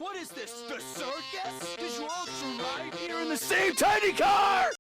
What is this, the circus? Did you all ride here in the same tiny car?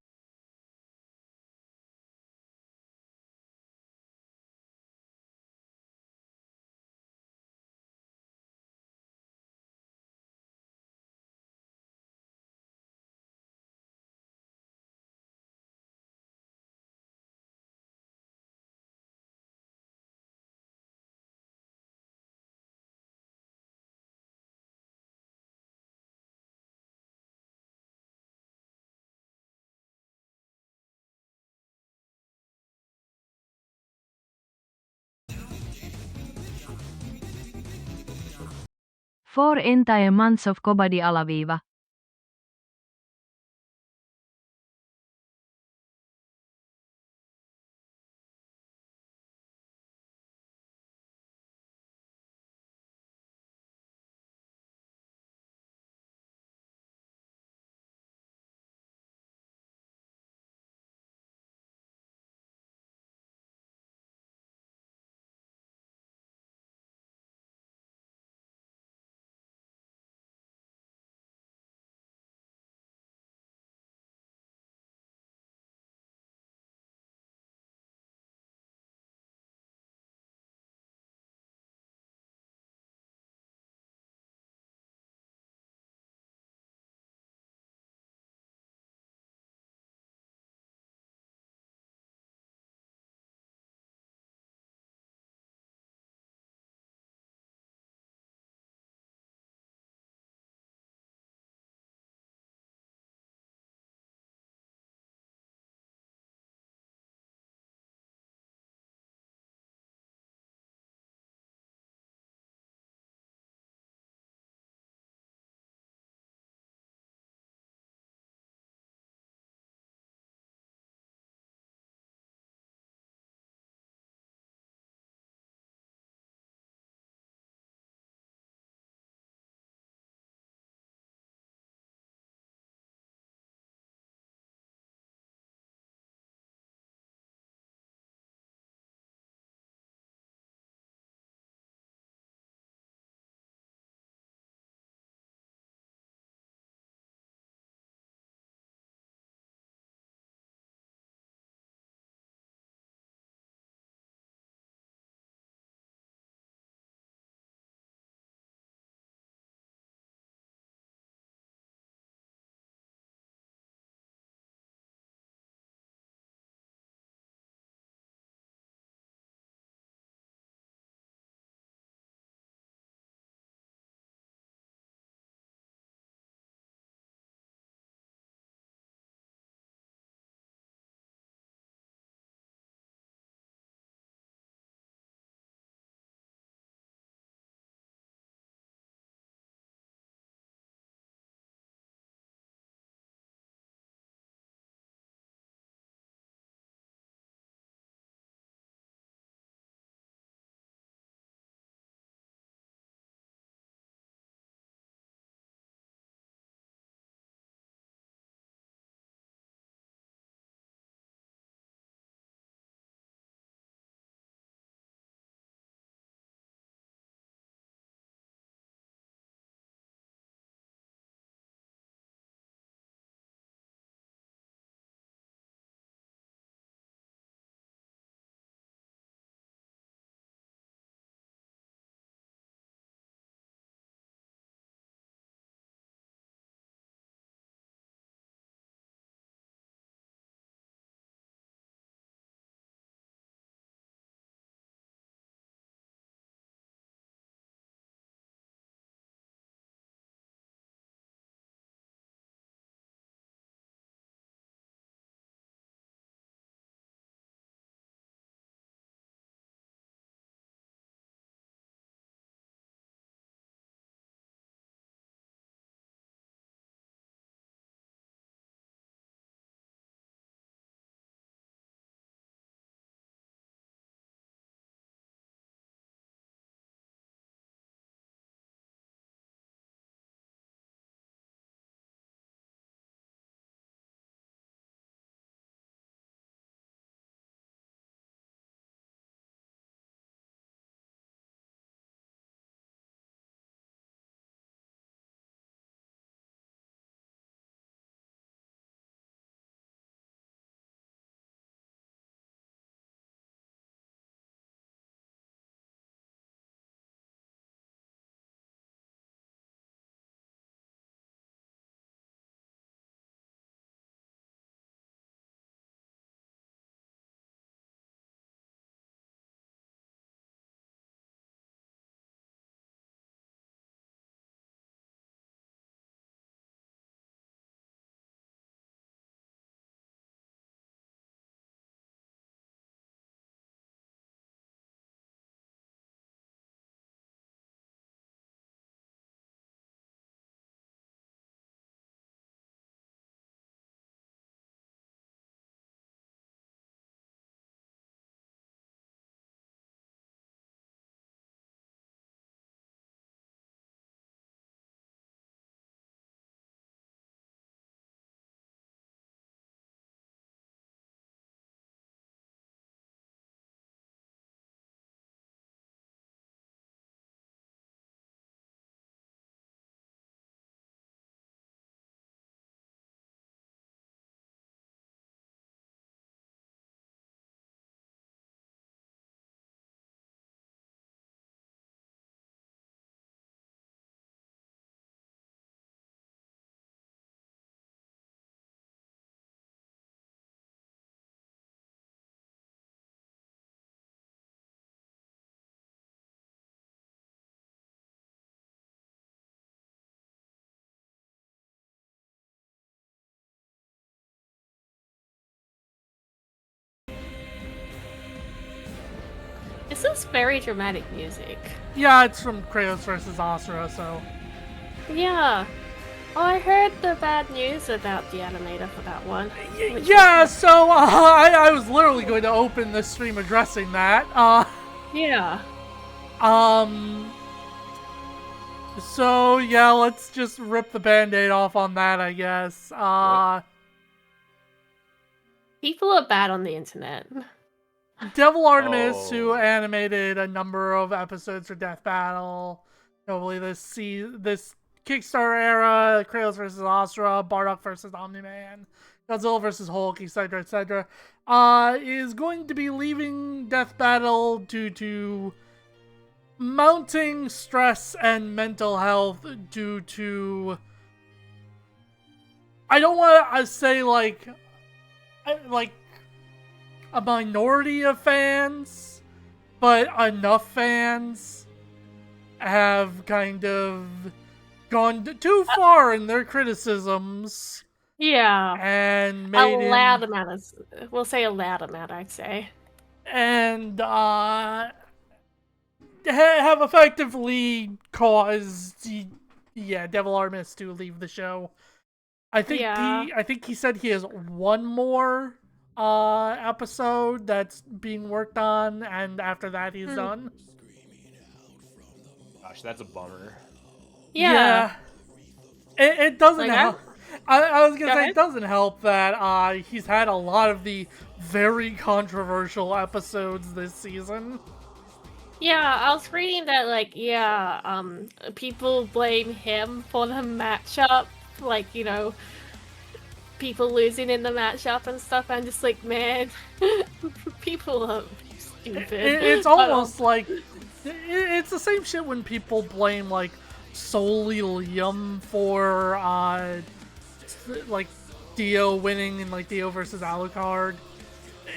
Four entire months of Kobadi -. This is very dramatic music. Yeah, it's from Kratos versus Asura, so... Yeah. Oh, I heard the bad news about the animator for that one. Yeah, so I was literally going to open the stream addressing that. Yeah. So yeah, let's just rip the band-aid off on that, I guess. People are bad on the internet. Devil Artemis, who animated a number of episodes for Death Battle, probably this Kickstarter era, Kratos versus Asura, Bardock versus Omni-Man, Godzilla versus Hulk, etc., etc., is going to be leaving Death Battle due to mounting stress and mental health due to... I don't want to say, like a minority of fans, but enough fans have kind of gone too far in their criticisms. Yeah. And made a loud amount, I'd say. And have effectively caused Devil Artemis to leave the show. I think he said he has one more episode that's being worked on, and after that he's done. Gosh, that's a bummer. Yeah. It doesn't help. I was gonna say it doesn't help that he's had a lot of the very controversial episodes this season. Yeah, I was reading that, like, people blame him for the matchup, like, you know, people losing in the matchup and stuff. I'm just like, man, people are stupid. It's almost like it's the same shit when people blame like solely Liam for like Dio winning in like Dio versus Alucard,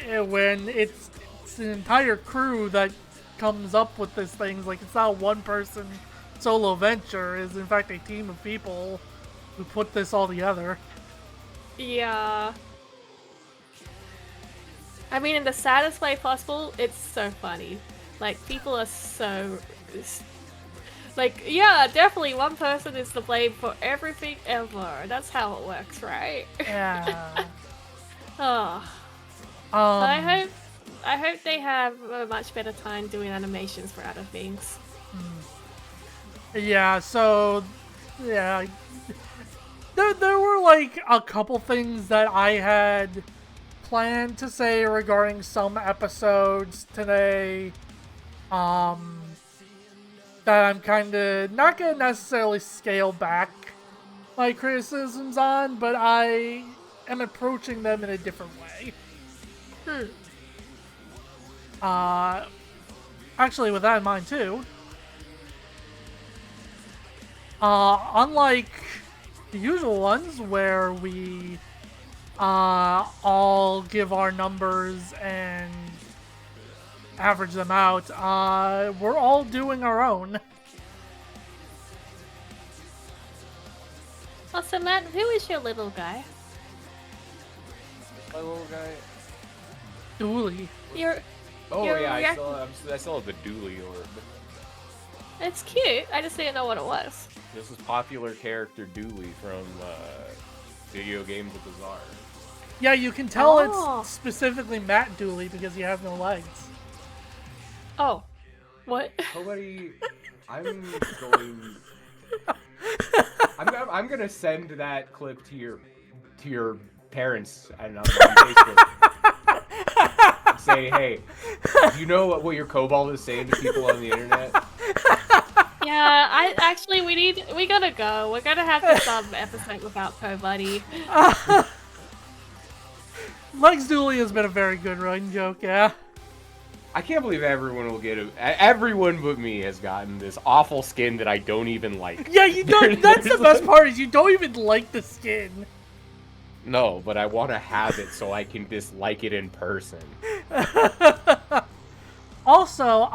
when it's an entire crew that comes up with these things. Like, it's not a one person solo venture, it's in fact a team of people who put this all together. Yeah. I mean, in the saddest way possible, it's so funny. Like, people are so... Like, yeah, definitely one person is to blame for everything ever. That's how it works, right? Yeah. I hope they have a much better time doing animations for other things. Yeah, so... Yeah. There were, like, a couple things that I had planned to say regarding some episodes today, that I'm kind of not going to necessarily scale back my criticisms on, but I am approaching them in a different way. Actually, with that in mind, too, unlike the usual ones where we all give our numbers and average them out, we're all doing our own. Oh, so Matt, who is your little guy? My little guy? Dooley. I still have the Dooley orb. It's cute. I just didn't know what it was. This is popular character Dooley from Video Games with the Czar. Yeah, you can tell it's specifically Matt Dooley because he has no legs. Oh. What? Nobody... I'm gonna send that clip to your parents and on Facebook. Say, hey, do you know what your kobold is saying to people on the internet? Yeah, we gotta go. We're gonna have this episode without Buddy. Legs Dooley has been a very good running joke, yeah. I can't believe everyone will get it. Everyone but me has gotten this awful skin that I don't even like. Yeah, you don't. That's the best part, is you don't even like the skin. No, but I want to have it so I can dislike it in person. Also,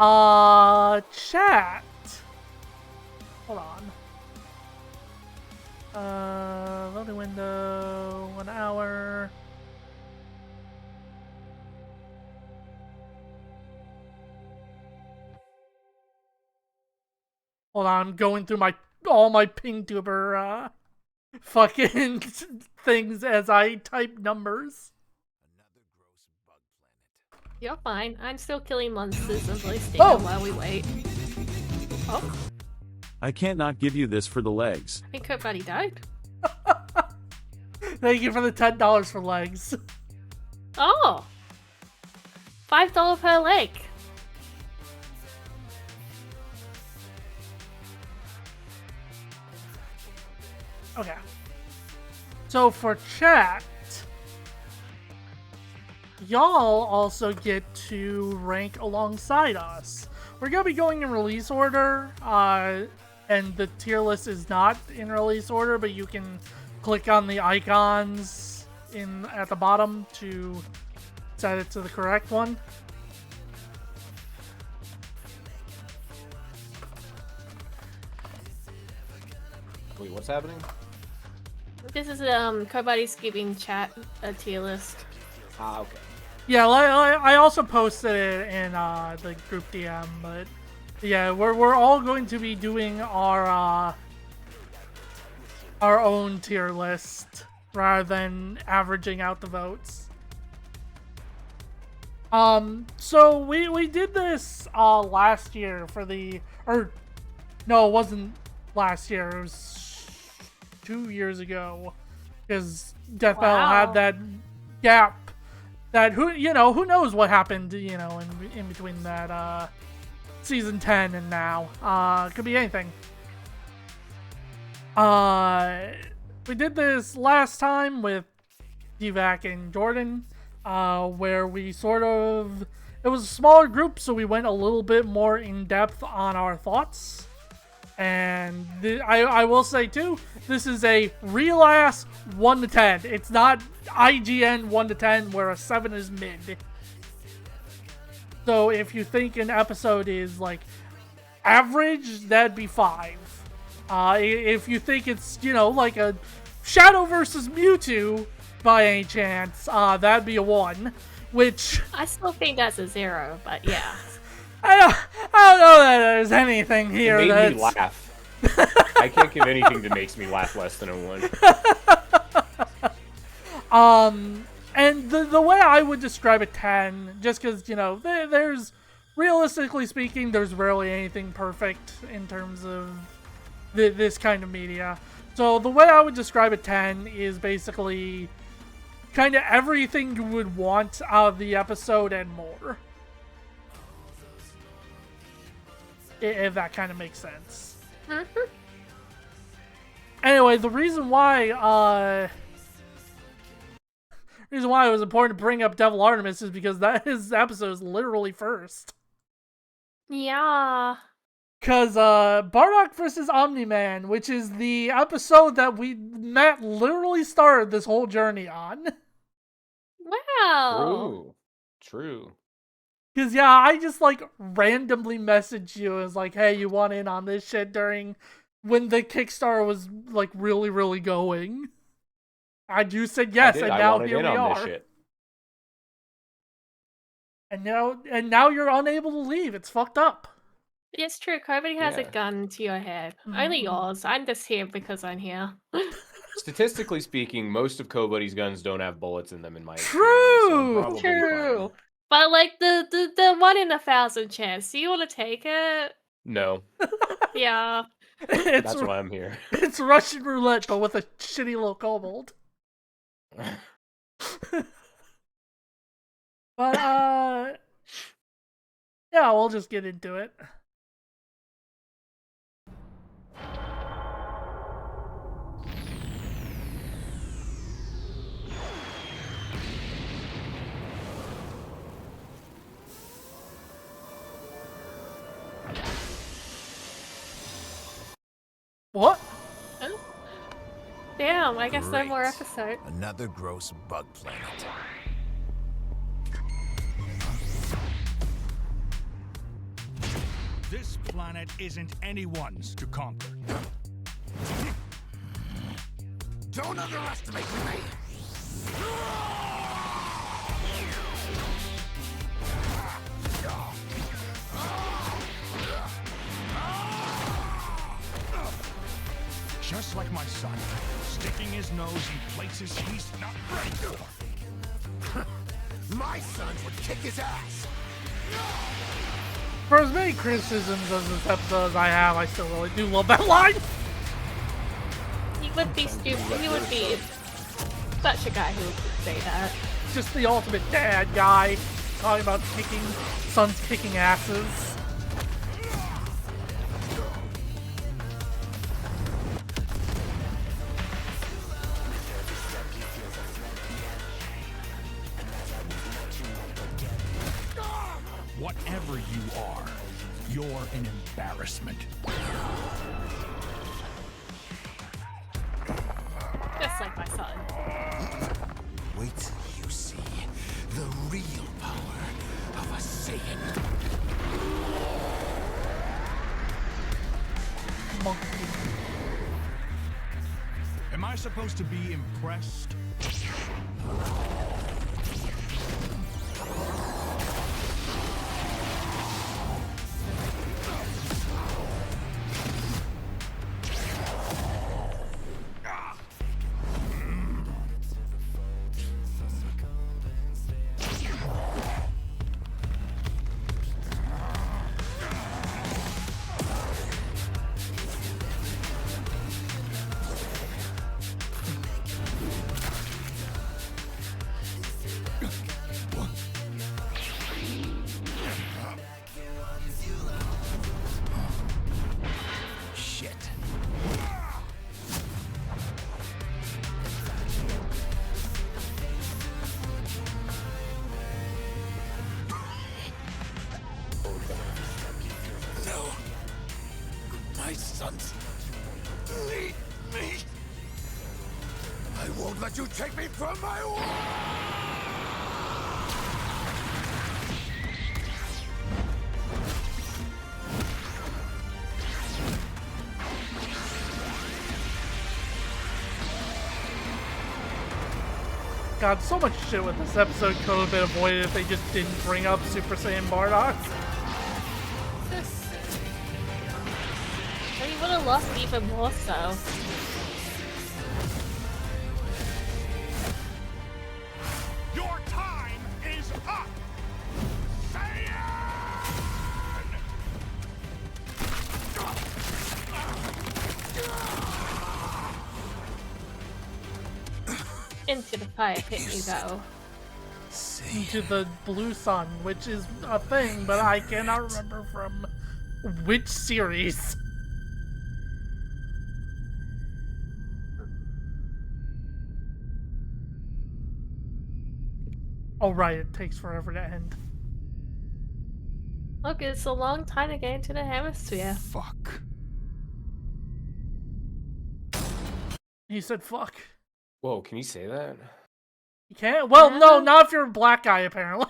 chat. Hold on. Loading window, 1 hour. Hold on, I'm going through all my PingTuber fucking things as I type numbers. You're fine. I'm still killing monsters and roasting them while we wait. Oh, I can't not give you this for the legs. I think her buddy died. Thank you for the $10 for legs. Oh! $5 per leg. Okay. So for chat, y'all also get to rank alongside us. We're going to be going in release order, and the tier list is not in release order, but you can click on the icons at the bottom to set it to the correct one. Wait, what's happening? This is Kobody's giving chat a tier list. Ah, okay. Yeah, I also posted it in the group DM, but yeah, we're all going to be doing our own tier list rather than averaging out the votes. So we did this last year no, it wasn't last year. It was 2 years ago, because Death Battle had that gap. That who knows what happened, in between that season 10 and now. Could be anything. We did this last time with D-Vac and Jordan, where we it was a smaller group, so we went a little bit more in depth on our thoughts. And I will say too, this is a real ass 1 to 10. It's not IGN 1 to 10 where a 7 is mid. So if you think an episode is like average, that'd be 5. If you think it's, like a Shadow versus Mewtwo by any chance, that'd be a 1. Which I still think that's a 0, but yeah. I don't know that there's anything here It made that's... me laugh. I can't give anything that makes me laugh less than a 1. And the way I would describe a 10, just because, there's, realistically speaking, there's rarely anything perfect in terms of this kind of media. So the way I would describe a 10 is basically kind of everything you would want out of the episode and more. If that kind of makes sense. Anyway, the reason why it was important to bring up Devil Artemis is because his episode is literally first. Yeah. Because Bardock versus Omni-Man, which is the episode that Matt literally started this whole journey on. Wow. True. Because, yeah, I just, randomly messaged you as, hey, you want in on this shit during when the Kickstarter was, really, really going. And you said yes, and now here we are. This shit. And now you're unable to leave. It's fucked up. It's true. Kobody has a gun to your head. Only yours. I'm just here because I'm here. Statistically speaking, most of Kobody's guns don't have bullets in them in my experience. True. But the 1 in 1,000 chance, do you want to take it? No. Yeah. That's why I'm here. It's Russian roulette, but with a shitty little kobold. But yeah, we'll just get into it. What? Oh. Damn, I guess no more episodes. Another gross bug planet. This planet isn't anyone's to conquer. Don't underestimate me! Just like my son, sticking his nose in places he's not ready for. My sons would kick his ass. For as many criticisms of this episode as I have, I still really do love that line. He would be stupid. He would be such a guy who would say that. Just the ultimate dad guy, talking about sons kicking asses. Whatever you are, you're an embarrassment. Just like my son. Wait till you see the real power of a Saiyan. Monkey. Am I supposed to be impressed? My sons, lead me. I won't let you take me from my God, so much shit with this episode could have been avoided if they just didn't bring up Super Saiyan Bardock. He would have lost even more so. Your time is up! Into the fire pit you go. Into the blue sun, which is a thing, but I cannot remember from which series. Oh right, it takes forever to end. Look, it's a long time to get into the hemisphere. Fuck. He said fuck. Whoa, can you say that? You can't? Well, no, Yeah. not if you're a black guy, apparently.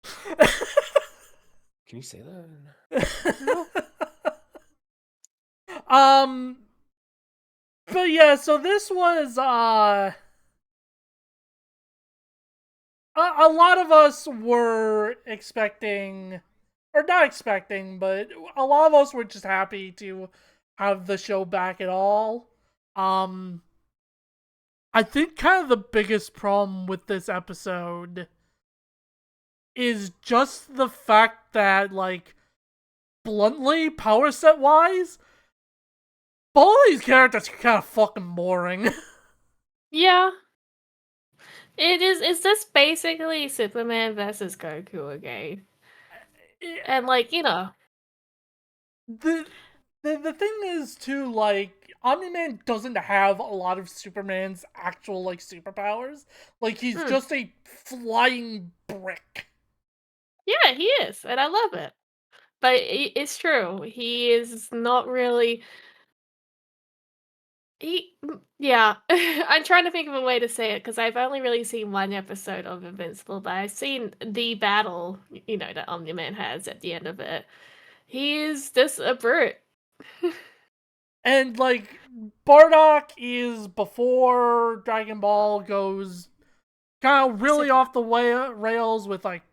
Can you say that? But yeah, so this was, a lot of us were expecting, or not expecting, but a lot of us were just happy to have the show back at all. I think kind of the biggest problem with this episode is just the fact that, like, bluntly, power set wise, all these characters are kind of fucking boring. Yeah. It's just basically Superman versus Goku again. And like, you know. The thing is too, like, Omni-Man doesn't have a lot of Superman's actual, like, superpowers. Like, he's just a flying brick. Yeah, he is, and I love it. But it's true. He is not really. Yeah. I'm trying to think of a way to say it because I've only really seen one episode of Invincible, but I've seen the battle, you know, that Omni-Man has at the end of it. He is just a brute. And, like, Bardock is before Dragon Ball goes kind of really off the rails with, like,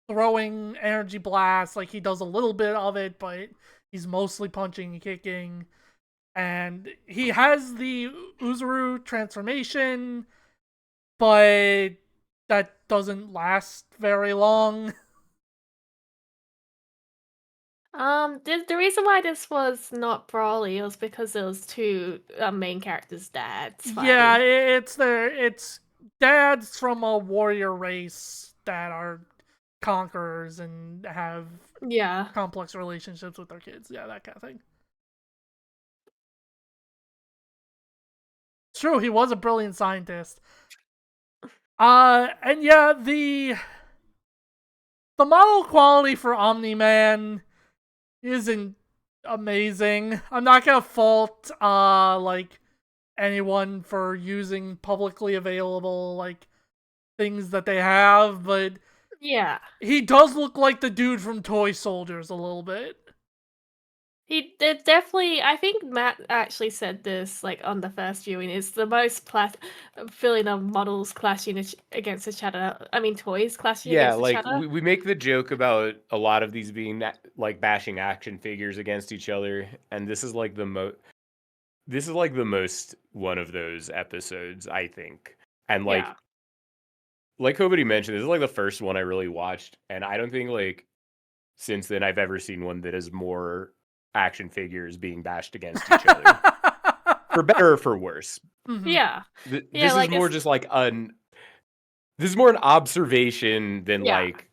throwing energy blasts. Like, he does a little bit of it, but he's mostly punching and kicking. And he has the Uzuru transformation, but that doesn't last very long. The reason why this was not Brawly was because it was two main characters' dads Yeah, fighting. it's dads from a warrior race that are conquerors and have Yeah. complex relationships with their kids. Yeah, that kind of thing. It's true, he was a brilliant scientist. And yeah, the model quality for Omni-Man isn't amazing. I'm not gonna fault like anyone for using publicly available like things that they have, but Yeah. he does look like the dude from Toy Soldiers a little bit. He did definitely. I think Matt actually said this like on the first viewing. It's the most feeling of models clashing against each other. I mean, toys clashing Yeah, against each like other. we make the joke about a lot of these being like bashing action figures against each other, and this is like the most one of those episodes, I think. And Yeah. like Kobity mentioned, this is like the first one I really watched, and I don't think like since then I've ever seen one that is more action figures being bashed against each other, for better or for worse. Mhm. Yeah. This Yeah, is like more it's just like this is more an observation than yeah. like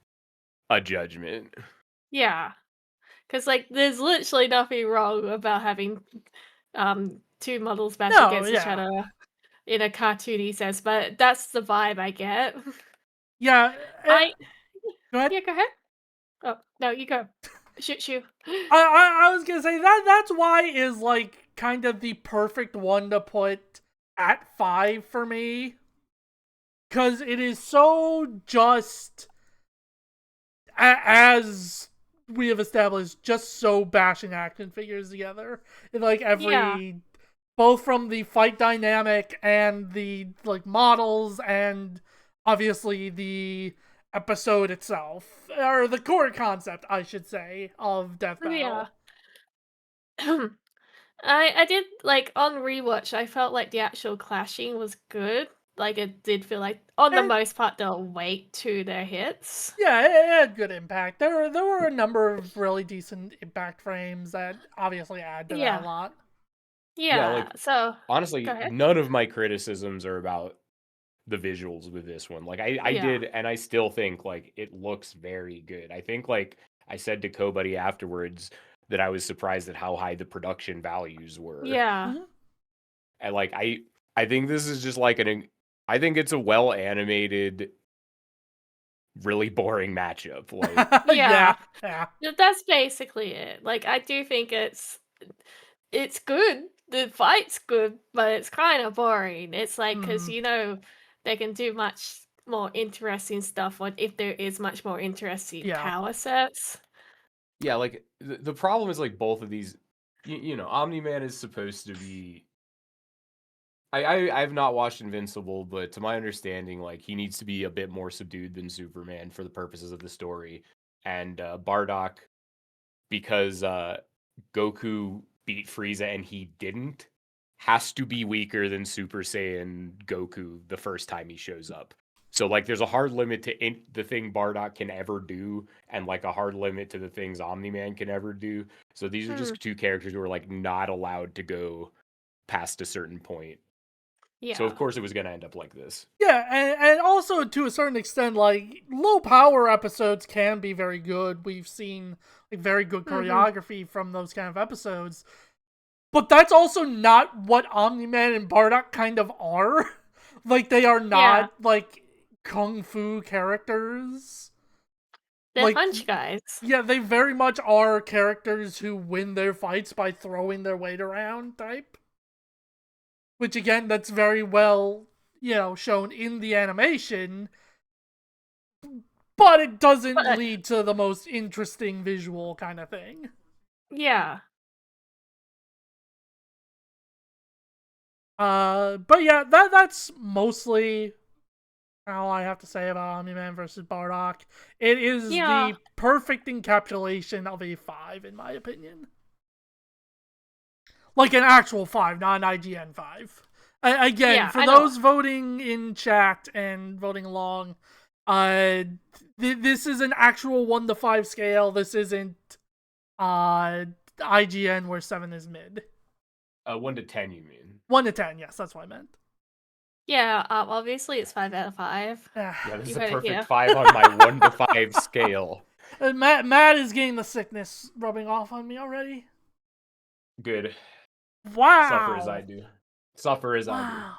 a judgment. Yeah. Because like there's literally nothing wrong about having two models bash No, against each yeah. other in a cartoony sense, but that's the vibe I get. Yeah, I go ahead. Yeah, go ahead. Oh no, you go. Shoot you. I was gonna say that's why is like kind of the perfect one to put at 5 for me, because it is so just as we have established, just so bashing action figures together in like Yeah. every, both from the fight dynamic and the like models and obviously the episode itself, or the core concept, I should say, of Death Yeah. Battle. I did like on rewatch. I felt like the actual clashing was good. Like it did feel like, on the And most part, they'll wait to their hits. yeah, it had good impact. There were a number of really decent impact frames that obviously add to that a Yeah, lot. Yeah, yeah. like So go honestly, ahead. none of my criticisms are about the visuals with this one. Like I Yeah, did, and I still think like it looks very good. I think like I said to Kobuddy afterwards that I was surprised at how high the production values were. yeah, Mhm. And like I think this is just like I think it's a well animated, really boring matchup. Like yeah. Yeah, yeah. That's basically it. Like I do think it's good. The fight's good, but it's kind of boring. It's like because Mhm. they can do much more interesting stuff. What if there is much more interesting Yeah. power sets? yeah, like the problem is like both of these. You know, Omni Man is supposed to be. I have not watched Invincible, but to my understanding, like he needs to be a bit more subdued than Superman for the purposes of the story. And Bardock, because Goku beat Frieza and he didn't, has to be weaker than Super Saiyan Goku the first time he shows up. So like there's a hard limit to the thing Bardock can ever do, and like a hard limit to the things Omni Man can ever do. So these are Hmm. just two characters who are like not allowed to go past a certain point. So of Yeah. course it was gonna end up like this. Yeah, and also to a certain extent, like low power episodes can be very good. We've seen like very good Hmm. choreography from those kind of episodes. But that's also not what Omni-Man and Bardock kind of are. Like they are Yeah. not like kung fu characters. They're Like punch guys. yeah, they very much are characters who win their fights by throwing their weight around type. Which again, that's very well, shown in the animation, but it doesn't But lead to the most interesting visual kind of thing. yeah. But yeah, that's mostly all I have to say about Omni-Man versus Bardock. It is Yeah. the perfect encapsulation of a 5, in my opinion. Like an actual 5, not an IGN 5. Again, Yeah, for I know. those voting in chat and voting along, this is an actual 1 to 5 scale. This isn't IGN where 7 is mid. 1 to 10, you mean? 1 to 10, yes, that's what I meant. Yeah, obviously it's 5 out of 5. Yeah, this is You a heard it perfect here. 5 on my 1 to 5 scale. Matt is getting the sickness rubbing off on me already. Good. Wow. Suffer as I do. Suffer as I Wow.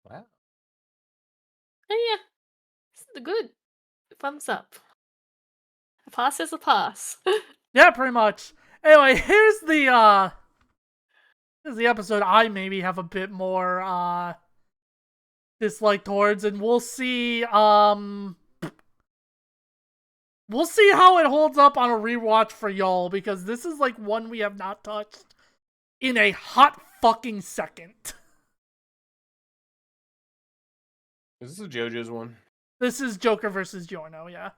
do. Wow. Oh yeah, it's good. Thumbs up. A pass is a pass. Yeah, pretty much. Anyway, here's the episode I maybe have a bit more dislike towards, and we'll see how it holds up on a rewatch for y'all, because this is like one we have not touched in a hot fucking second. Is this a JoJo's one? This is Joker versus Giorno, yeah.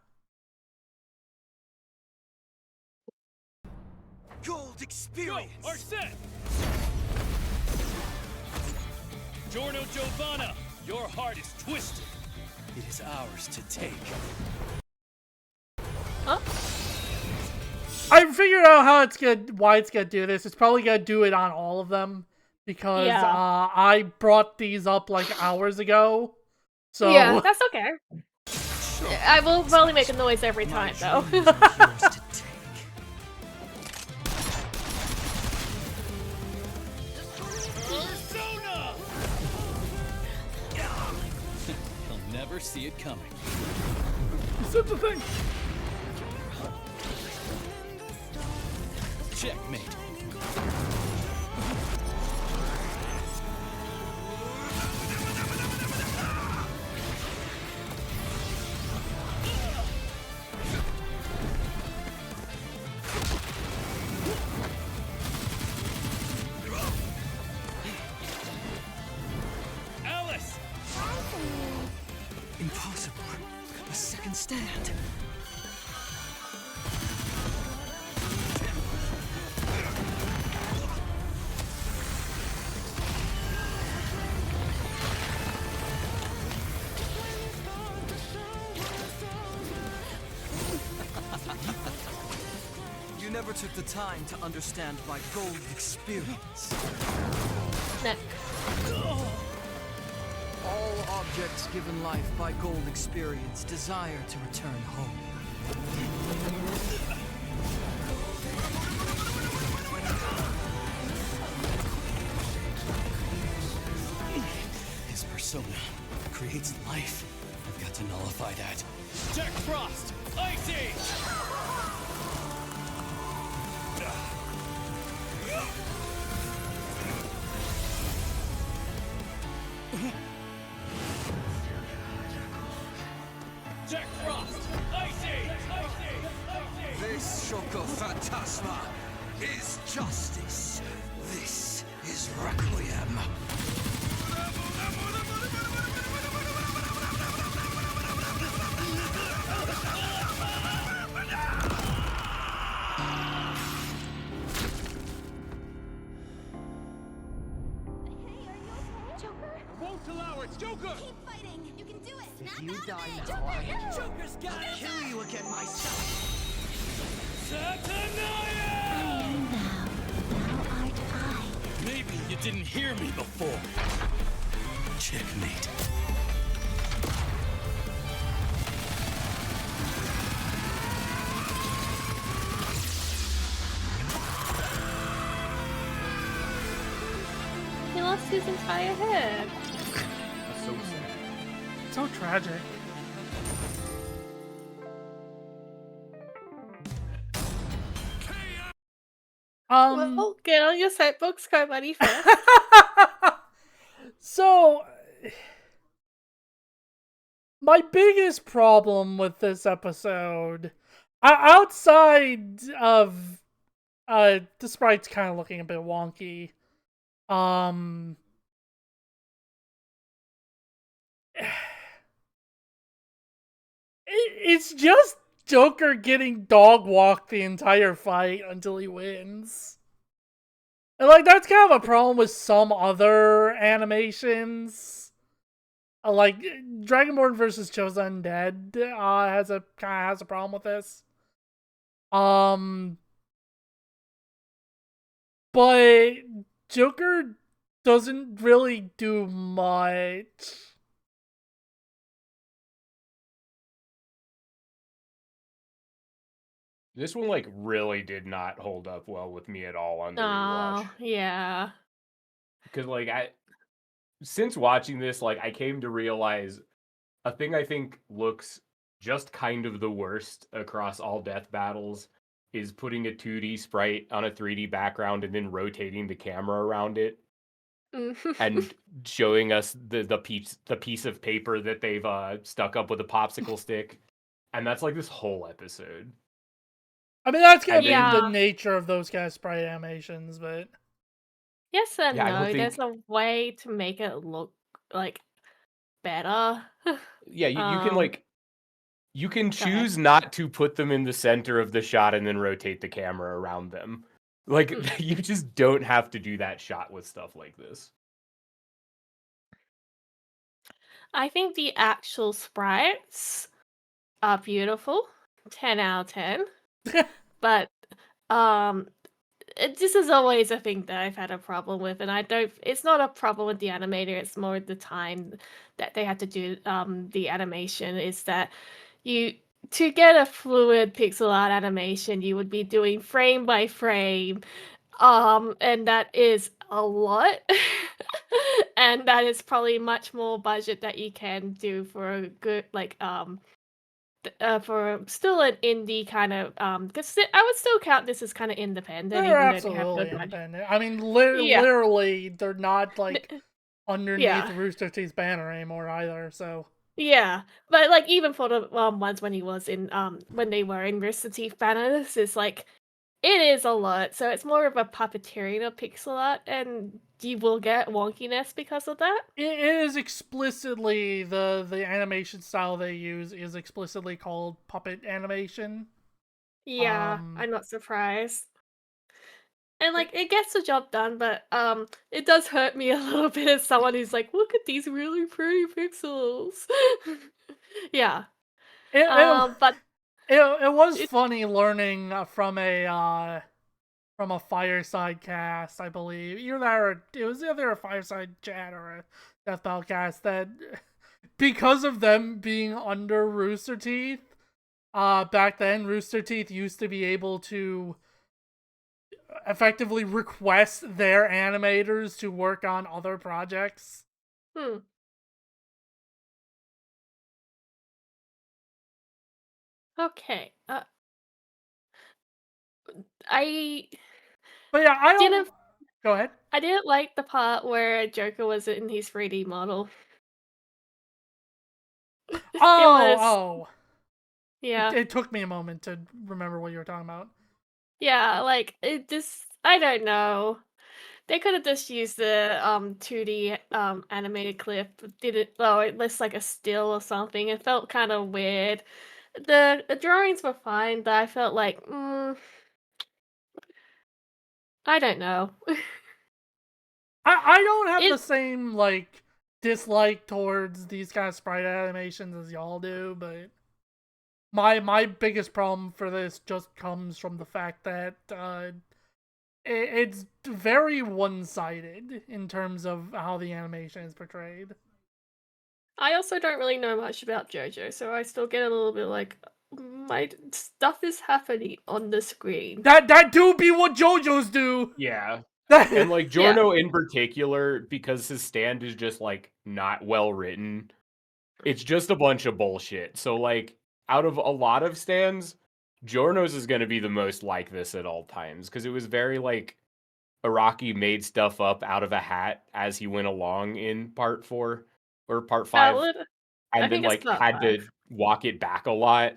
Gold experience. Go, are set. Giorno Giovanna, your heart is twisted. It is ours to take. Huh? I figured out why it's gonna do this. It's probably gonna do it on all of them, because Yeah. I brought these up like hours ago. So Yeah, that's okay. I will probably make a noise every time, though. Persona! He'll never see it coming. Such a thing. Checkmate. Alice! Impossible. A second stand. You never took the time to understand my gold experience. Neck. All objects given life by gold experience desire to return home. His persona creates life. I've got to nullify that. Jack Frost! Ice Age! Jack Frost! Ice Age! Ice Age! Ice Age! This Shoko Phantasma is justice. This is Requiem. Joker? Won't allow it! Joker! Keep fighting! You can do it! If you die now, Joker's got it! kill you again myself. Satanaya! Thou art I. Maybe you didn't hear me before. Checkmate. He lost his entire head. That's so sad. So tragic. Well, get on your soapbox, go buddy first. So, my biggest problem with this episode, outside of the sprites kind of looking a bit wonky, it's just Joker getting dog walked the entire fight until he wins. And like that's kind of a problem with some other animations. Like Dragonborn versus Chosen Undead has a problem with this. But Joker doesn't really do much. This one like really did not hold up well with me at all on the Oh, rewatch. yeah. Because like since watching this, like I came to realize a thing I think looks just kind of the worst across all death battles is putting a 2D sprite on a 3D background and then rotating the camera around it and showing us the piece of paper that they've stuck up with a popsicle stick. And that's like this whole episode. I mean, that's gonna And be then- the nature of those kind of sprite animations, but Yes and Yeah, I don't no. There's think- a way to make it look like better. Yeah, you can like you can ahead. choose not to put them in the center of the shot and then rotate the camera around them. Like you just don't have to do that shot with stuff like this. I think the actual sprites are beautiful. 10 out of 10. But this is always a thing that I've had a problem with, and it's not a problem with the animator, it's more the time that they had to do the animation. Is that to get a fluid pixel art animation, you would be doing frame by frame, and that is a lot. And that is probably much more budget that you can do for a good for still an indie kind of because I would still count this as kind of independent. they're even though they have absolutely no budget. independent. I mean, Yeah. literally, they're not like underneath Yeah. Rooster Teeth's banner anymore either. So Yeah, but like even for the ones when he was in when they were in Rooster Teeth banners, it's like it is a lot. So it's more of a puppeteering of pixel art, and you will get wonkiness because of that. it is explicitly the animation style they use is explicitly called puppet animation. Yeah, I'm not surprised. And like it gets the job done, but it does hurt me a little bit as someone who's like, look at these really pretty pixels. Yeah. But It was funny learning from a fireside cast, I believe. Either that or it was either a fireside chat or a Death Battle cast that because of them being under Rooster Teeth, back then Rooster Teeth used to be able to effectively request their animators to work on other projects. Okay. But yeah, I don't. Didn't Go ahead. I didn't like the part where Joker was in his 3D model. Oh. Yeah. It took me a moment to remember what you were talking about. Yeah, like it just I don't know. They could have just used the 2D animated clip. Did it it looks like a still or something. It felt kind of weird. The drawings were fine, but I felt like I don't know. I don't have the same like dislike towards these kind of sprite animations as y'all do, but my biggest problem for this just comes from the fact that it's very one-sided in terms of how the animation is portrayed. I also don't really know much about JoJo, so I still get a little bit like my stuff is happening on the screen. That do be what JoJo's do. Yeah. And like Giorno in particular, because his stand is just like not well written, it's just a bunch of bullshit. So like out of a lot of stands, Giorno's is going to be the most like this at all times because it was very like Araki made stuff up out of a hat as he went along in part 4 or part 5, and then like had to walk it back a lot,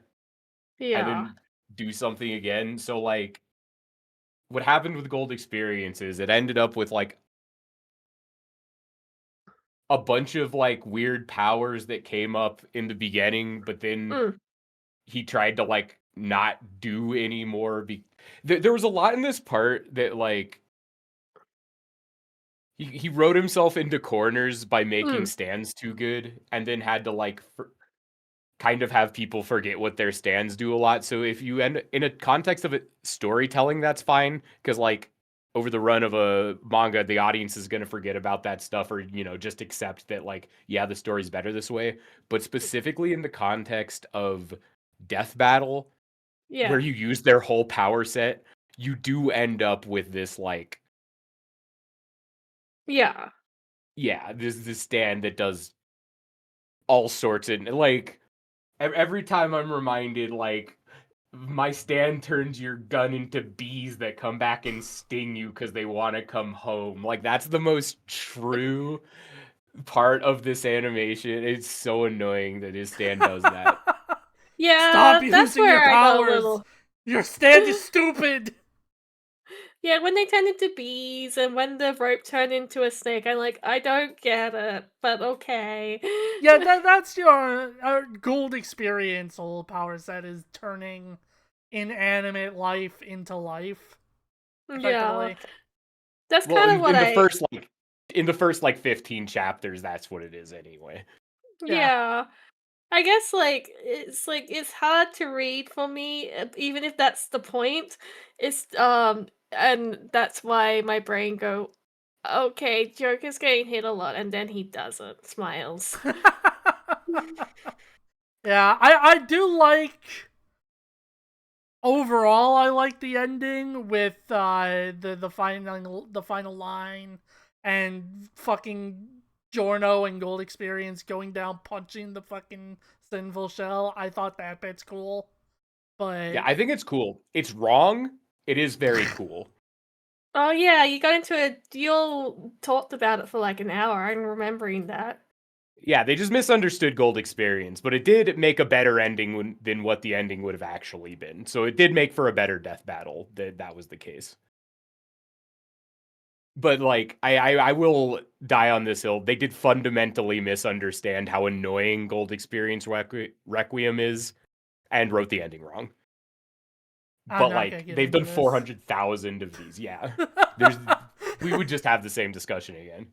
and then do something again. So like what happened with Gold Experience is it ended up with like a bunch of like weird powers that came up in the beginning, but then he tried to like not do any more. There was a lot in this part that like He wrote himself into corners by making stands too good, and then had to like kind of have people forget what their stands do a lot. So if you end in a context of it storytelling, that's fine, because like over the run of a manga, the audience is going to forget about that stuff, or just accept that like, yeah, the story's better this way. But specifically in the context of Death Battle, Yeah. where you use their whole power set, you do end up with this like, Yeah. this stand that does all sorts, and like every time I'm reminded, like, my stand turns your gun into bees that come back and sting you because they want to come home. Like, that's the most true part of this animation. It's so annoying that his stand does that. Yeah, Stop that's using where your I got a powers. little... Your stand is stupid. Yeah, when they turn into bees and when the rope turned into a snake, I'm like, I don't get it, but okay. Yeah, that's your gold experience whole power set, is turning inanimate life into life. Yeah, Effectively. that's Well, kind of what in the first 15 chapters, that's what it is anyway. Yeah. I guess it's hard to read for me, even if that's the point. It's and that's why my brain go, okay, Joker's getting hit a lot, and then he doesn't. Smiles. Yeah, I do like. Overall, I like the ending with the final line and fucking Giorno and Gold Experience going down punching the fucking sinful shell. I thought that bit's cool. But Yeah, I think it's cool. It's wrong. It is very cool. Oh yeah, you got into a deal, talked about it for like an hour. I'm remembering that. Yeah, they just misunderstood Gold Experience, but it did make a better ending than what the ending would have actually been. So it did make for a better death battle. That was the case. But like, I will die on this hill. They did fundamentally misunderstand how annoying Gold Experience Requiem is, and wrote the ending wrong. But like, they've done 400,000 of these. Yeah, we would just have the same discussion again.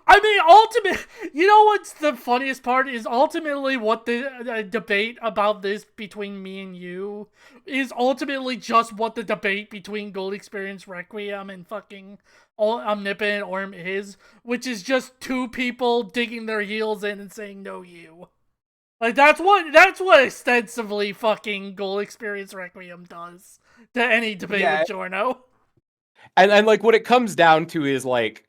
I mean, you know what's the funniest part is ultimately what the debate about this between me and you is ultimately just what the debate between Gold Experience Requiem and fucking Omnipotent Orm is, which is just two people digging their heels in and saying no you. Like that's what ostensibly fucking Gold Experience Requiem does to any debate with Giorno. And like what it comes down to is like,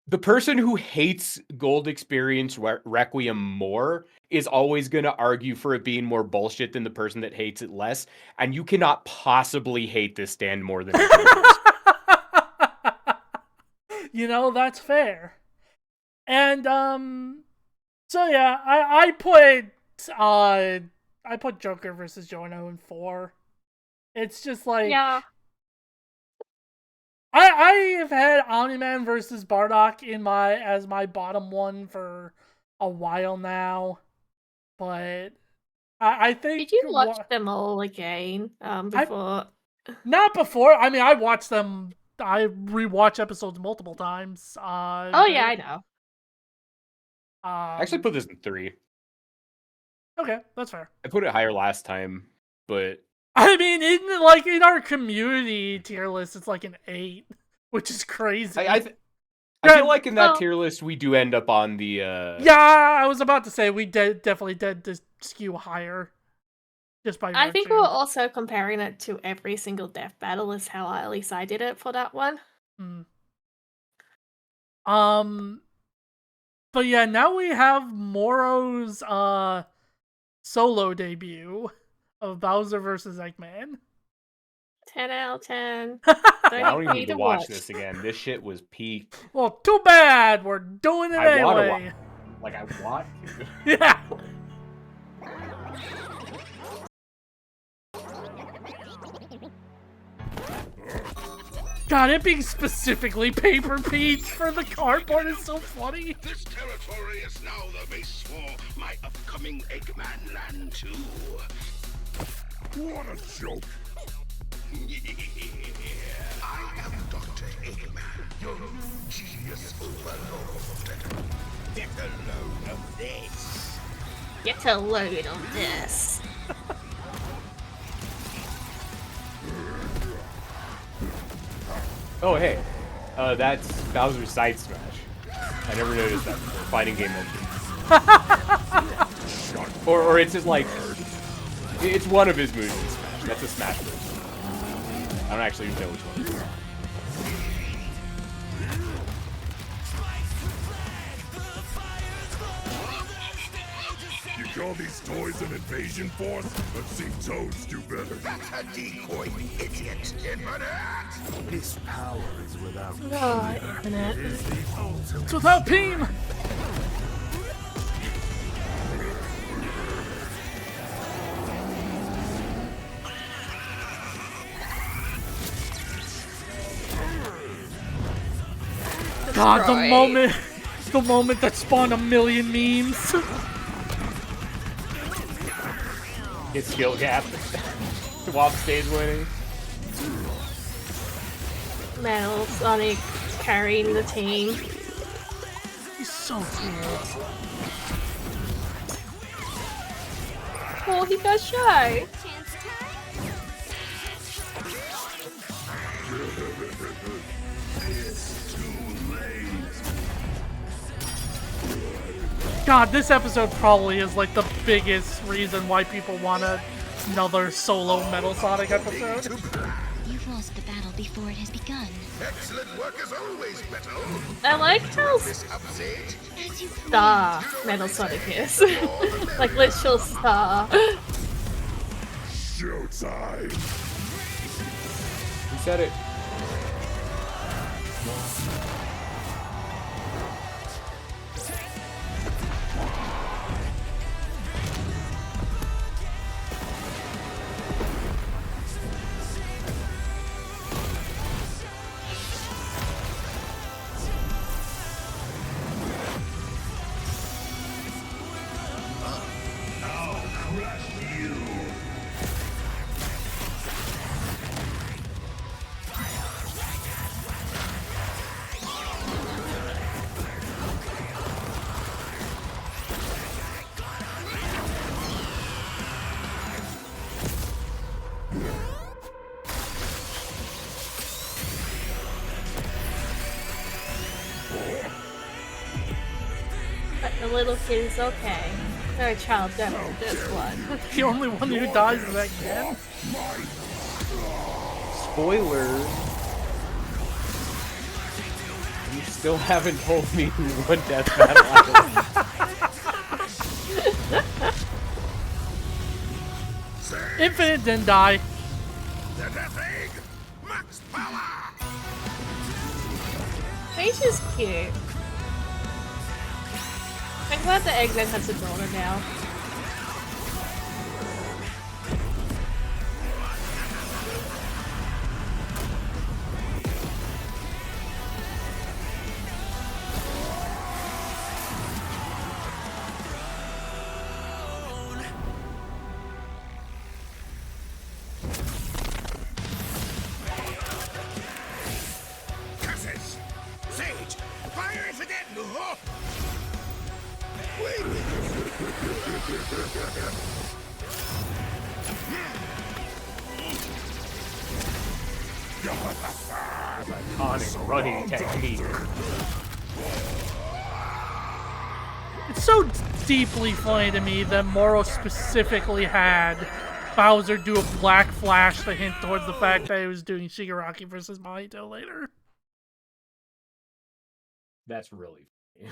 the person who hates Gold Experience Requiem more is always going to argue for it being more bullshit than the person that hates it less, and you cannot possibly hate this stand more than You know, that's fair. And so yeah, I put Joker versus Giorno in 4. It's just like, yeah. I have had Omni-Man versus Bardock as my bottom one for a while now, but I think... Did you watch them all again before? Not before. I mean, I watched them. I rewatch episodes multiple times. Oh yeah, I know. I actually put this in 3. Okay, that's fair. I put it higher last time, but I mean, in our community tier list, it's like an 8, which is crazy. I feel like in that tier list, we do end up on the... Yeah, I was about to say, we definitely did to skew higher. Just by I think we were also comparing it to every single death battle is how at least I did it for that one. But yeah, now we have Moro's solo debut of Bowser vs. Eggman. 10 out of 10. I don't even need to watch this again. This shit was peak. Well, too bad. We're doing it anyway. I want to. Yeah. God, it being specifically Paper Peach for the cardboard is so funny. This territory is now the base for my upcoming Eggman Land 2. What a joke. I am Dr. Get a load of this. Get a load of this. Oh, hey. That's Bowser's side smash. I never noticed that before. Fighting game engine. or it's just like... It's one of his moves in Smash. That's a Smash move. I don't actually know which one it is. You call these toys an invasion force? I've seen Toads do better. That's a decoy, idiot. Infinite! His power is without Infinite. It is the ultimate. It's without Peem! God, the moment that spawned a million memes. His skill gap. Swap stays winning. Mattle, Sonic carrying the team. He's so cool. Oh, he got shy. Chance time. God, this episode probably is like the biggest reason why people want another solo Metal Sonic episode. You've lost the battle before it has begun. Excellent work as always, Metal. I like how This upset. As you please. star Metal Sonic is. Like literal star. Showtime. He said it. But the little kid is okay. They're a child devil, this one. The only one who dies is that Ken. Spoiler. You still haven't told me what death battle is. Infinite didn't die. The Death Egg. Max power. Paige is cute. I'm glad the Eggman has a daughter now. Curses. Sage. Fire is again. Oh. Wait. Iconic running technique. It's so deeply funny to me that Moro specifically had Bowser do a black flash to hint towards the fact that he was doing Shigaraki versus Mahito later. That's really funny.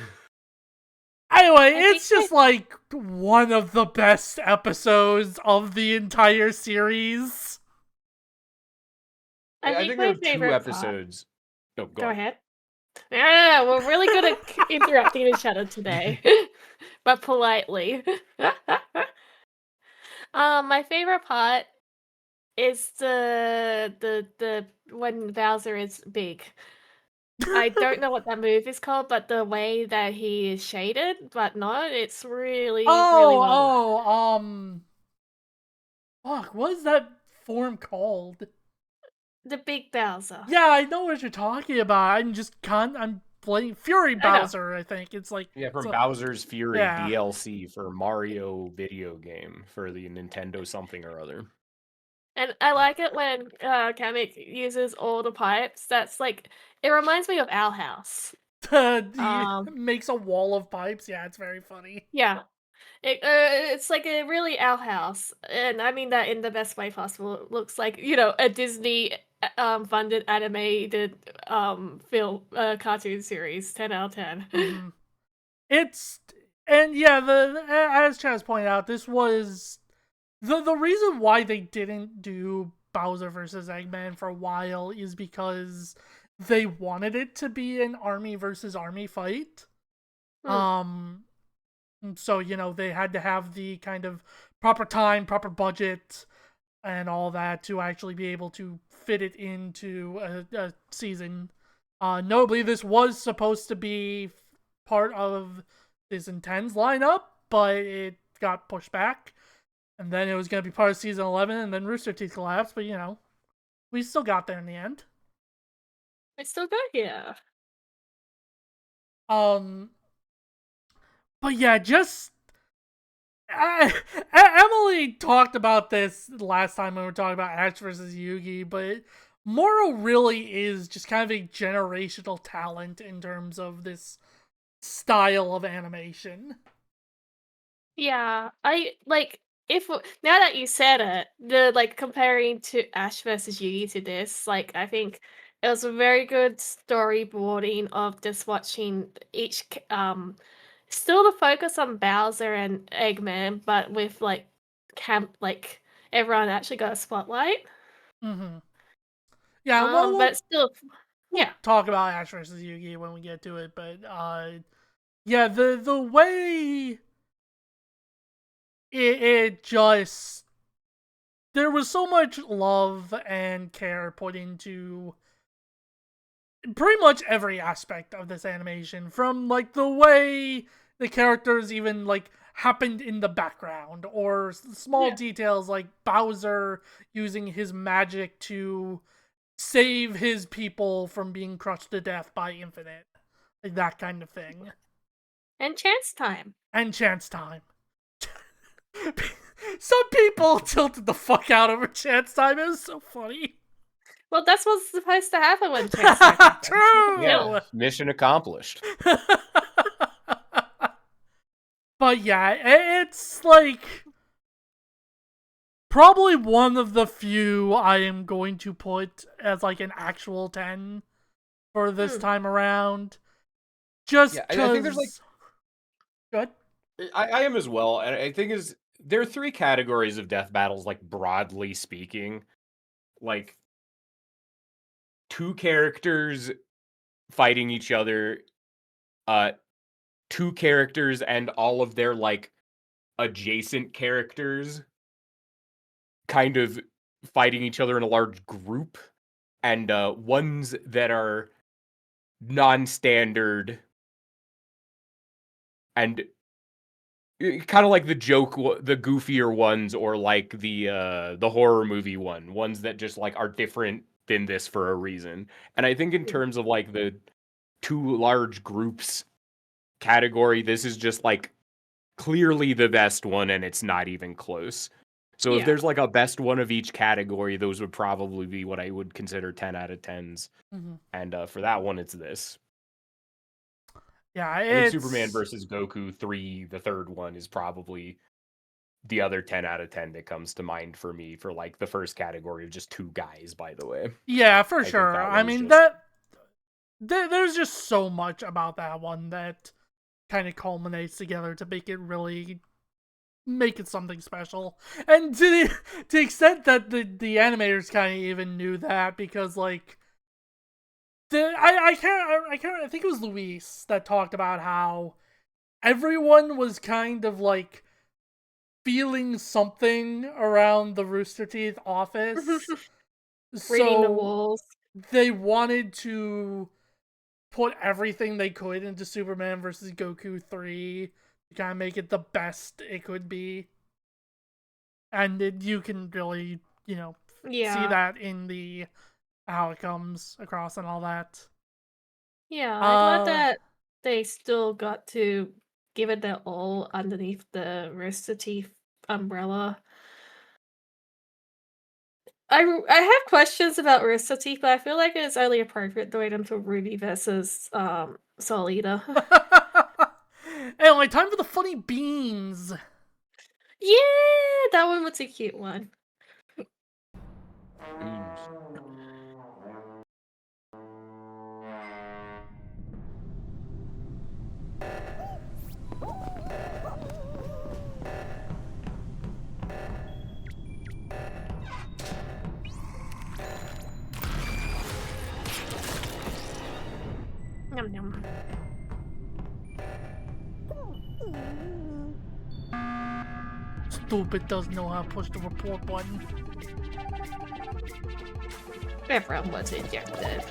Anyway, it's just like one of the best episodes of the entire series. I think my there are favorite two part- episodes. No, Go ahead. Yeah, we're really good at interrupting each other today, but politely. My favorite part is the when Bowser is big. I don't know what that move is called, but the way that he is shaded, but no, it's really, really well. Fuck, what is that form called? The big Bowser. Yeah, I know what you're talking about. I'm playing Fury I know. Bowser, I think. It's like... Yeah, from so, Bowser's Fury yeah. DLC for Mario video game for the Nintendo something or other. And I like it when Kamek uses all the pipes. That's like, it reminds me of Our House. He makes a wall of pipes. Yeah, it's very funny. Yeah. It's like a really Our House, and I mean that in the best way possible. It looks like, you know, a Disney funded animated film cartoon series. 10 out of 10. Mm-hmm. And yeah, as Chaz pointed out, this was the reason why they didn't do Bowser versus Eggman for a while is because they wanted it to be an army versus army fight. So, you know, they had to have the kind of proper time, proper budget, and all that to actually be able to fit it into a season. Notably, this was supposed to be part of Season 10's lineup, but it got pushed back. And then it was going to be part of Season 11, and then Rooster Teeth collapsed, but, you know, we still got there in the end. I still got here. But yeah, just... Emily talked about this last time when we were talking about Ash versus Yugi, but Moro really is just kind of a generational talent in terms of this style of animation. Yeah, I like, if now that you said it, the like comparing to Ash versus Yugi to this, like, I think it was a very good storyboarding of just watching each still the focus on Bowser and Eggman, but with like everyone actually got a spotlight. Mm-hmm. Yeah, well, But still, we'll talk about Ash versus Yugi when we get to it, but yeah, the way it just... there was so much love and care put into pretty much every aspect of this animation, from like the way the characters even like happened in the background, or small details like Bowser using his magic to save his people from being crushed to death by Infinite, like that kind of thing. And Chance Time. Some people tilted the fuck out over Chance Time. It was so funny. Well, that's what's supposed to happen when Chance Time happens. True. Yeah, mission accomplished. But yeah, it's like probably one of the few I am going to put as like an actual 10 for this time around. Just because... I think there's like... Good. I am as well, and I think there are 3 categories of death battles, like broadly speaking. Like 2 characters fighting each other, 2 characters and all of their like adjacent characters kind of fighting each other in a large group, and ones that are non-standard and kind of like the goofier ones, or like the horror movie ones that just like are different than this for a reason. And I think in terms of like the 2 large groups category, this is just like clearly the best one, and it's not even close. So if there's like a best one of each category, those would probably be what I would consider 10 out of 10s. Mm-hmm. And for that one, it's this. Yeah, it's... Superman versus Goku 3, the third one, is probably the other 10 out of 10 that comes to mind for me for like the first category of just 2 guys, by the way. Yeah, for sure. I mean, there's just so much about that one that kind of culminates together to make it something special. And to the extent that the animators kind of even knew that, because like I think it was Luis that talked about how everyone was kind of like feeling something around the Rooster Teeth office. Reading the walls. They wanted to put everything they could into Superman versus Goku 3 to kind of make it the best it could be. And you can really, see that in the how it comes across and all that. Yeah, I glad that they still got to give it their all underneath the Rooster Teeth umbrella. I have questions about Rooster Teeth, but I feel like it's only appropriate to wait until Ruby versus Soul Eater. Anyway, time for the funny beans. Yeah, that one was a cute one. Yum yum. Stupid doesn't know how to push the report button. Everyone was ejected.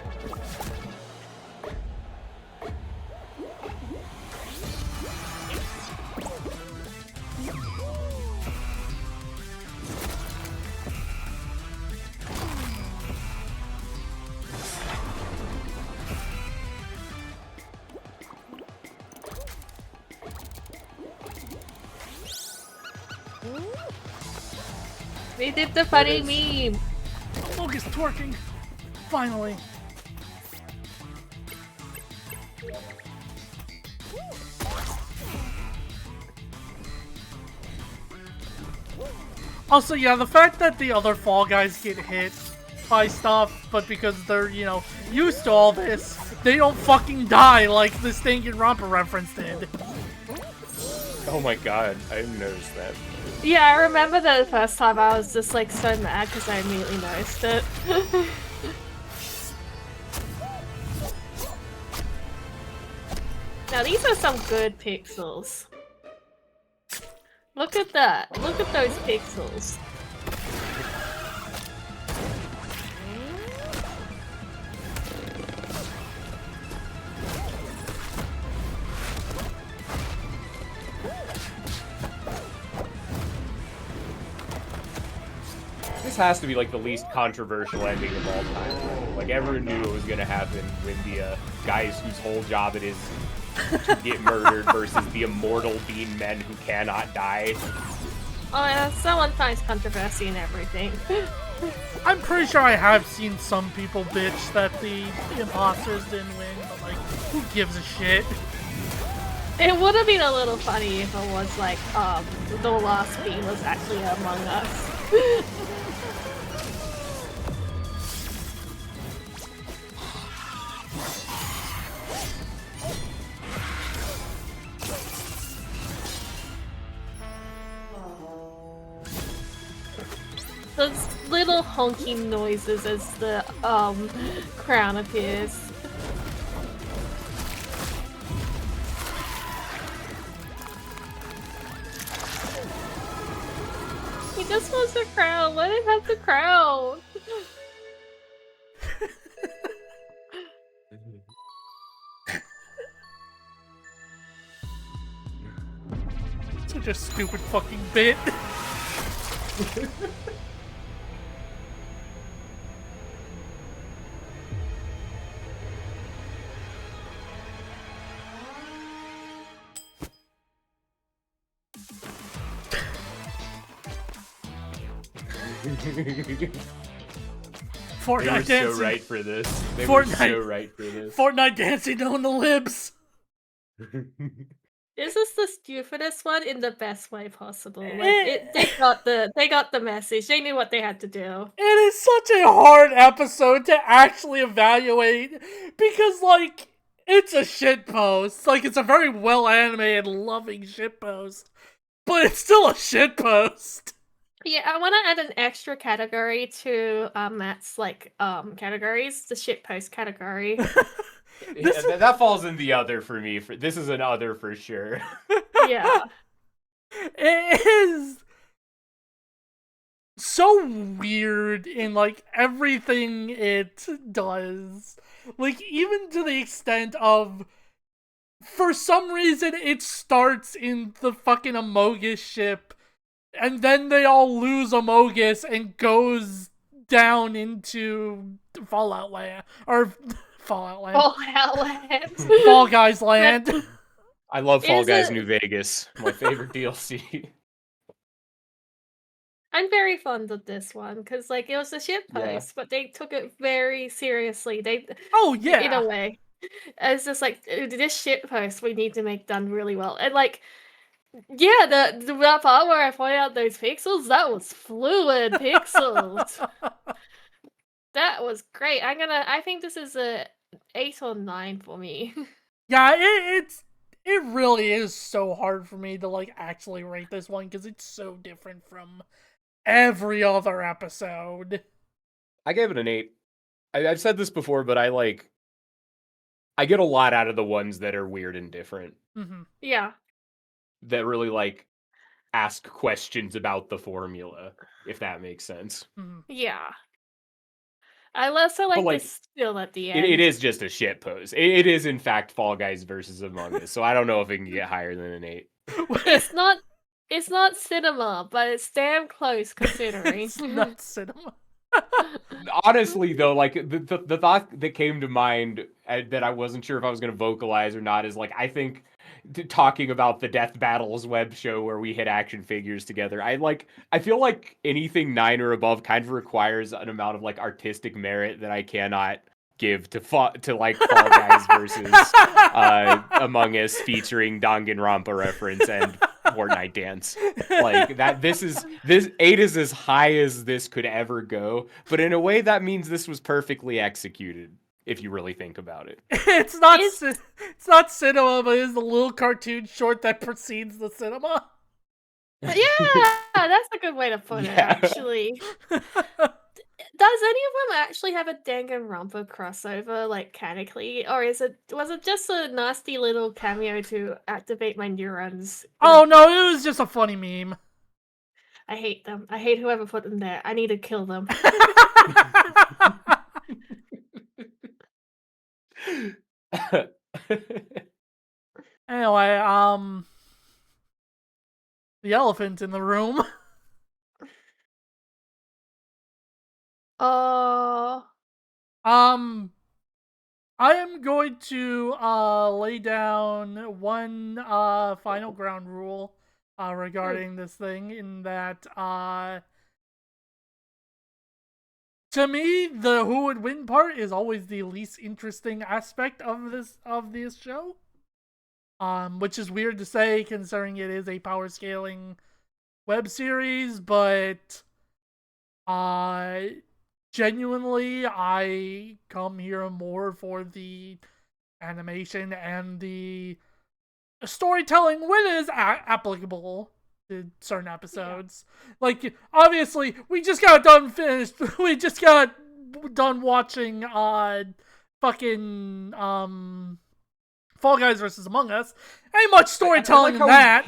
We did the funny meme. Focus twerking. Finally. Also, yeah, the fact that the other Fall Guys get hit by stuff, but because they're, you know, used to all this, they don't fucking die like the Stank and Romper reference did. Oh my god, I didn't notice that. Yeah, I remember that the first time I was just like so mad because I immediately noticed it. Now these are some good pixels. Look at that. Look at those pixels. This has to be like the least controversial ending of all time. Like everyone knew it was gonna happen when the guys whose whole job it is to get murdered versus the immortal being men who cannot die. Oh yeah, someone finds controversy in everything. I'm pretty sure I have seen some people bitch that the imposters didn't win, but like, who gives a shit? It would have been a little funny if it was like, the last beam was actually Among Us. Those little honking noises as the crown appears. He just wants the crown. Let him have the crown. Such a stupid fucking bit. Fortnite They were dancing. so right for this. They Fortnite. were so right for this. Fortnite dancing on the libs. This is the stupidest one in the best way possible. Like they got the message. They knew what they had to do. It is such a hard episode to actually evaluate because, like, it's a shitpost. Like, it's a very well animated, loving shitpost, but it's still a shitpost. Yeah, I want to add an extra category to Matt's like categories, the shitpost category. That falls in the other for me. This is an other for sure. Yeah. It is so weird in, like, everything it does. Like, even to the extent of, for some reason, it starts in the fucking Amogus ship, and then they all lose Amogus and goes down into Fallout Land or Fallout Land, Fallout Land. Fall Guys Land. I love Fall Is Guys it- New Vegas. My favorite DLC. I'm very fond of this one because, like, it was a shit Yeah. post, but they took it very seriously. Oh In yeah, a way, it's just like this shit post we need to make done really well, and like, yeah, that part where I point out those pixels, that was fluid pixels. That was great. I think this is a 8 or 9 for me. yeah. It really is so hard for me to like actually rate this one because it's so different from every other episode. I gave it an 8. I've said this before, but I get a lot out of the ones that are weird and different. Mm-hmm. Yeah. That really like ask questions about the formula, if that makes sense. Mm-hmm. Yeah. I also like like, this still at the end. It is just a shit pose. It is in fact Fall Guys versus Among Us, so I don't know if it can get higher than an 8. It's not cinema, but it's damn close considering. It's not cinema. Honestly, though, like the thought that came to mind that I wasn't sure if I was going to vocalize or not is like I think talking about the Death Battles web show where we hit action figures together. I feel like anything 9 or above kind of requires an amount of like artistic merit that I cannot give to Fall Guys versus Among Us featuring Danganronpa reference and Fortnite dance. Like that this 8 is as high as this could ever go, but in a way that means this was perfectly executed if you really think about it. It's not cinema, but it's the little cartoon short that precedes the cinema. Yeah, that's a good way to put it, actually. Does any of them actually have a Danganronpa crossover, like, canonically? Or was it just a nasty little cameo to activate my neurons? Oh no, it was just a funny meme. I hate them. I hate whoever put them there. I need to kill them. Anyway, the elephant in the room. I am going to lay down one final ground rule regarding this thing, in that to me the who would win part is always the least interesting aspect of this show. Which is weird to say considering it is a power scaling web series, but genuinely, I come here more for the animation and the storytelling when it is applicable to certain episodes. Yeah. Like, obviously, we just got done watching fucking Fall Guys versus Among Us. Ain't much storytelling in that.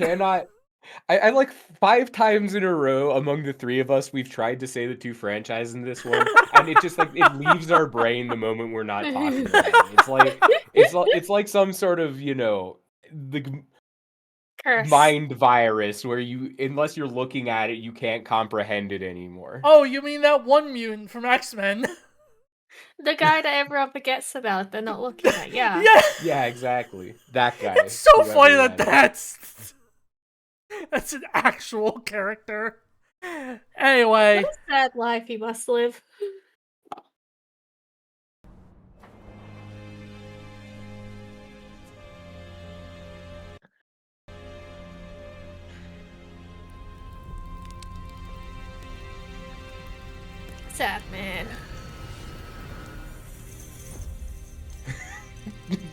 I like 5 times in a row among the 3 of us we've tried to say the 2 franchises in this one, and it just like it leaves our brain the moment we're not talking about it. It's like some sort of, you know, the curse. Mind virus where you, unless you're looking at it, you can't comprehend it anymore. Oh, you mean that one mutant from X-Men? The guy that everyone forgets about, they're not looking at, yeah. Yeah, exactly. That guy. It's so funny that's an actual character. Anyway. What a sad life he must live. Sad man.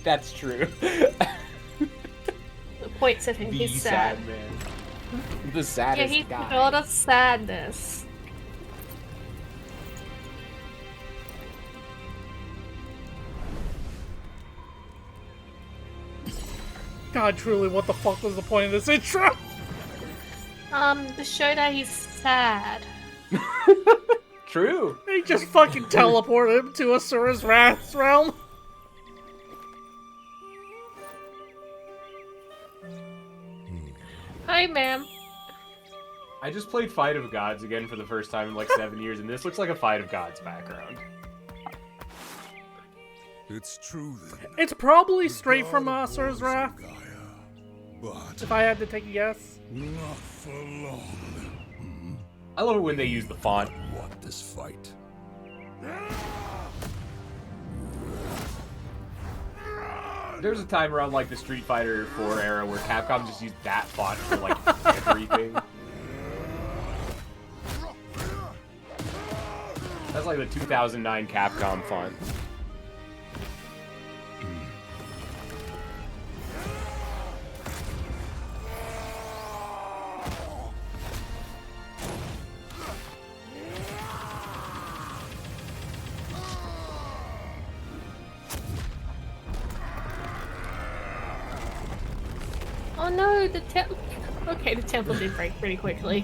That's true. The points of him, he's sad. Man. The saddest yeah, he's guy. full of sadness. God, truly, what the fuck was the point of this intro? To show that he's sad. True. They just fucking teleported him to Asura's Wrath realm. Hi, ma'am. I just played Fight of Gods again for the first time in like 7 years, and this looks like a Fight of Gods background. It's true then. It's probably The straight from god Asura's was Wrath, Gaia, but if I had to take a guess. not for long. I love it when they use the font. Want this fight? There's a time around like the Street Fighter 4 era where Capcom just used that font for like everything. That's like the 2009 Capcom font. Oh no, the temple. Okay, the temple did break pretty quickly.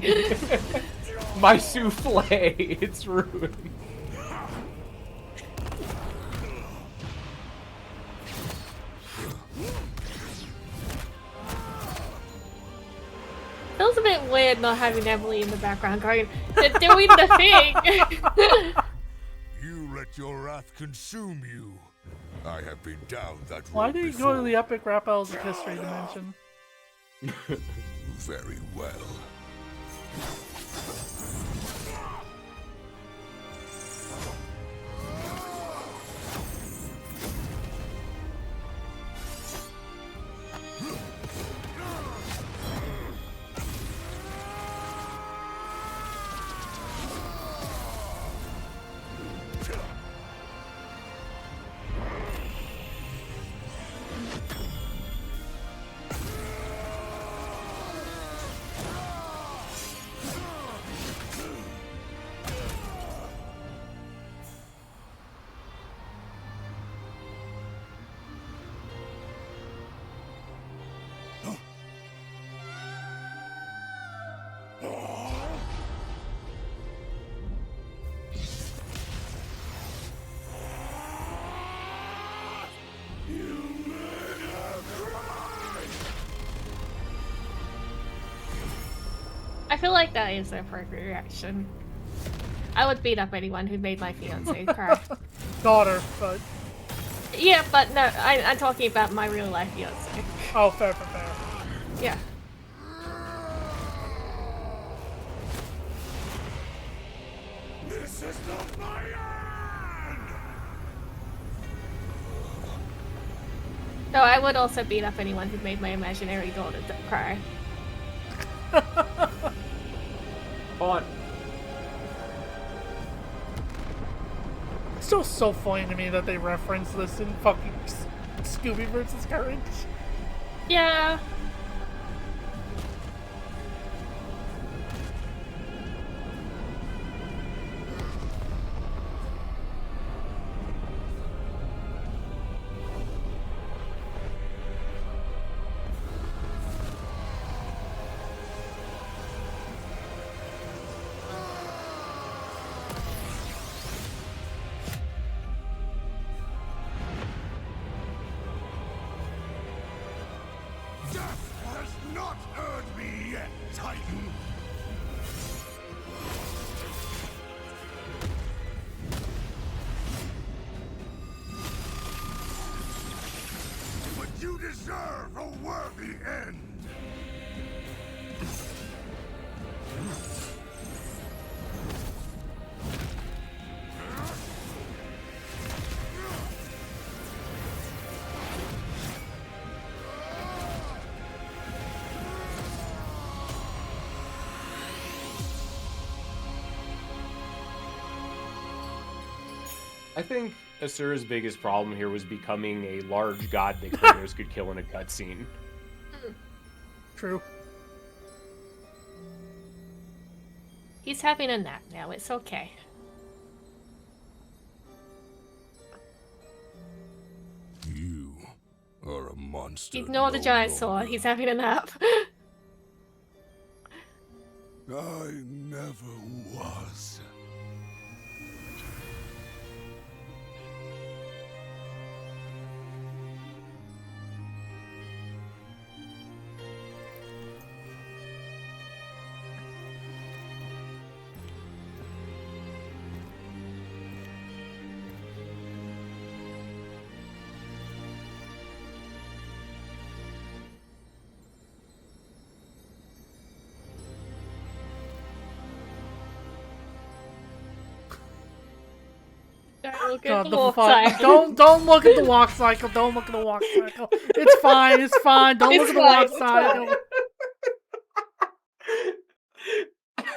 My souffle, it's ruined. Feels a bit weird not having Emily in the background going, they're doing the thing! You let your wrath consume you. I have been down that road Why did you before. go to the Epic Rap Battles of History dimension? Very well. I feel like that is the appropriate reaction. I would beat up anyone who made my fiance cry. Daughter, but... Yeah, but no, I'm talking about my real life fiance. Oh, fair. Yeah. This is not my end! No, I would also beat up anyone who made my imaginary daughter cry. Font. It's still so funny to me that they reference this in fucking Scooby vs. Courage. Yeah. Death has not earned me yet, Titan! But you deserve a worthy end! I think Asura's biggest problem here was becoming a large god that Kratos could kill in a cutscene. True. He's having a nap now, it's okay. You are a monster. Ignore the no giant longer. sword, he's having a nap. I never was. Don't look God, at the walk cycle. Don't look at the walk cycle. Don't look at the walk cycle. It's fine. It's fine. Don't look at the walk cycle.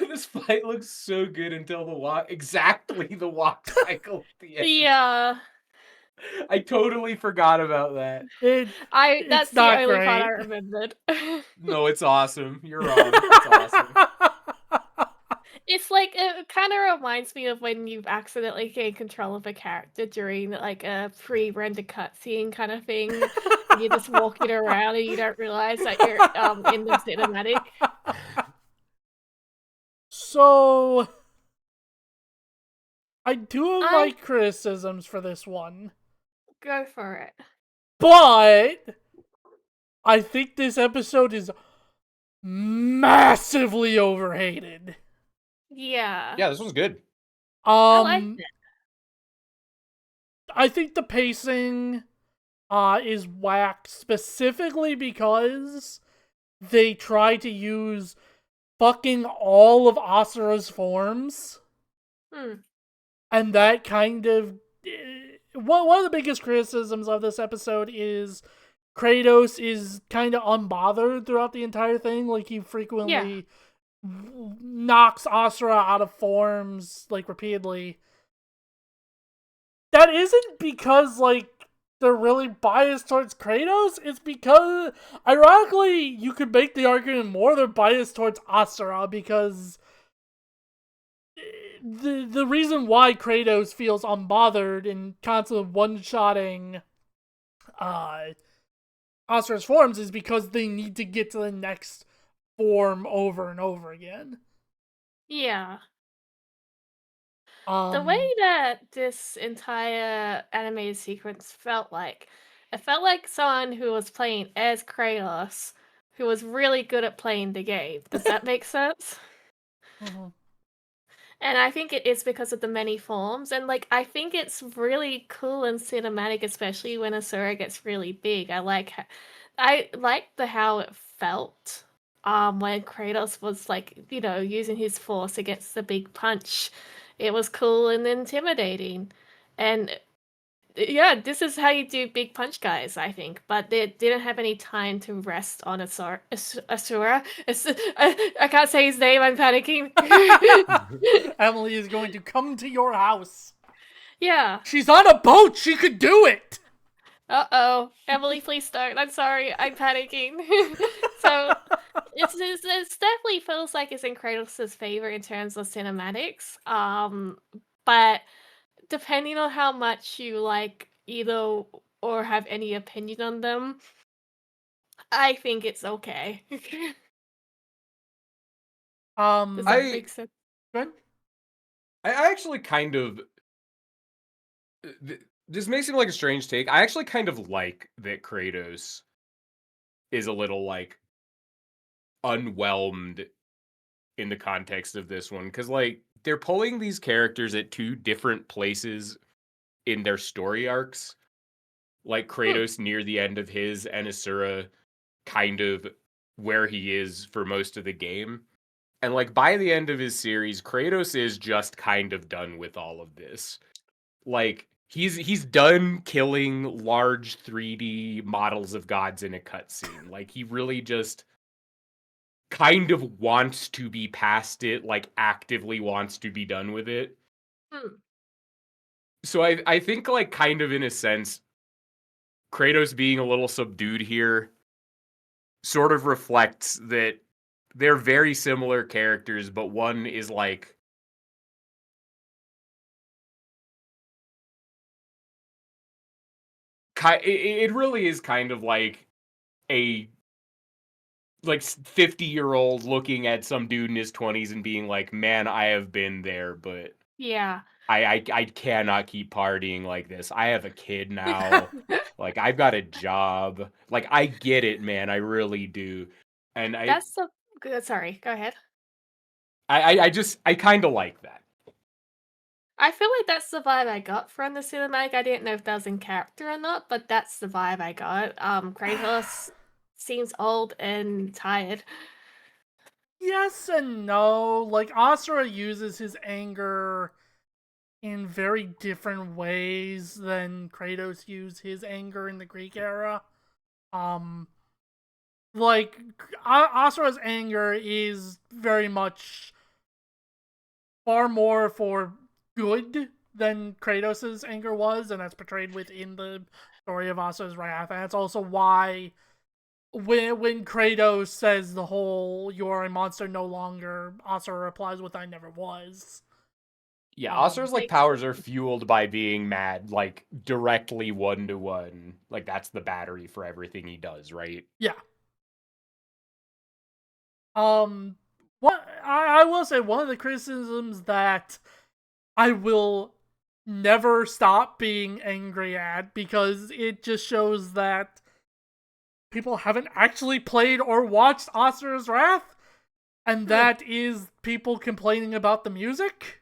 This fight looks so good until the walk cycle at the end. Yeah. I totally forgot about that. That's It's the not only part I great. remembered. No, it's awesome. You're wrong. It's awesome. It's like it kind of reminds me of when you've accidentally gained control of a character during like a pre-rendered cutscene kind of thing, and you're just walking around and you don't realize that you're in the cinematic. So, I do have my criticisms for this one. Go for it. But I think this episode is massively overhated. Yeah. Yeah, this one's good. I liked it. I think the pacing is whack specifically because they try to use fucking all of Asura's forms. And that kind of... One of the biggest criticisms of this episode is Kratos is kind of unbothered throughout the entire thing. Like, he frequently knocks Asura out of forms, like, repeatedly. That isn't because, like, they're really biased towards Kratos. It's because, ironically, you could make the argument more they're biased towards Asura because the reason why Kratos feels unbothered and constantly one-shotting Asura's forms is because they need to get to the next form over and over again. Yeah. The way that this entire animated sequence felt like, it felt like someone who was playing as Kratos, who was really good at playing the game. Does that make sense? And I think it is because of the many forms, and like I think it's really cool and cinematic, especially when Asura gets really big. I like how it felt when Kratos was like, you know, using his force against the big punch. It was cool and intimidating. And yeah, this is how you do big punch guys, I think. But they didn't have any time to rest on Asura. I can't say his name, I'm panicking. Emily is going to come to your house. Yeah. She's on a boat! She could do it! Uh-oh. Emily, please don't. I'm sorry. I'm panicking. So, it definitely feels like it's in Kratos' favor in terms of cinematics. But depending on how much you like either or have any opinion on them, I think it's okay. Does that make sense? Good. I actually kind of... This may seem like a strange take. I actually kind of like that Kratos is a little, like, unwhelmed in the context of this one. Because, like, they're pulling these characters at two different places in their story arcs. Like, Kratos near the end of his, and Asura kind of where he is for most of the game. And, like, by the end of his series, Kratos is just kind of done with all of this. Like, he's done killing large 3D models of gods in a cutscene. Like, he really just kind of wants to be past it, like, actively wants to be done with it. So I think, like, kind of in a sense, Kratos being a little subdued here sort of reflects that they're very similar characters, but one is, like, it really is kind of like a 50-year-old looking at some dude in his 20s and being like, man, I have been there, but yeah, I cannot keep partying like this. I have a kid now. Like, I've got a job. Like, I get it, man. I really do. And that's so good. Sorry, go ahead. I kind of like that. I feel like that's the vibe I got from the cinematic. I didn't know if that was in character or not, but that's the vibe I got. Kratos seems old and tired. Yes and no. Like, Asura uses his anger in very different ways than Kratos used his anger in the Greek era. Like, Asura's anger is very much far more for good than Kratos' anger was, and that's portrayed within the story of Asura's wrath. And that's also why when Kratos says the whole "you are a monster no longer," Asura replies with "I never was." Yeah, Asura's like powers are fueled by being mad, like directly 1-to-1. Like that's the battery for everything he does, right? Yeah. What I will say, one of the criticisms that I will never stop being angry at, because it just shows that people haven't actually played or watched Asura's Wrath, and that is people complaining about the music.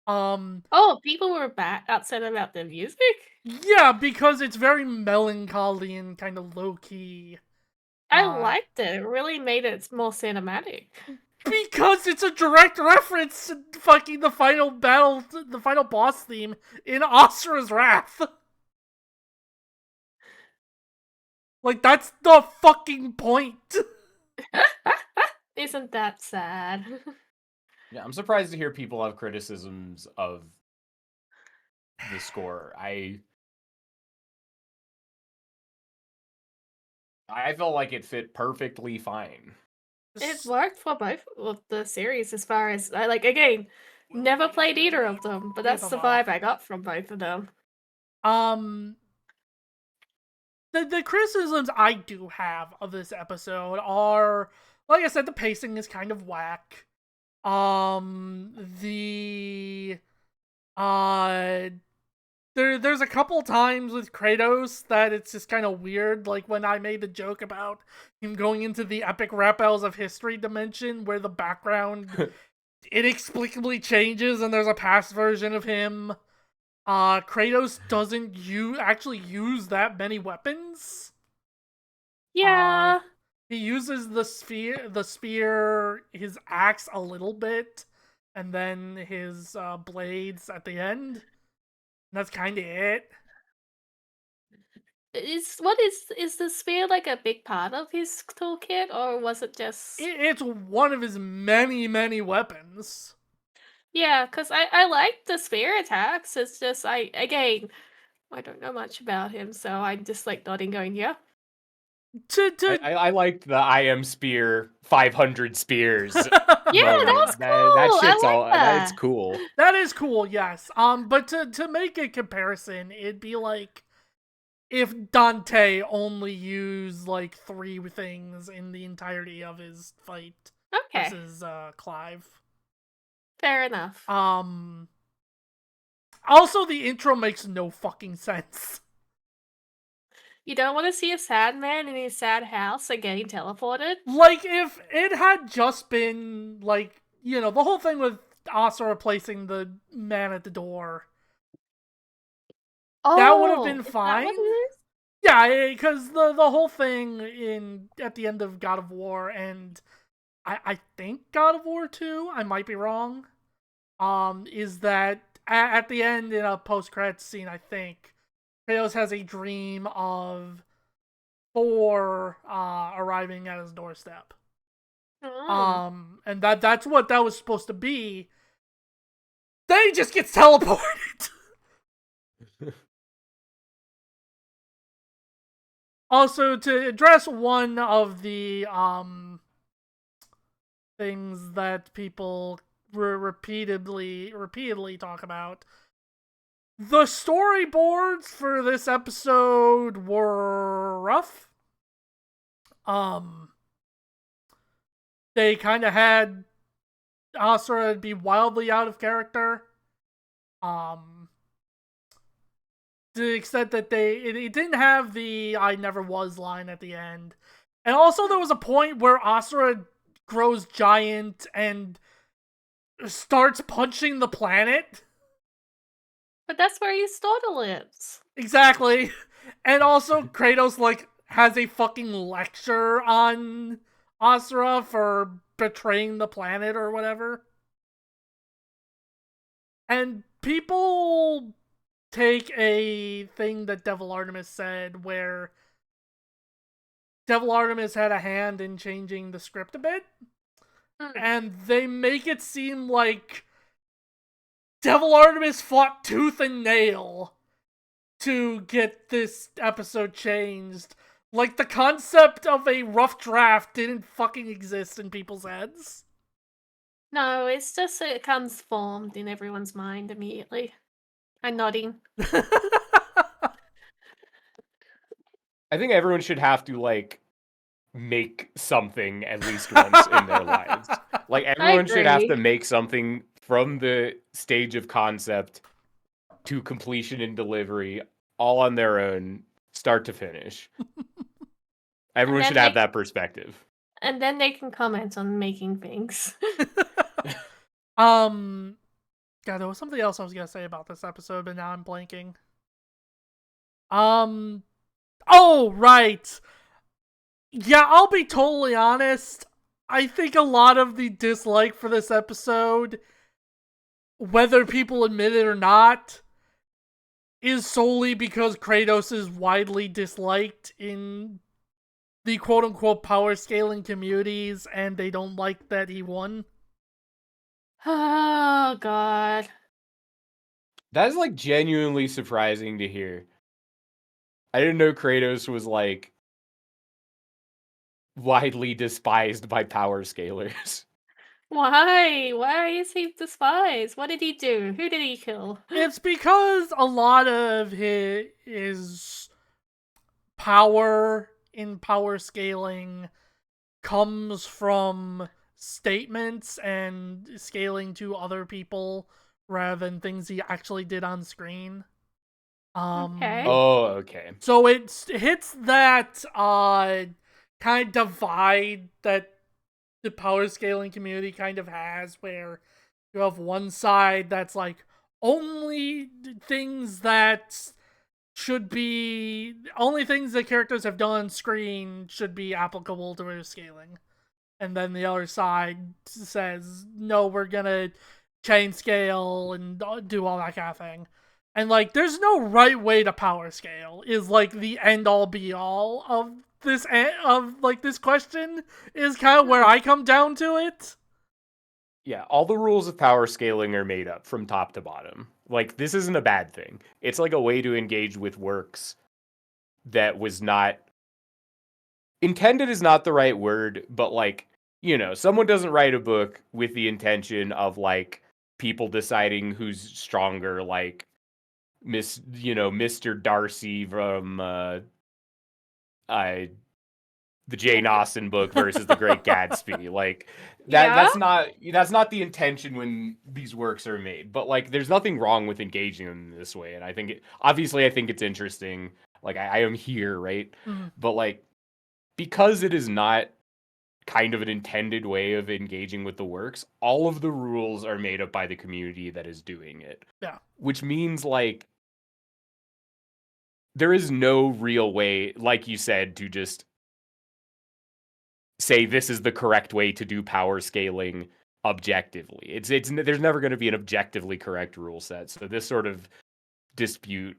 Oh, people were upset about the music? Yeah, because it's very melancholy and kind of low-key. I liked it. It really made it more cinematic. Because it's a direct reference to fucking the final battle, the final boss theme in Asura's Wrath. Like, that's the fucking point. Isn't that sad? Yeah, I'm surprised to hear people have criticisms of the score. I felt like it fit perfectly fine. It worked for both of the series as far as, again, never played either of them, but that's the vibe I got from both of them. The criticisms I do have of this episode are, like I said, the pacing is kind of whack. There's a couple times with Kratos that it's just kind of weird, like when I made the joke about him going into the epic rap battles of history dimension where the background inexplicably changes and there's a past version of him. Kratos doesn't actually use that many weapons. Yeah. He uses the spear, his axe a little bit, and then his blades at the end. That's kind of it. Is the spear like a big part of his toolkit, or was it just? It's one of his many weapons. Yeah, because I like the spear attacks. It's just I don't know much about him, so I'm just like nodding, going, yeah. I liked the I am spear 500 spears. Yeah, that was cool. That shit's that's cool. That is cool, yes. But to make a comparison, it'd be like if Dante only used like 3 things in the entirety of his fight versus Clive. Fair enough. Also, the intro makes no fucking sense. You don't want to see a sad man in his sad house and getting teleported? Like, if it had just been, like, the whole thing with Asa replacing the man at the door. That would have been fine. Yeah, because the whole thing at the end of God of War, and I think God of War 2, I might be wrong, is that at the end in a post-credits scene, I think, Kratos has a dream of Thor arriving at his doorstep. And that's what that was supposed to be. Then he just gets teleported. Also, to address one of the things that people repeatedly talk about, the storyboards for this episode were rough. They kind of had Asura be wildly out of character. To the extent that it didn't have the "I never was" line at the end. And also there was a point where Asura grows giant and starts punching the planet. But that's where he sort of lives. Exactly. And also Kratos, like, has a fucking lecture on Asura for betraying the planet or whatever. And people take a thing that Devil Artemis said where Devil Artemis had a hand in changing the script a bit, and they make it seem like Devil Artemis fought tooth and nail to get this episode changed. Like, the concept of a rough draft didn't fucking exist in people's heads. No, it's just it comes formed in everyone's mind immediately. I'm nodding. I think everyone should have to, like, make something at least once in their lives. Like, everyone should have to make something from the stage of concept to completion and delivery, all on their own, start to finish. Everyone should have that perspective. And then they can comment on making things. God, there was something else I was gonna say about this episode, but now I'm blanking. Oh, right. Yeah, I'll be totally honest. I think a lot of the dislike for this episode, whether people admit it or not, is solely because Kratos is widely disliked in the quote-unquote power scaling communities, and they don't like that he won. Oh, God. That is, like, genuinely surprising to hear. I didn't know Kratos was, like, widely despised by power scalers. Why? Why is he despised? What did he do? Who did he kill? It's because a lot of his power in power scaling comes from statements and scaling to other people rather than things he actually did on screen. Okay. Oh, okay. So it hits that kind of divide that the power scaling community kind of has, where you have one side that's like, only things that characters have done on screen should be applicable to their scaling. And then the other side says, no, we're gonna chain scale and do all that kind of thing. And, like, there's no right way to power scale, is, like, the end-all be-all of this, this question, is kind of where I come down to it. Yeah, all the rules of power scaling are made up from top to bottom. Like, this isn't a bad thing. It's like a way to engage with works that was not... Intended is not the right word, but, like, you know, someone doesn't write a book with the intention of, like, people deciding who's stronger, like, Mr. Darcy from the Jane Austen book versus The Great Gatsby. Like that's not the intention when these works are made. But like, there's nothing wrong with engaging in this way. And I think it's interesting. Like I am here, right? Mm-hmm. But like, because it is not kind of an intended way of engaging with the works, all of the rules are made up by the community that is doing it. Yeah. Which means like, there is no real way, like you said, to just say this is the correct way to do power scaling objectively. There's never going to be an objectively correct rule set. So this sort of dispute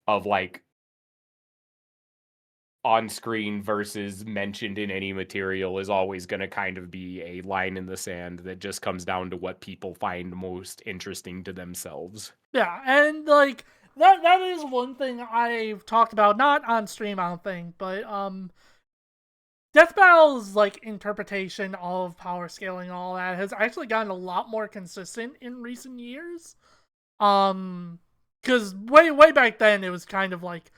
of like on screen versus mentioned in any material is always going to kind of be a line in the sand that just comes down to what people find most interesting to themselves. Yeah, and like that is one thing I've talked about, not on stream, I don't think, but Death Battle's like interpretation of power scaling and all that has actually gotten a lot more consistent in recent years. Because way back then it was kind of like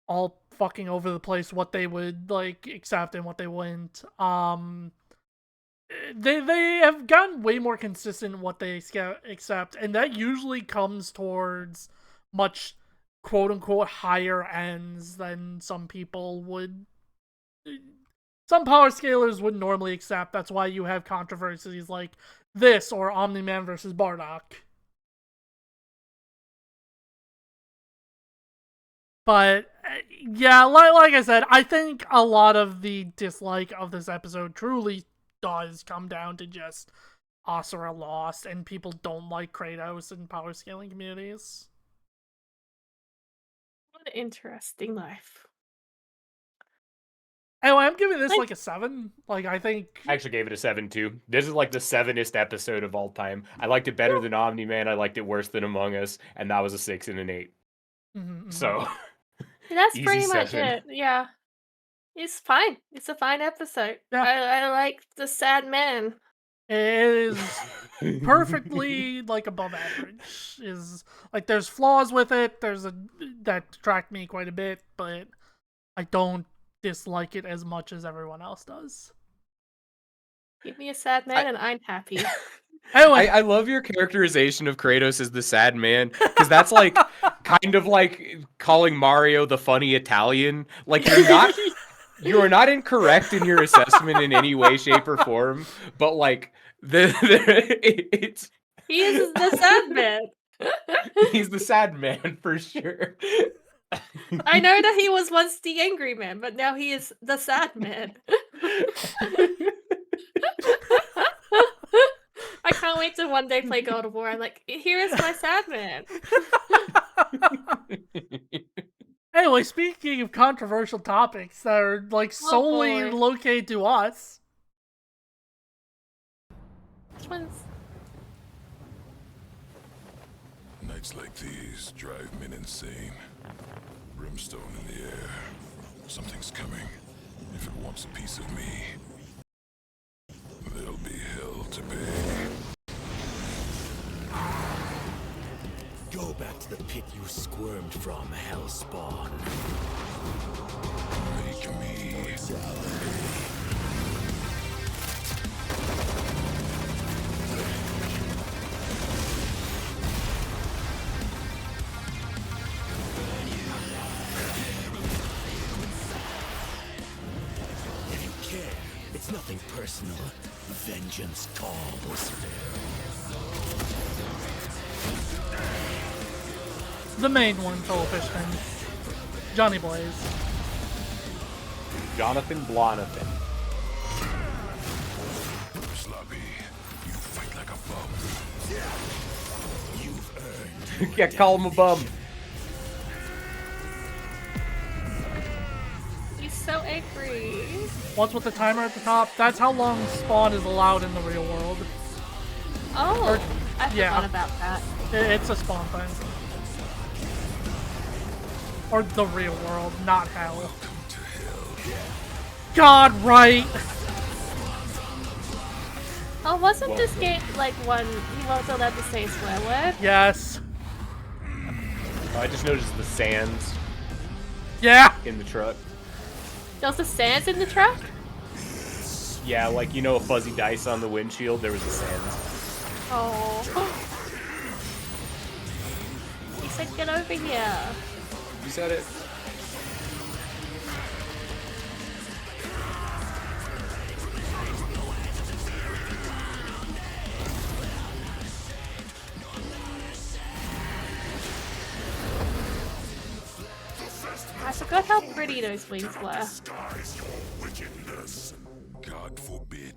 all fucking over the place what they would like accept and what they wouldn't. They have gotten way more consistent in what they accept, and that usually comes towards much quote-unquote higher ends than some power scalers would normally accept. That's why you have controversies like this or Omni-Man versus Bardock. But yeah, like I said, I think a lot of the dislike of this episode truly does come down to just Asura lost and people don't like Kratos in power scaling communities. What an interesting life. Anyway, I'm giving this like a 7. Like, I think I actually gave it a 7 too. This is like the 7th episode of all time. I liked it better than Omni-Man. I liked it worse than Among Us, and that was a 6 and an 8. So That's easy pretty much 7. it. Yeah. It's fine. It's a fine episode. Yeah. I like the sad man. it is perfectly like above average. Is like there's flaws with it. That detract me quite a bit, but I don't dislike it as much as everyone else does. Give me a sad man and I'm happy. Anyway, I love your characterization of Kratos as the sad man, because that's like kind of like calling Mario the funny Italian. Like you are not incorrect in your assessment in any way, shape, or form. But like it's He is the sad man. he's the sad man for sure. I know that he was once the angry man, but now he is the sad man. I can't wait to one day play God of War. I'm like, here is my sad man. anyway, speaking of controversial topics that are like solely boy. located to us, Which one's? Nights like these drive men insane. Brimstone in the air. Something's coming. If it wants a piece of me, there'll be hell to pay. Go back to the pit you squirmed from, Hellspawn. Make me. If you care, it's nothing personal. Vengeance calls. the main one, fellow fisherman, Johnny Blaze. Jonathan Blonathan. Sloppy, you fight like a bum. You've earned. Yeah, call him a bum. He's so angry. What's with the timer at the top? That's how long spawn is allowed in the real world. Oh, I forgot yeah. about that. It's a spawn thing. Or the real world, not hell. God, right! Oh, wasn't this game like one you weren't allowed to say a swear word? Yes. I just noticed the sands Yeah! in the truck. There was the sands in the truck? Yeah, like, you know, a fuzzy dice on the windshield, there was the sands. Oh. He said get over here. You said it. I forgot how pretty those wings were. Disguise your wickedness. God forbid.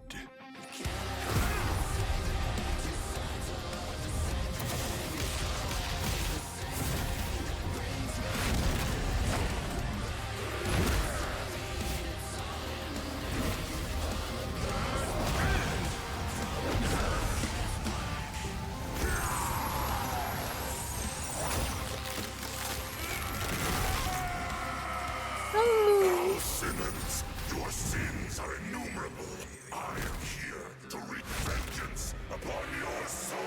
Oh. Simmons, your sins are innumerable. I am here to wreak vengeance upon your soul.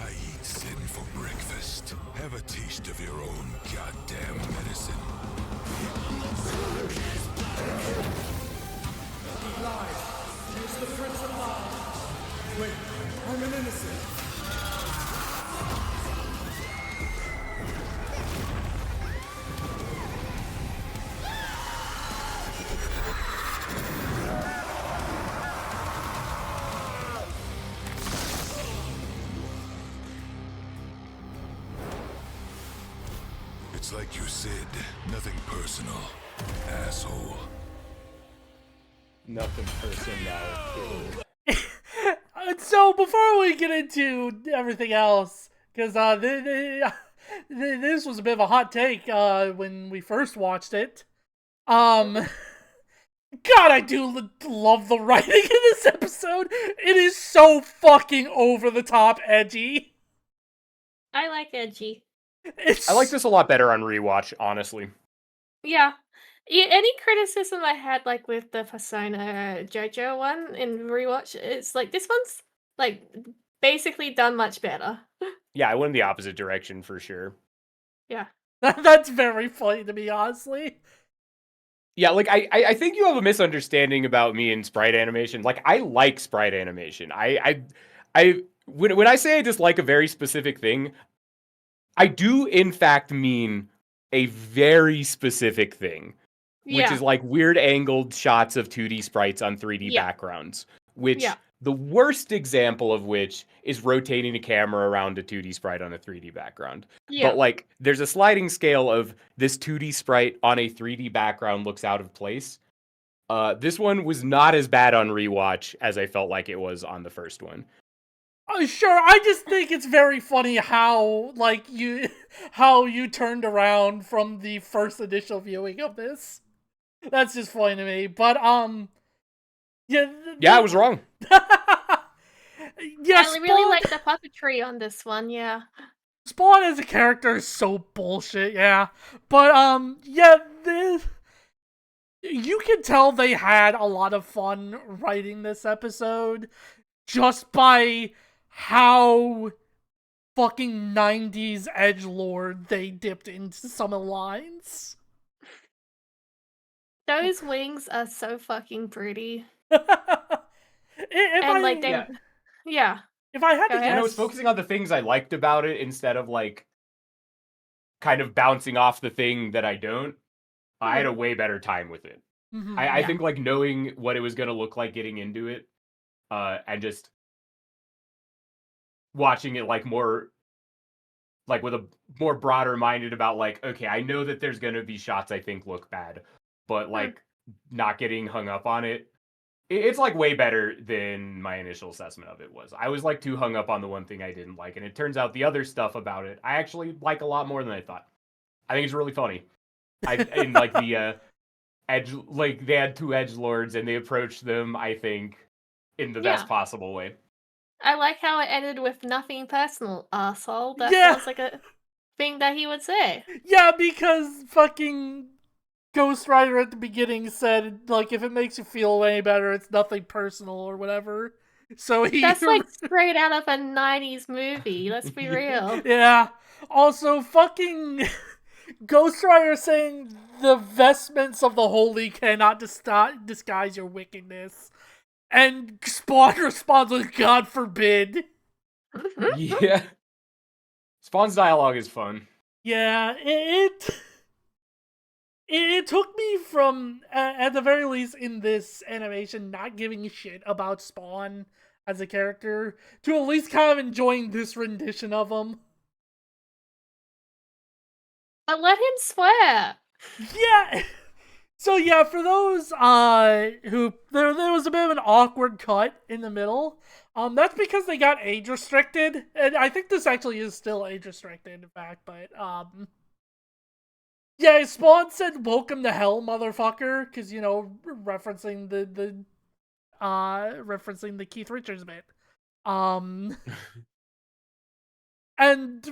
I eat sin for breakfast. Have a taste of your own goddamn medicine. It's like you said, nothing personal, asshole. Nothing personal. So before we get into everything else, because this was a bit of a hot take when we first watched it. God, I do love the writing in this episode. It is so fucking over the top edgy. I like edgy. I like this a lot better on rewatch, honestly. Yeah. Any criticism I had like with the Persona JoJo one in rewatch, it's like this one's like basically done much better. Yeah, I went in the opposite direction for sure. Yeah. That's very funny to me, honestly. Yeah, like I think you have a misunderstanding about me and sprite animation. Like I like sprite animation. When I say I dislike a very specific thing, I do in fact mean a very specific thing, which is like weird angled shots of 2D sprites on 3D backgrounds, which the worst example of which is rotating a camera around a 2D sprite on a 3D background. But like there's a sliding scale of this 2D sprite on a 3D background looks out of place. This one was not as bad on rewatch as I felt like it was on the first one. Sure, I just think it's very funny how you turned around from the first initial viewing of this. That's just funny to me. But yeah, I was wrong. Yeah, I really like the puppetry on this one. Yeah, Spawn as a character is so bullshit. Yeah, but you can tell they had a lot of fun writing this episode just by how fucking 90s edgelord they dipped into some of the lines. those wings are so fucking pretty. If I had to guess, I was focusing on the things I liked about it instead of like kind of bouncing off the thing that I don't. I had a way better time with it. I think like knowing what it was going to look like getting into it, and just watching it like more, like with a more broader minded about like, okay, I know that there's going to be shots I think look bad, but like not getting hung up on it. It's like way better than my initial assessment of it was. I was like too hung up on the one thing I didn't like, and it turns out the other stuff about it I actually like a lot more than I thought. I think it's really funny. In like the edge, like they had two edgelords and they approached them, I think, in the best possible way. I like how it ended with nothing personal, asshole. That sounds like a thing that he would say. Yeah, because fucking Ghost Rider at the beginning said, like, if it makes you feel any better, it's nothing personal or whatever. So That's like straight out of a 90s movie, let's be real. Yeah. Also, fucking Ghost Rider saying the vestments of the holy cannot disguise your wickedness. And Spawn responds with, God forbid. Yeah. Spawn's dialogue is fun. Yeah, it took me from, at the very least in this animation, not giving a shit about Spawn as a character, to at least kind of enjoying this rendition of him. But let him swear! Yeah! So yeah, for those who, there was a bit of an awkward cut in the middle. That's because they got age restricted, and I think this actually is still age restricted, in fact, but, yeah, Spawn said, welcome to hell, motherfucker, because, you know, referencing the Keith Richards bit. And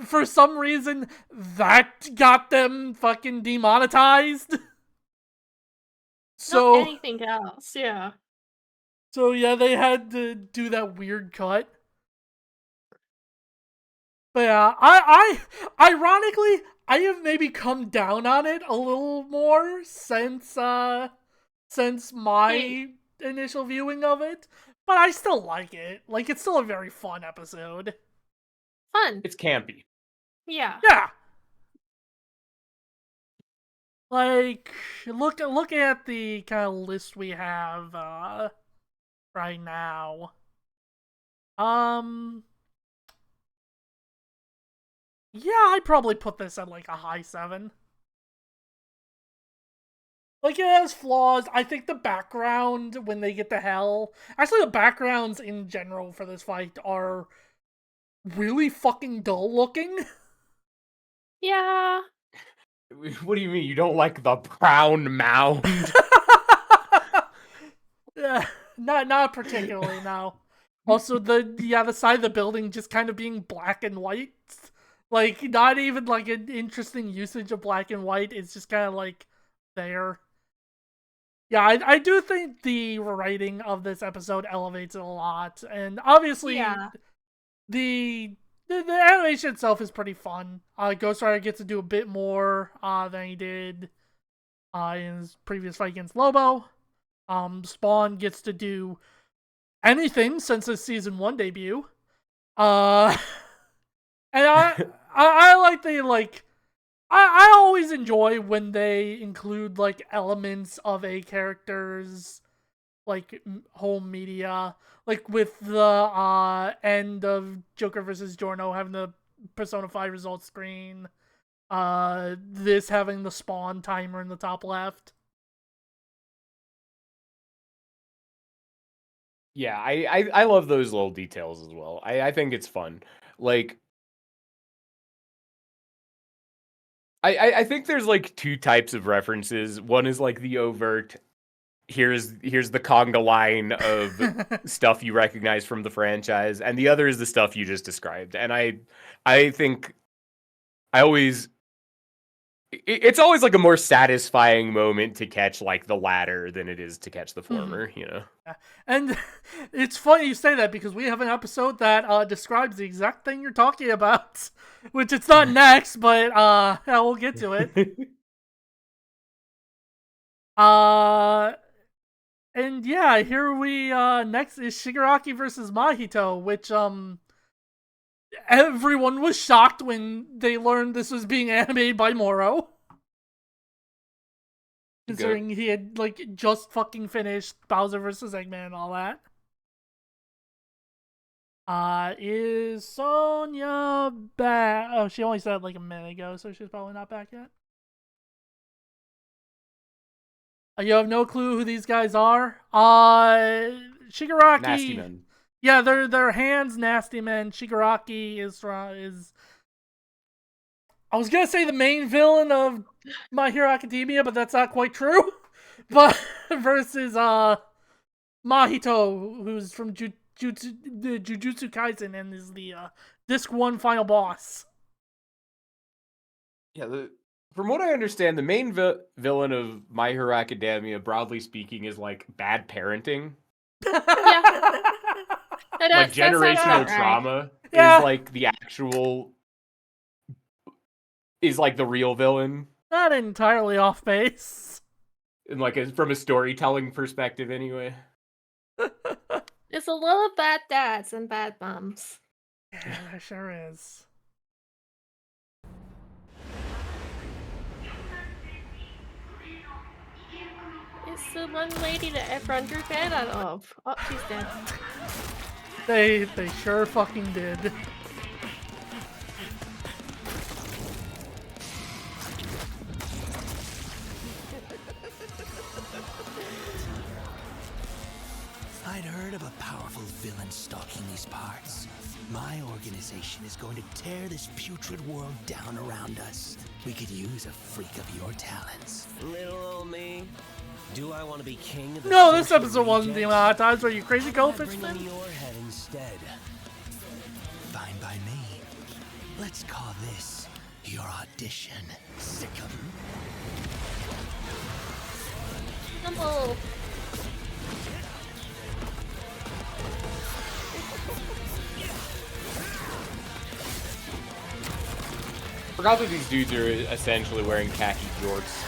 for some reason, that got them fucking demonetized. So, not anything else, yeah. So yeah, they had to do that weird cut. But yeah, I ironically, I have maybe come down on it a little more since my initial viewing of it. But I still like it. Like, it's still a very fun episode. Fun. It's campy. Yeah. Yeah. Like, look at the kind of list we have right now. Yeah, I'd probably put this at like a high 7. Like, it has flaws. I think the background, when they get to hell... Actually, the backgrounds in general for this fight are really fucking dull looking. Yeah. What do you mean? You don't like the brown mound? Yeah, not particularly, no. Also, the side of the building just kind of being black and white. Like, not even, like, an interesting usage of black and white. It's just kind of, like, there. Yeah, I do think the writing of this episode elevates it a lot. And obviously, Yeah. the animation itself is pretty fun. Ghost Rider gets to do a bit more than he did in his previous fight against Lobo. Spawn gets to do anything since his season 1 debut. And I like the, like, I always enjoy when they include, like, elements of a character's, like, home media. Like, with the end of Joker vs. Giorno having the Persona 5 results screen. This having the Spawn timer in the top left. Yeah, I love those little details as well. I think it's fun. Like, I think there's like two types of references. One is like the overt, here's the conga line of stuff you recognize from the franchise, and the other is the stuff you just described. And I think it's always like a more satisfying moment to catch like the latter than it is to catch the former, you know? And it's funny you say that because we have an episode that describes the exact thing you're talking about, which it's not next, but yeah, we'll get to it. And yeah, here we next is Shigaraki versus Mahito, which everyone was shocked when they learned this was being animated by Moro. Considering he had, like, just fucking finished Bowser vs. Eggman and all that. Is Sonya back? Oh, she only said it like a minute ago, so she's probably not back yet. You have no clue who these guys are? Shigaraki... Nasty Men. Yeah, they're hands nasty men. Shigaraki is I was gonna say the main villain of My Hero Academia, but that's not quite true. But versus Mahito, who's from Jujutsu Kaisen and is the Disc 1 final boss. Yeah, from what I understand, the main villain of My Hero Academia, broadly speaking, is like bad parenting. Yeah. Like generational trauma is like the actual... is like the real villain. Not entirely off base. And like from a storytelling perspective anyway. There's a lot of bad dads and bad moms. Yeah, there sure is. It's the one lady that everyone drew bad out of. Oh, she's dead. They sure fucking did. I'd heard of a powerful villain stalking these parts. My organization is going to tear this putrid world down around us. We could use a freak of your talents. Little old me. Do I want to be king of the No, this social episode wasn't the amount of times where you crazy goldfish bring fan. in your head instead. Fine by me. Let's call this your audition. Sickum. Humble. Forgot that these dudes are essentially wearing khaki jorts.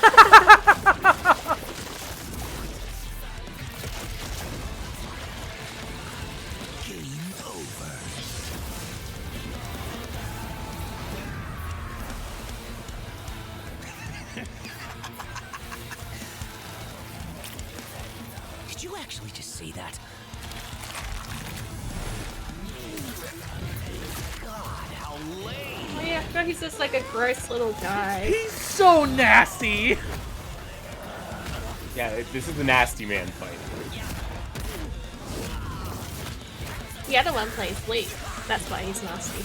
Game over. Did you actually just say that? God, how lame. Oh yeah, I forgot he's just like a gross little guy. He's so nasty. Yeah, this is the nasty man fight. The other one plays League. That's why he's nasty.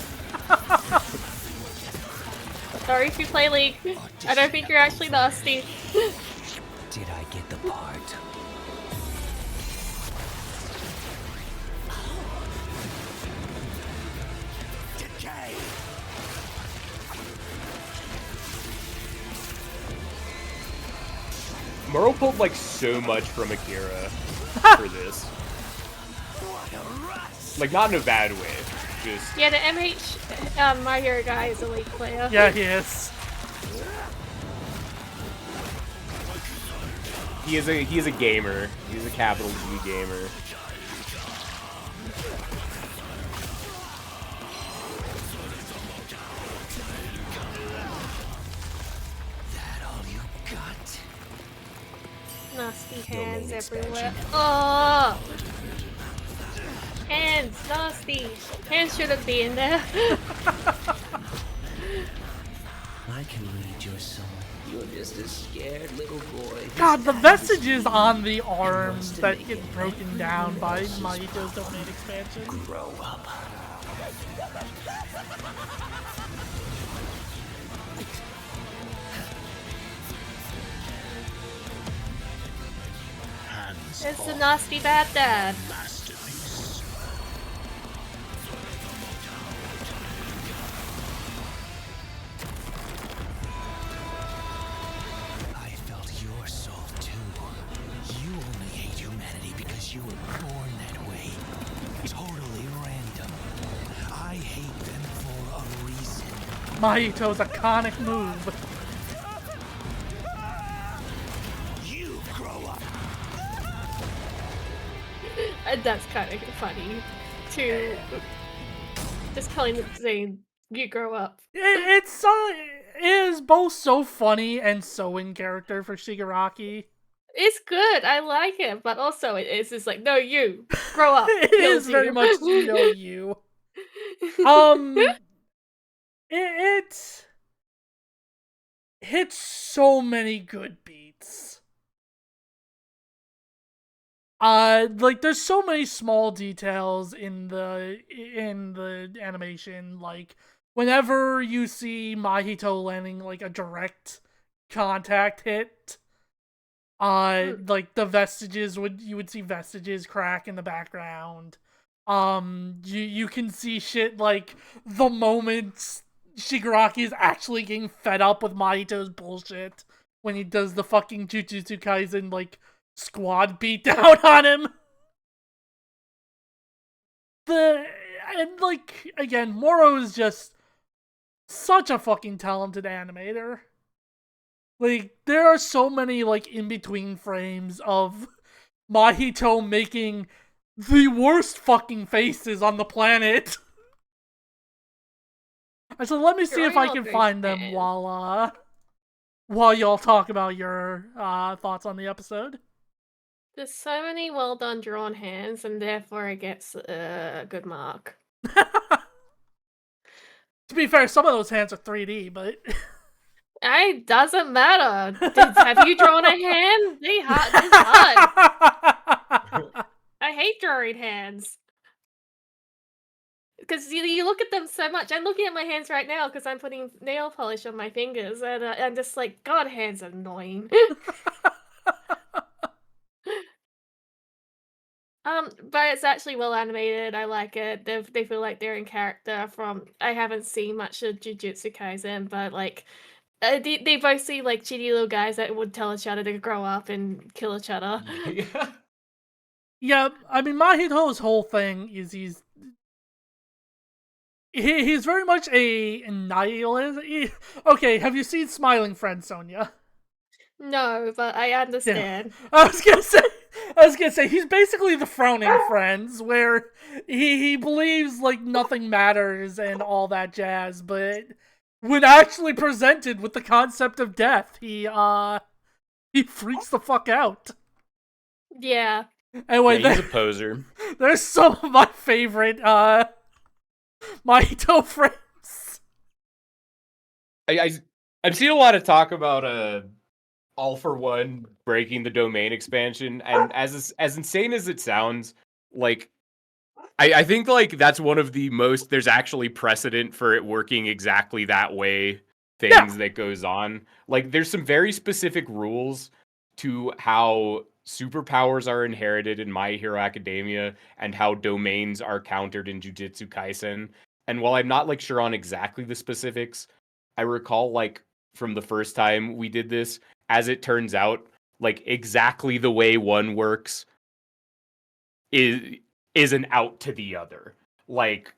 Sorry if you play League. I don't think you're actually nasty. Did I get the part? Decay! Muro pulled like so much from Akira for this. Like not in a bad way. Just Yeah, the MH My Hero guy is a League player. Yeah, he is. he is a gamer. He's a capital G gamer. Nasty hands everywhere. Oh! Hands! Nasty! Hands shouldn't be in there. I can read your soul. You're just a scared little boy. God, the vestiges on the arms that get broken down by Mahito's domain expansion. Grow up. It's a nasty bad dad. I felt your soul too. You only hate humanity because you were born that way. Totally random. I hate them for a reason. Mahito's iconic move. You grow up. And that's kind of funny, to just calling it saying, you grow up. It is both so funny and so in character for Shigaraki. It's good, I like it, but also it's just like, no, you, grow up. It is very much you. It hits so many good beats. Like there's so many small details in the animation. Like whenever you see Mahito landing like a direct contact hit, like the vestiges you would see vestiges crack in the background. You can see shit like the moment Shigaraki is actually getting fed up with Mahito's bullshit when he does the fucking Jujutsu Kaisen like squad beat down on him. And like again, Moro is just such a fucking talented animator. Like there are so many like in between frames of Mahito making the worst fucking faces on the planet. So let me see if I can find them while y'all talk about your thoughts on the episode. There's so many well done drawn hands, and therefore it gets a good mark. To be fair, some of those hands are 3D, but It doesn't matter. Have you drawn a hand? It's hard. I hate drawing hands. Because you look at them so much. I'm looking at my hands right now because I'm putting nail polish on my fingers, and I'm just like, God, hands are annoying. But it's actually well animated. I like it. They feel like they're in character. I haven't seen much of Jujutsu Kaisen, but like, they both seem like shitty little guys that would tell each other to grow up and kill each other. Yeah, I mean, Mahito's whole thing is he's very much a nihilist. Okay, have you seen Smiling Friend, Sonia? No, but I understand. Yeah. I was gonna say he's basically the Frowning Friends, where he believes like nothing matters and all that jazz, but when actually presented with the concept of death, he freaks the fuck out. Yeah. Anyway, yeah, he's a poser. There's some of my favorite Mahito frames. I've seen a lot of talk about All for One breaking the domain expansion, and as insane as it sounds, like I think like that's one of the most there's actually precedent for it working exactly that way things that goes on. Like there's some very specific rules to how superpowers are inherited in My Hero Academia and how domains are countered in Jujutsu Kaisen. And while I'm not like sure on exactly the specifics, I recall like from the first time we did this, as it turns out, like exactly the way one works is an out to the other. Like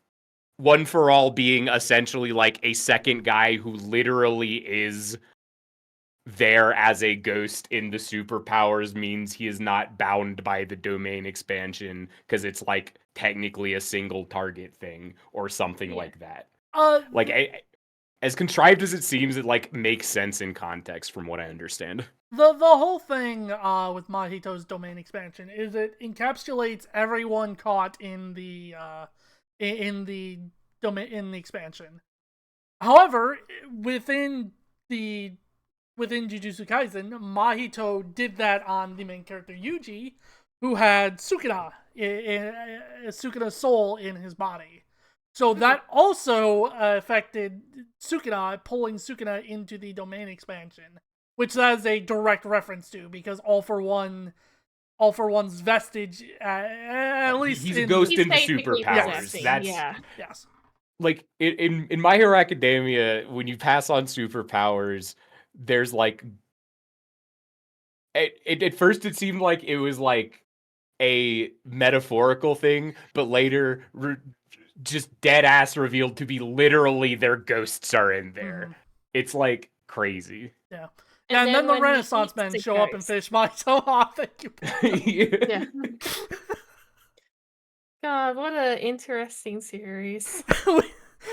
One for All being essentially like a second guy who literally is there as a ghost in the superpowers means he is not bound by the domain expansion because it's like technically a single target thing or something like that. Like as contrived as it seems, it like makes sense in context from what I understand. The whole thing with Mahito's domain expansion is it encapsulates everyone caught in the domain in the expansion. However, within Jujutsu Kaisen, Mahito did that on the main character Yuji, who had Sukuna's soul in his body. So that also affected Sukuna, pulling Sukuna into the domain expansion, which that is a direct reference to, because All for One's vestige, at least he's a ghost in the superpowers. That's yes. Like in My Hero Academia, when you pass on superpowers, there's like at first it seemed like it was like a metaphorical thing, but later just dead ass revealed to be literally their ghosts are in there. It's like crazy. Yeah. And then the Renaissance men show up and finish Mahito off. Thank you. Yeah. God, what an interesting series. We've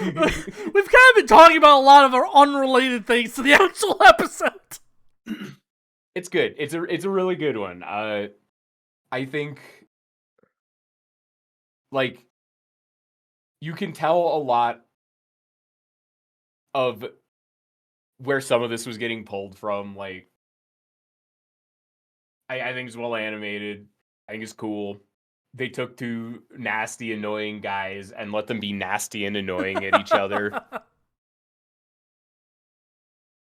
kind of been talking about a lot of our unrelated things to the actual episode. It's good. It's a really good one. I think like you can tell a lot of where some of this was getting pulled from. Like I think it's well animated. I think it's cool. They took two nasty, annoying guys and let them be nasty and annoying at each other.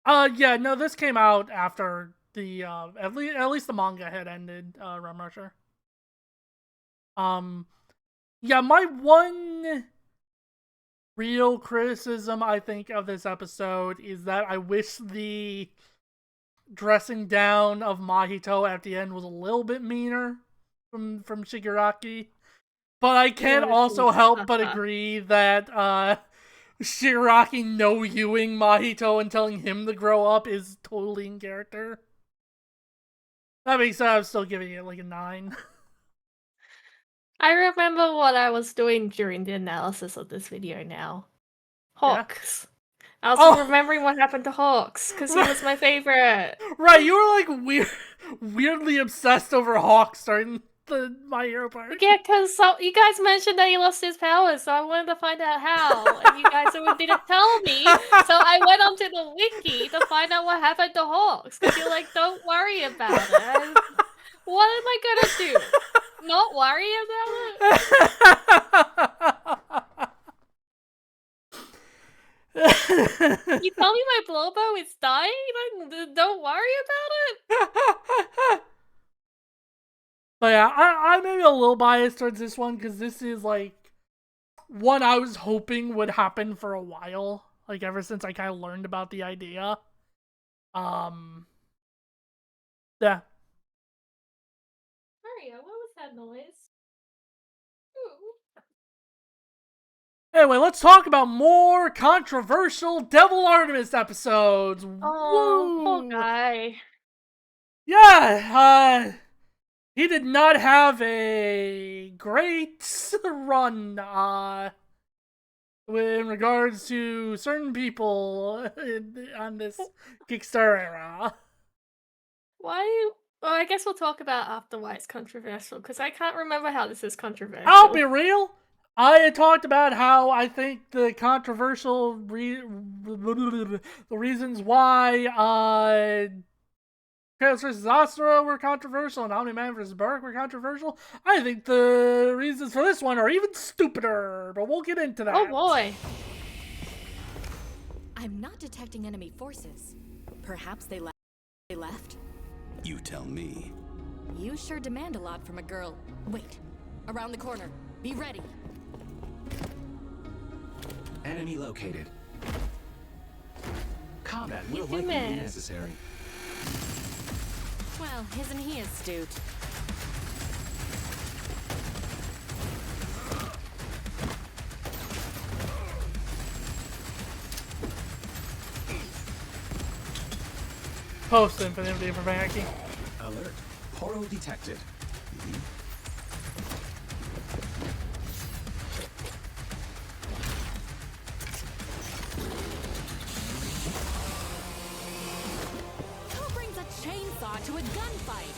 Yeah, no, this came out after the at least the manga had ended, Rum Rusher. Yeah, my one real criticism I think of this episode is that I wish the dressing down of Mahito at the end was a little bit meaner from Shigaraki. But I can't also help but agree that Shigaraki no-viewing Mahito and telling him to grow up is totally in character. That being said, I'm still giving it like a 9. I remember what I was doing during the analysis of this video now. Hawks. I was remembering what happened to Hawks, because he was my favorite. Right, you were like weirdly obsessed over Hawks during the My Hero part. Yeah, because you guys mentioned that he lost his powers, so I wanted to find out how, and you guys didn't tell me, so I went onto the wiki to find out what happened to Hawks, because you're like, don't worry about it. What am I gonna do? Not worry about it? You tell me my Blobo is dying? Don't worry about it? But yeah, I may be a little biased towards this one, because this is like one I was hoping would happen for a while. Like ever since I kind of learned about the idea. Yeah. Mario, what was that noise? Ooh. Anyway, let's talk about more controversial Devil Artemis episodes. Oh, Woo! poor guy. Yeah, he did not have a great run in regards to certain people on this Kickstarter era. Why? Well, I guess we'll talk about after why it's controversial, because I can't remember how this is controversial. I'll be real. I had talked about how I think the controversial the reasons why Kratos versus Asura were controversial, and Omni-Man versus Burke were controversial. I think the reasons for this one are even stupider, but we'll get into that. Oh boy. I'm not detecting enemy forces. Perhaps they left? You tell me. You sure demand a lot from a girl. Wait. Around the corner. Be ready. Enemy located. Combat will likely be necessary. Well, isn't he astute? Post-infinity for Banky. Alert. Portal detected. Who brings a chainsaw to a gunfight?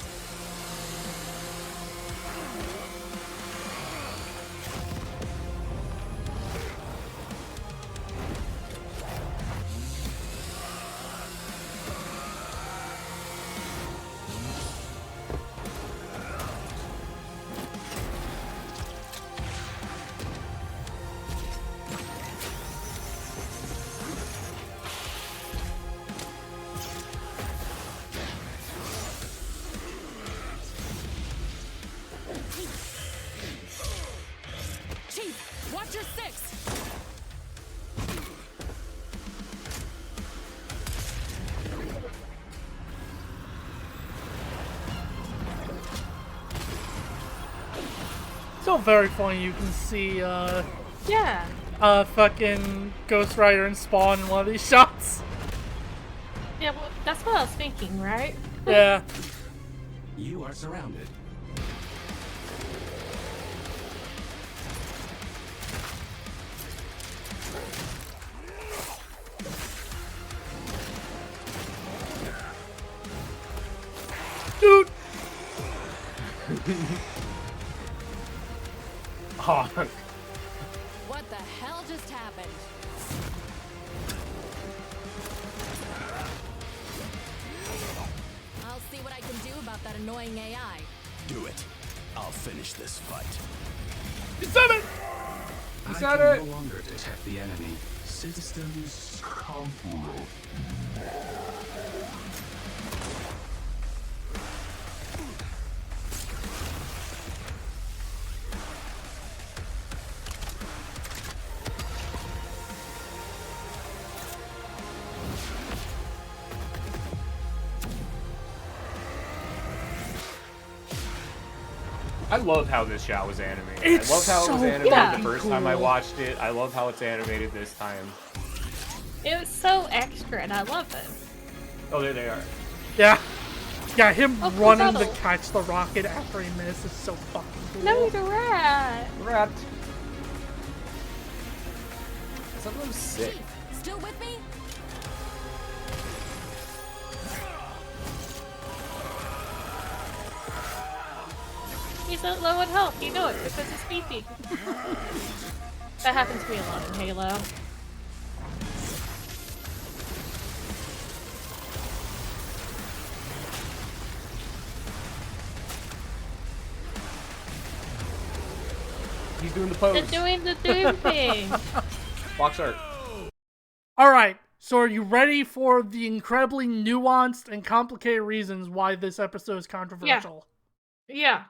Chief, watch your six! So very funny. You can see, Yeah. fucking Ghost Rider and Spawn in one of these shots. Yeah, well, that's what I was thinking, right? Yeah. You are surrounded. Dude! Oh, What the hell just happened? I'll see what I can do about that annoying AI. Do it. I'll finish this fight. You said it! You I said can it. no longer detect the enemy. Systems complete. I love how this shot was animated. It's I love how it was so animated the first fucking time I cool. watched it. I love how it's animated this time. It was so extra, and I love it. Oh, there they are. Yeah. Yeah, him Oh, running to Mattle. catch the rocket after he missed is so fucking cool. No, he's a rat. Rat. Something's sick. Chief, still with me? He's so low in health. You know it because it's beefy. That happens to me a lot in Halo. He's doing the pose. They're doing the doom thing. Box art. Alright, so are you ready for the incredibly nuanced and complicated reasons why this episode is controversial? Yeah.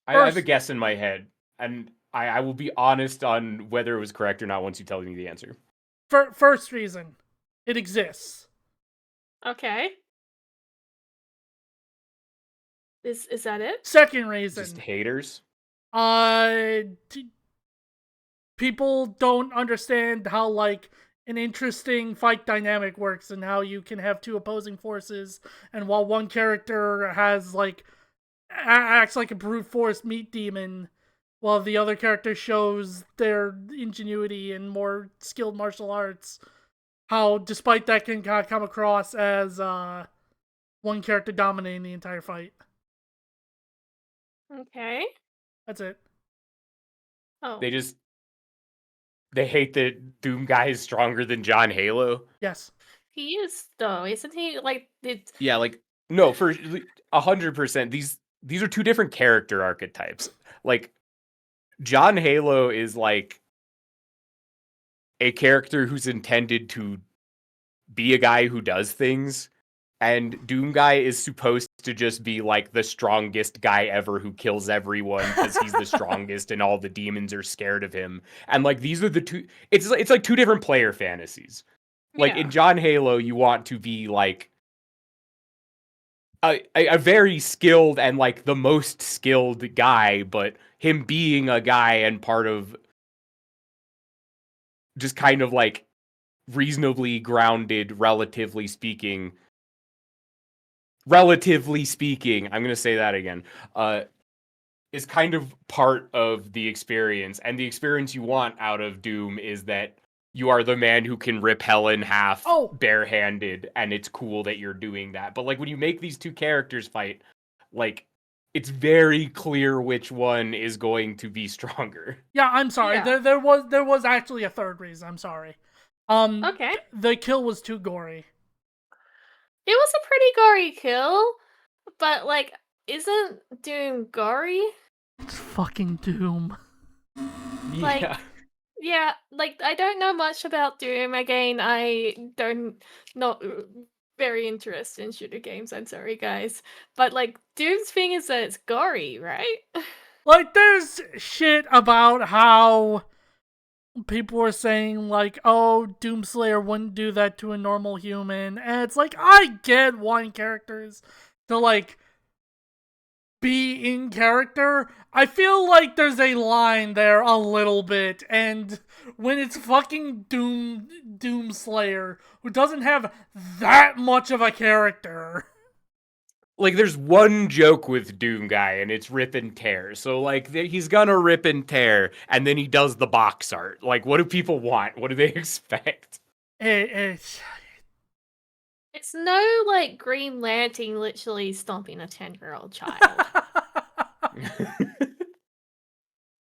I have a First- guess in my head, and I will be honest on whether it was correct or not once you tell me the answer. First reason, it exists. Okay. Is that it? Second reason, Just haters. People don't understand how, like, an interesting fight dynamic works and how you can have two opposing forces, and while one character has, like, acts like a brute force meat demon, while the other character shows their ingenuity and more skilled martial arts, how despite that can kind of come across as one character dominating the entire fight. Okay. That's it. Oh. They hate that Doom guy is stronger than John Halo. Yes. He is though, isn't he? Like it's Yeah, like No, for 100%. These are two different character archetypes. Like, John Halo is like a character who's intended to be a guy who does things, and Doom Guy is supposed to just be like the strongest guy ever who kills everyone because he's the strongest and all the demons are scared of him. And like these are the two. It's like two different player fantasies. Like in John Halo, you want to be like a very skilled and like the most skilled guy, but him being a guy and part of just kind of like reasonably grounded, relatively speaking, I'm going to say that again, is kind of part of the experience. And the experience you want out of Doom is that you are the man who can rip hell in half barehanded, and it's cool that you're doing that. But like when you make these two characters fight, like it's very clear which one is going to be stronger. Yeah, I'm sorry. Yeah. There was actually a third reason. I'm sorry. Okay. The kill was too gory. It was a pretty gory kill, but like, isn't Doom gory? It's fucking Doom. Like, yeah, like I don't know much about Doom. Again, I don't not very interested in shooter games. I'm sorry, guys, but like Doom's thing is that it's gory, right? Like, there's shit about how people were saying, like, oh, Doomslayer wouldn't do that to a normal human. And it's like, I get wanting characters to, like, be in character. I feel like there's a line there a little bit. And when it's fucking Doomslayer, who doesn't have that much of a character. Like, there's one joke with Doom Guy, and it's rip and tear. So, like, he's gonna rip and tear, and then he does the box art. Like, what do people want? What do they expect? It's no, like, Green Lantern literally stomping a 10-year-old child.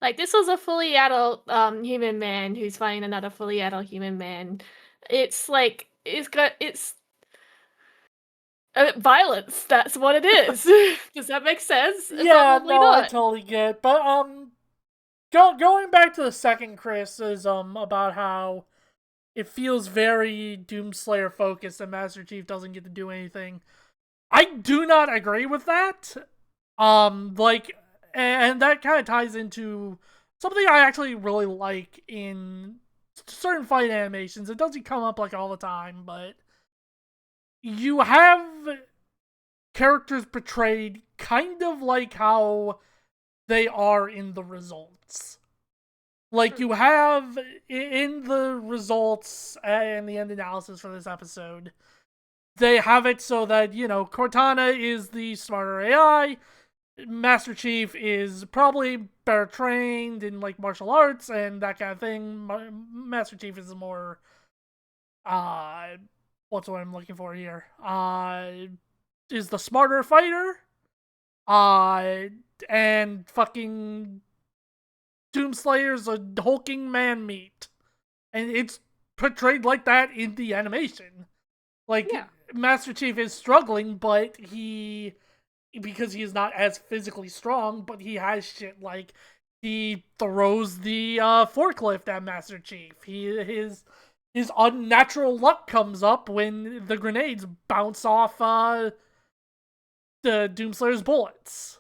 Like, this was a fully adult human man who's fighting another fully adult human man. It's, like, it's violence. That's what it is. Does that make sense? Yeah, Probably no, not. I totally get. But going back to the second criticism about how it feels very Doomslayer focused and Master Chief doesn't get to do anything, I do not agree with that. Like, and that kind of ties into something I actually really like in certain fight animations. It doesn't come up like all the time, but you have characters portrayed kind of like how they are in the results. Like, you have in the results and the end analysis for this episode, they have it so that, you know, Cortana is the smarter AI, Master Chief is probably better trained in, like, martial arts and that kind of thing. Master Chief is more, what's what I'm looking for here? Is the smarter fighter. And fucking Doomslayer's a hulking man meat. And it's portrayed like that in the animation. Like, Master Chief is struggling, but because he is not as physically strong, but he has shit like he throws the forklift at Master Chief. His unnatural luck comes up when the grenades bounce off the Doomslayer's bullets.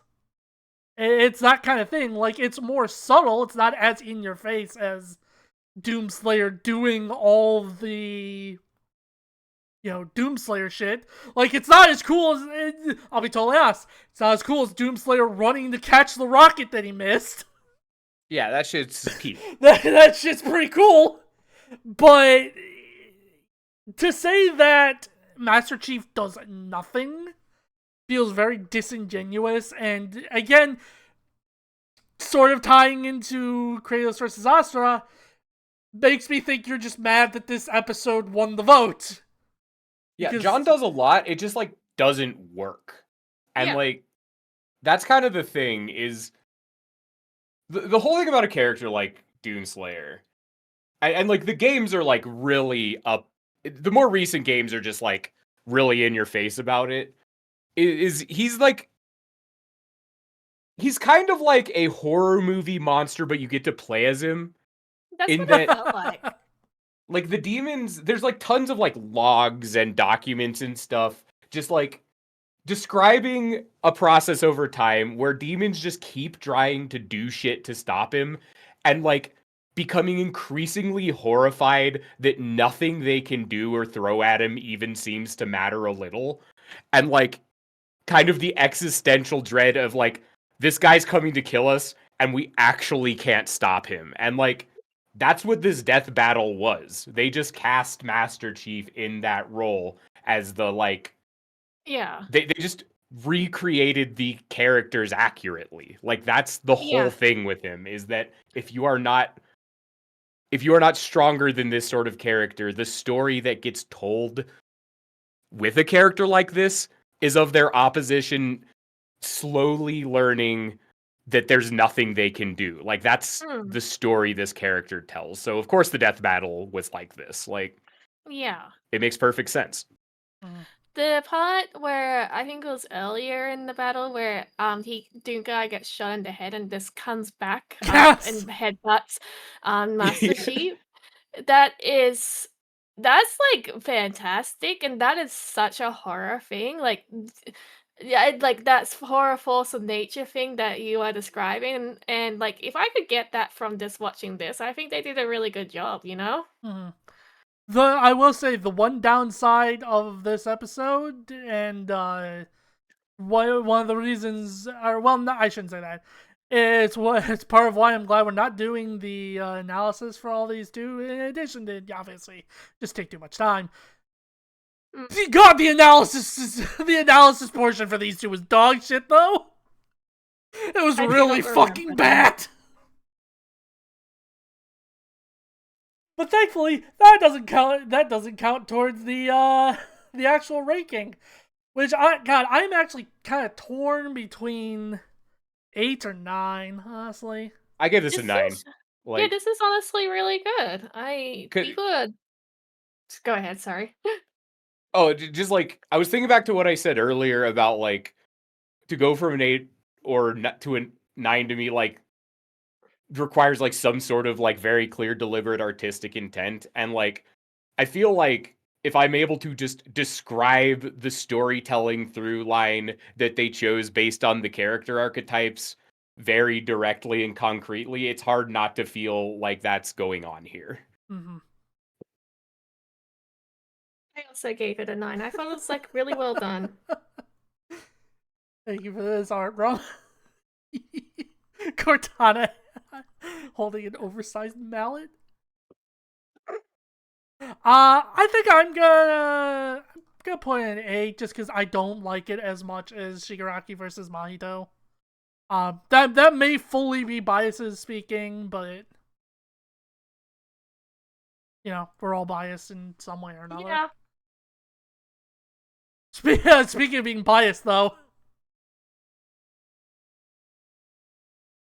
It's that kind of thing. Like, it's more subtle. It's not as in your face as Doomslayer doing all the, you know, Doomslayer shit. Like, it's not as cool as, I'll be totally honest, it's not as cool as Doomslayer running to catch the rocket that he missed. Yeah, that shit's peak. that shit's pretty cool. But to say that Master Chief does nothing feels very disingenuous, and again, sort of tying into Kratos versus Astra, makes me think you're just mad that this episode won the vote. Yeah, John does a lot, it just, like, doesn't work. And, like, that's kind of the thing, is the whole thing about a character like Doomslayer, and like, the games are, like, really up, the more recent games are just, like, really in your face about it. is he's like he's kind of like a horror movie monster, but you get to play as him. That's in what that it felt like. Like the demons, there's like tons of like logs and documents and stuff, just like describing a process over time where demons just keep trying to do shit to stop him and like becoming increasingly horrified that nothing they can do or throw at him even seems to matter a little. And like kind of the existential dread of like, this guy's coming to kill us and we actually can't stop him. And like, that's what this death battle was. They just cast Master Chief in that role as the like, Yeah. they just recreated the characters accurately. Like that's the whole thing with him, is that if you are not stronger than this sort of character, the story that gets told with a character like this is of their opposition slowly learning that there's nothing they can do. Like that's the story this character tells. So of course the death battle was like this. Like, Yeah. it makes perfect sense. The part where I think it was earlier in the battle where Doom guy gets shot in the head and just comes back and headbutts Master Chief. That's like fantastic, and that is such a horror thing. Like yeah, like that's horror force of nature thing that you are describing, and like if I could get that from just watching this, I think they did a really good job, you know? I will say the one downside of this episode, and one of the reasons, or well, no, I shouldn't say that. It's part of why I'm glad we're not doing the analysis for all these two. In addition to obviously just take too much time. God, the analysis portion for these two was dog shit though. It was really fucking bad. But thankfully, that doesn't count. That doesn't count towards the actual ranking, which I'm actually kind of torn between 8 or 9. Honestly, I give this a 9. Yeah, this is honestly really good. People. Go ahead. Sorry. Oh, just like I was thinking back to what I said earlier about like to go from an 8 or to a 9 to me like requires like some sort of like very clear, deliberate, artistic intent. And like, I feel like if I'm able to just describe the storytelling through line that they chose based on the character archetypes very directly and concretely, it's hard not to feel like that's going on here. I also gave it a 9. I thought it was like really well done. Thank you for this art, bro. Cortana holding an oversized mallet. I think I'm gonna put it an 8 just because I don't like it as much as Shigaraki versus Mahito. That may fully be biases speaking, but you know, we're all biased in some way or another. Yeah. Speaking of being biased, though,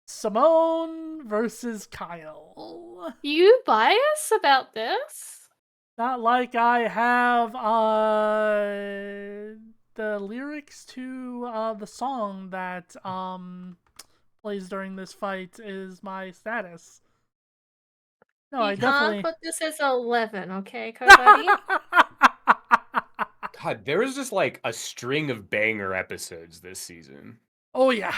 Simone versus Kyle. You biased about this? Not like I have the lyrics to the song that plays during this fight is my status. No, I definitely put this as 11, okay, Cody? God, there was just like a string of banger episodes this season. Oh yeah.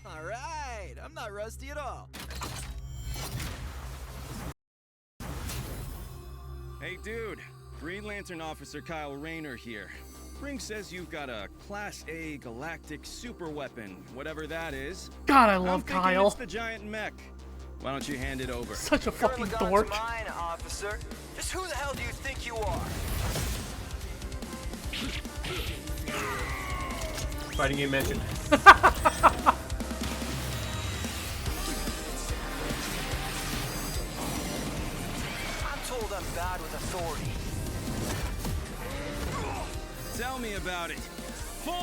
All right, I'm not rusty at all. Hey dude, Green Lantern Officer Kyle Rayner here. Ring says you've got a Class A galactic super weapon, whatever that is. God, I love Kyle. It's the giant mech. Why don't you hand it over? Such a fucking dork. Mine, officer. Just who the hell do you think you are? Fighting game mentioned. I'm told I'm bad with authority. Tell me about it. 4?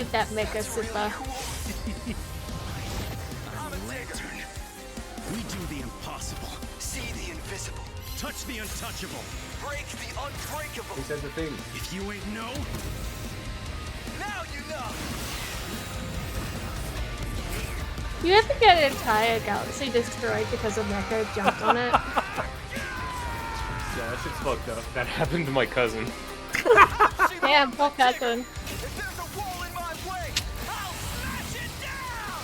Did that Mecha Super? Lantern. We do the impossible. See the invisible. Touch the untouchable. Break the unbreakable. He says the thing. If you ain't know, Now you know. You have to get an entire galaxy destroyed because a Mecha jumped on it. Yeah, that shit's fucked up. That happened to my cousin. Damn, poor cousin. If there's a wall in my way, I'll smash it down.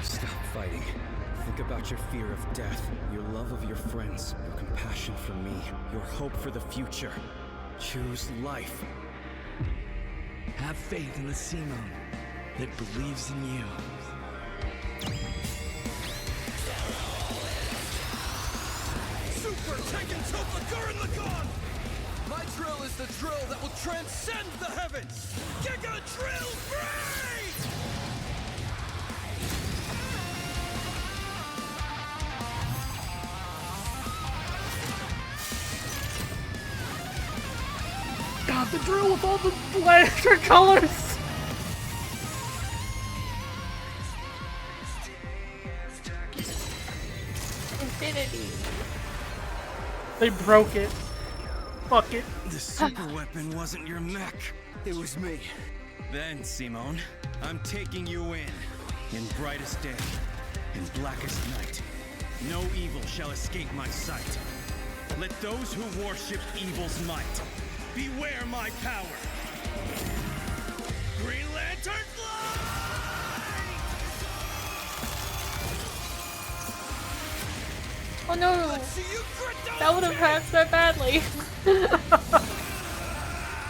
stop fighting. Think about your fear of death, your love of your friends, your compassion for me, your hope for the future. Choose life. Have faith in the Simone that believes in you. Super Tekken Gurren Lagann! My drill is the drill that will transcend the heavens! Giga Drill Break! God, the drill with all the lantern colors! Infinity. They broke it. Fuck it. The super weapon wasn't your mech. It was me. Then, Simone, I'm taking you in brightest day, in blackest night. No evil shall escape my sight. Let those who worship evil's might beware my power. Green Lantern fly! Oh no! That would have hurt so badly.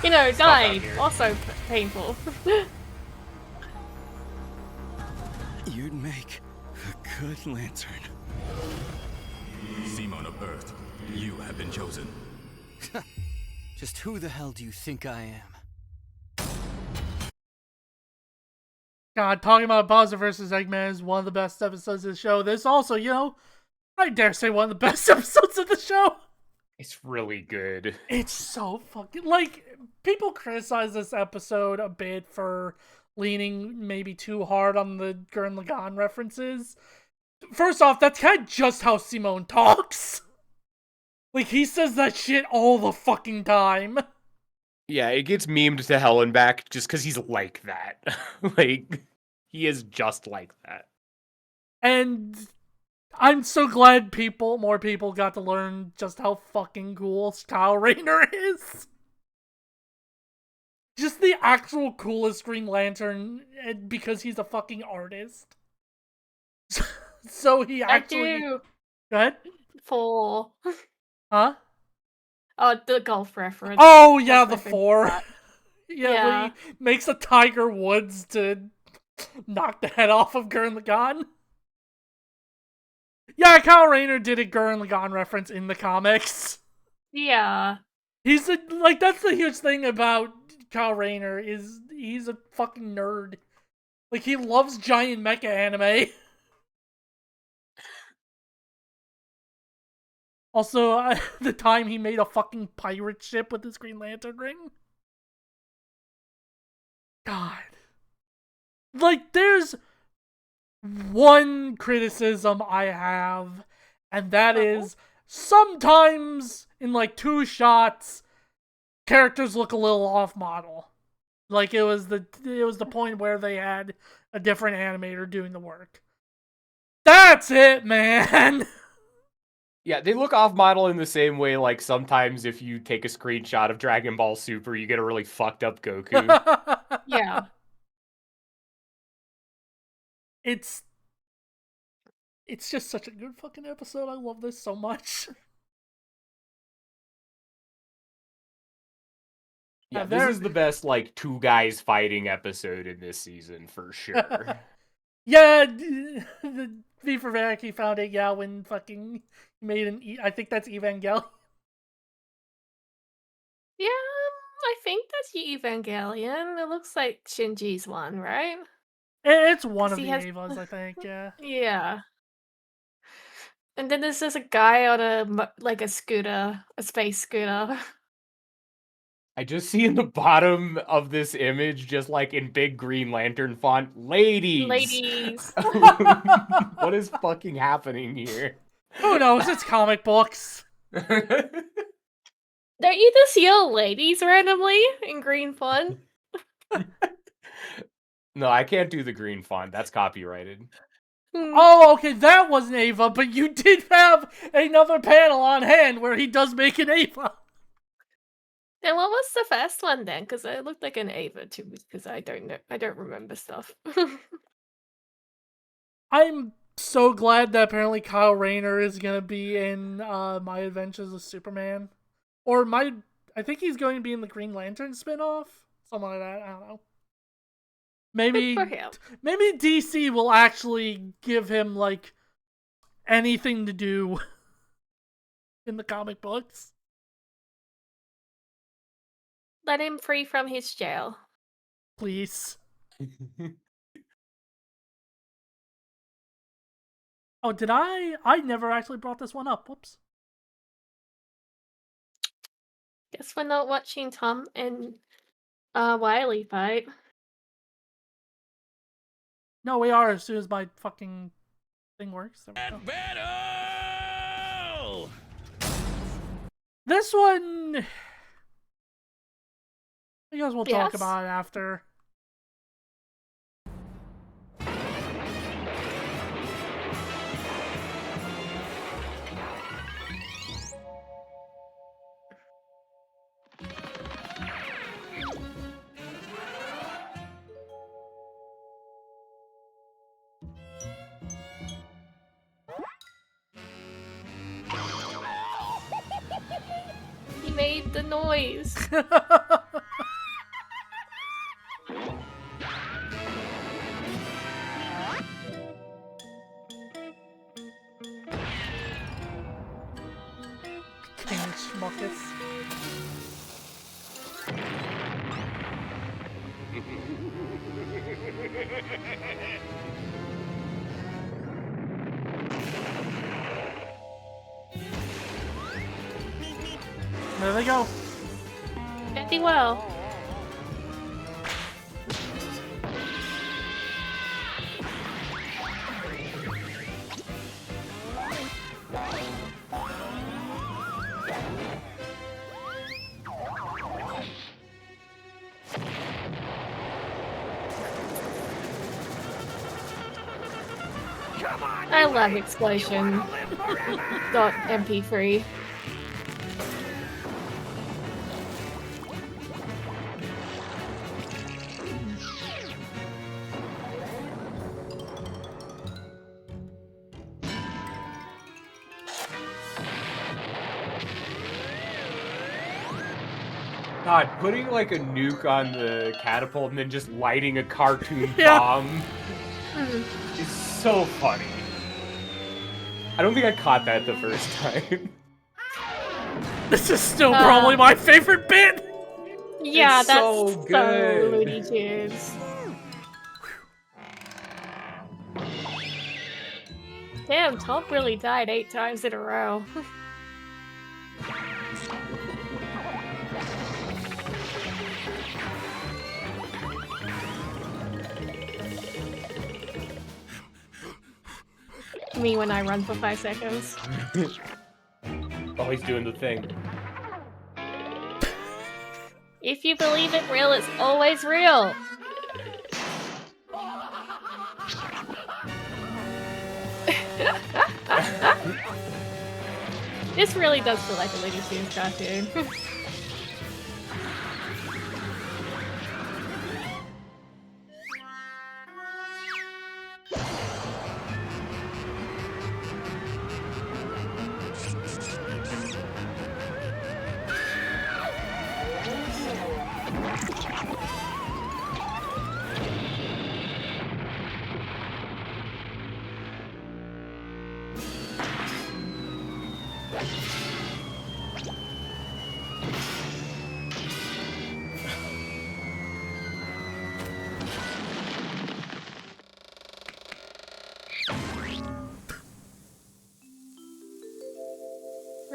You know, dying. Also painful. You'd make a good lantern. Simone of Earth, you have been chosen. Just who the hell do you think I am? God, talking about Bowser versus Eggman is one of the best episodes of the show. This also, you know, I dare say one of the best episodes of the show. It's really good. It's so fucking, like, people criticize this episode a bit for leaning maybe too hard on the Gurren Lagann references. First off, that's kind of just how Simone talks. Like, he says that shit all the fucking time. Yeah, it gets memed to hell and back just because he's like that. Like, he is just like that. And I'm so glad more people got to learn just how fucking cool Kyle Rayner is. Just the actual coolest Green Lantern, because he's a fucking artist. So he actually... Go ahead. Four. Huh? Oh, the golf reference. Oh, yeah, the 4. Yeah, when he makes a Tiger Woods to knock the head off of Gurren Lagann. Yeah, Kyle Rayner did a Gurren Lagann reference in the comics. Yeah. He's that's the huge thing about Kyle Rayner, is he's a fucking nerd. Like, he loves giant mecha anime. Also, the time he made a fucking pirate ship with his Green Lantern ring. God. Like, there's one criticism I have, and that is sometimes in like 2 shots, characters look a little off model. Like, it was the point where they had a different animator doing the work. That's it, man. Yeah, they look off model in the same way, like, sometimes if you take a screenshot of Dragon Ball Super, you get a really fucked up Goku. Yeah. It's just such a good fucking episode. I love this so much. Yeah, this is the best, like, 2 guys fighting episode in this season, for sure. Yeah, the V for Vanity found it, yeah, when fucking made I think that's Evangelion. Yeah, I think that's Evangelion. It looks like Shinji's one, right? It's one of 'Cause the he has- Avas, I think. Yeah. Yeah. And then there's just a guy on like a scooter, a space scooter. I just see in the bottom of this image, just like in big Green Lantern font, ladies. Ladies. What is fucking happening here? Who knows? It's comic books. Don't you just yell ladies randomly in green font? No, I can't do the green font. That's copyrighted. Oh, okay, that wasn't Ava, but you did have another panel on hand where he does make an Ava. Then what was the first one then? Because it looked like an Ava too. Because I don't know. I don't remember stuff. I'm so glad that apparently Kyle Rayner is gonna be in My Adventures of Superman, or I think he's going to be in the Green Lantern spinoff, something like that. I don't know. Maybe DC will actually give him like anything to do in the comic books. Let him free from his jail. Please. Oh, did I? I never actually brought this one up. Whoops. Guess we're not watching Tom and Wiley fight. No, we are as soon as my fucking thing works. There we go. This one, I guess we'll talk about it after. He made the noise. King Schmuckus. There they go. Pretty well. I love Explosion. .mp3. God, putting like a nuke on the catapult and then just lighting a cartoon bomb is so funny. I don't think I caught that the first time. This is still probably my favorite bit. Yeah, It's that's so good. so Looney Tunes. Damn, Tom really died 8 times in a row. Me when I run for 5 seconds. Oh, he's doing the thing. If you believe it real, it's always real. This really does feel like a Looney Tunes cartoon.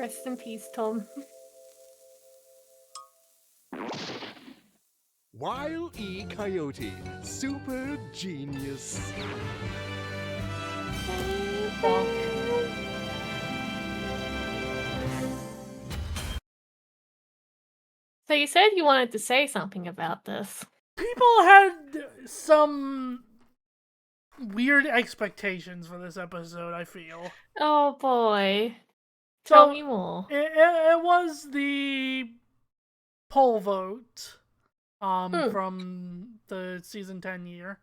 Rest in peace, Tom. Wile E. Coyote, super genius. So you said you wanted to say something about this. People had some weird expectations for this episode, I feel. Oh boy. So, Tell me more. It was the poll vote from the season 10 year.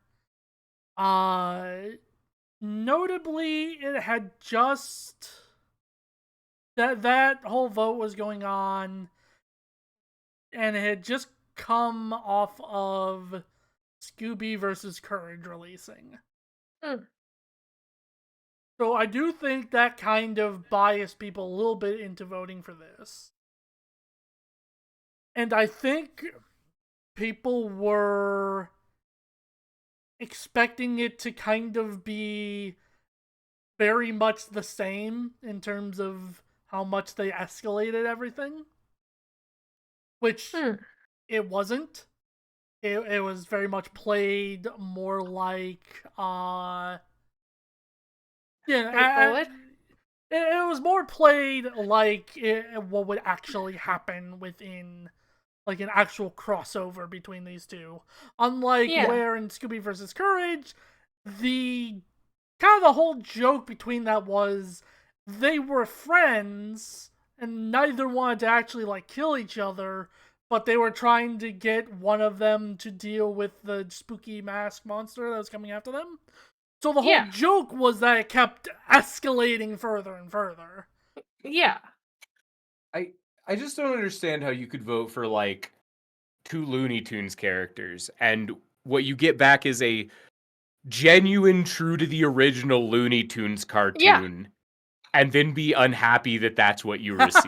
Notably, it had just that whole vote was going on, and it had just come off of Scooby versus Courage releasing. So I do think that kind of biased people a little bit into voting for this. And I think people were expecting it to kind of be very much the same in terms of how much they escalated everything. Which it wasn't. It was very much played more like straightforward. It was more played like what would actually happen within like an actual crossover between these two. Unlike where in Scooby vs. Courage, the kind of the whole joke between that was they were friends and neither wanted to actually like kill each other, but they were trying to get one of them to deal with the spooky mask monster that was coming after them. So the whole joke was that it kept escalating further and further. Yeah. I just don't understand how you could vote for like 2 Looney Tunes characters and what you get back is a genuine, true to the original Looney Tunes cartoon, and then be unhappy that that's what you received.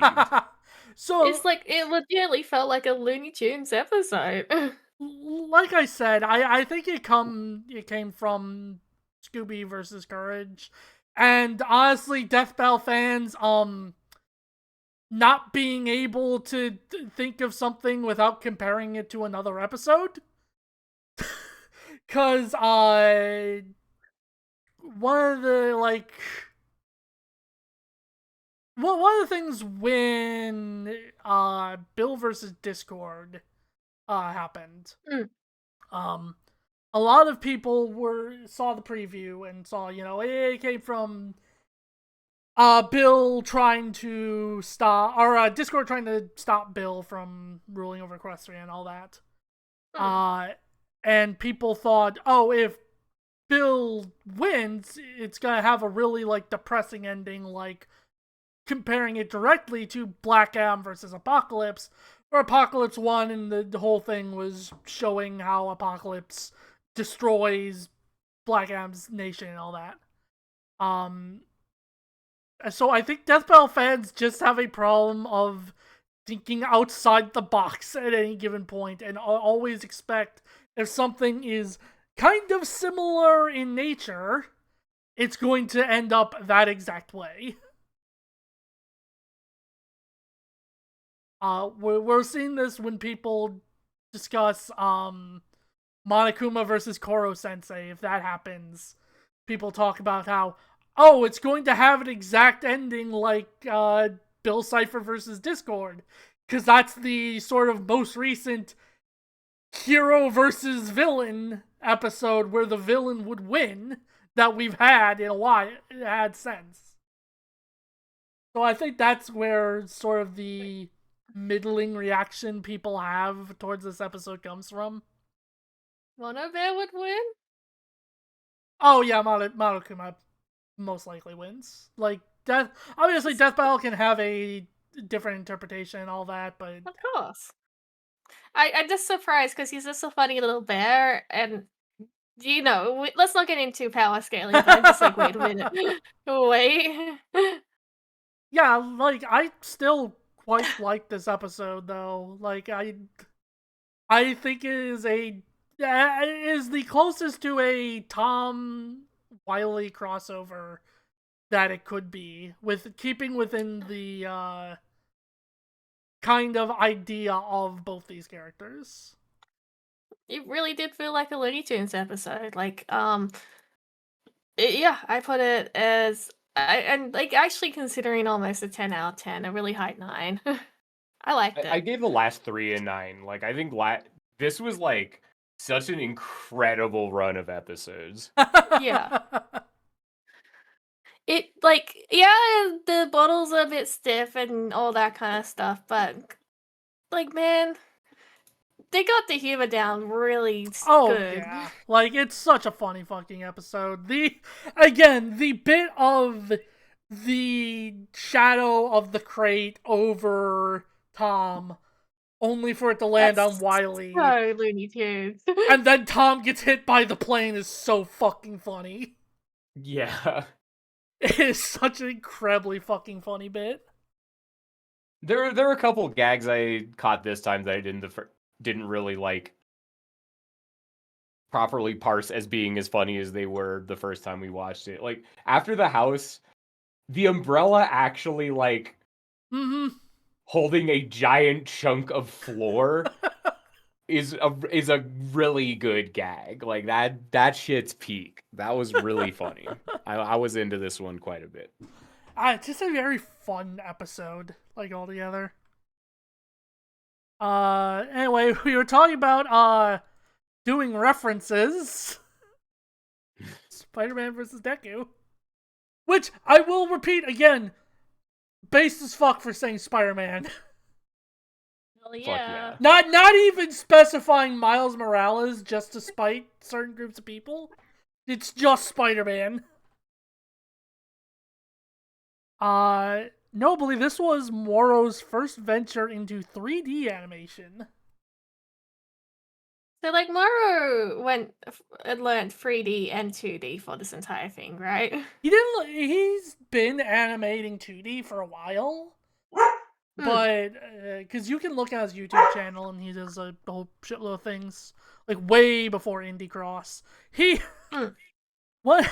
So it's like it legitimately felt like a Looney Tunes episode. Like I said, I think it came from Scooby versus Courage, and honestly, Death Battle fans not being able to think of something without comparing it to another episode. Cause one of the one of the things when Bill versus Discord happened, a lot of people saw the preview and saw, it came from Bill trying to stop, or Discord trying to stop Bill from ruling over Equestria and all that. And people thought, oh, if Bill wins, it's gonna have a really, depressing ending, comparing it directly to Black Adam versus Apocalypse, where Apocalypse won and the whole thing was showing how Apocalypse destroys Black Adam's nation and all that. So I think Death Battle fans just have a problem of thinking outside the box at any given point and always expect if something is kind of similar in nature, it's going to end up that exact way. We're seeing this when people discuss Monokuma versus Koro Sensei. If that happens, people talk about how, it's going to have an exact ending like Bill Cipher versus Discord, because that's the sort of most recent hero versus villain episode where the villain would win that we've had in a while. It had sense. So I think that's where sort of the middling reaction people have towards this episode comes from. Monobear would win? Oh yeah, Monokuma most likely wins. Death Battle can have a different interpretation and all that, but of course. I'm just surprised because he's just a funny little bear, and let's not get into power scaling. But I'm just like, wait a minute, wait. Yeah, I still quite like this episode though. I think it is the closest to a Tom Wiley crossover that it could be, with keeping within the kind of idea of both these characters. It really did feel like a Looney Tunes episode. Like, yeah, I put it as and like actually considering almost a 10 out of 10, a really high 9. I liked it. I gave the last 3 a 9. Like, I think this was like such an incredible run of episodes. Yeah. It like, yeah, the bottle's a bit stiff and all that kind of stuff, but like, man, they got the humor down really good. Yeah. Like, it's such a funny fucking episode. The bit of the shadow of the crate over Tom, only for it to land on Wiley. So Looney Tunes. And then Tom gets hit by the plane is so fucking funny. Yeah. It is such an incredibly fucking funny bit. There were a couple gags I caught this time that I didn't really like properly parse as being as funny as they were the first time we watched it. Like, after the house, the umbrella actually like holding a giant chunk of floor is a really good gag. Like, that shit's peak. That was really funny. I was into this one quite a bit. It's just a very fun episode, like, altogether. Anyway, we were talking about doing references. Spider-Man versus Deku. Which, I will repeat again, based as fuck for saying Spider-Man. Well, yeah. Not even specifying Miles Morales just to spite certain groups of people. It's just Spider-Man. Notably, this was Moro's first venture into 3D animation. So, like, Moro went and learned 3D and 2D for this entire thing, right? He's been animating 2D for a while. But, because you can look at his YouTube channel and he does a whole shitload of things, like, way before Indie Cross. What?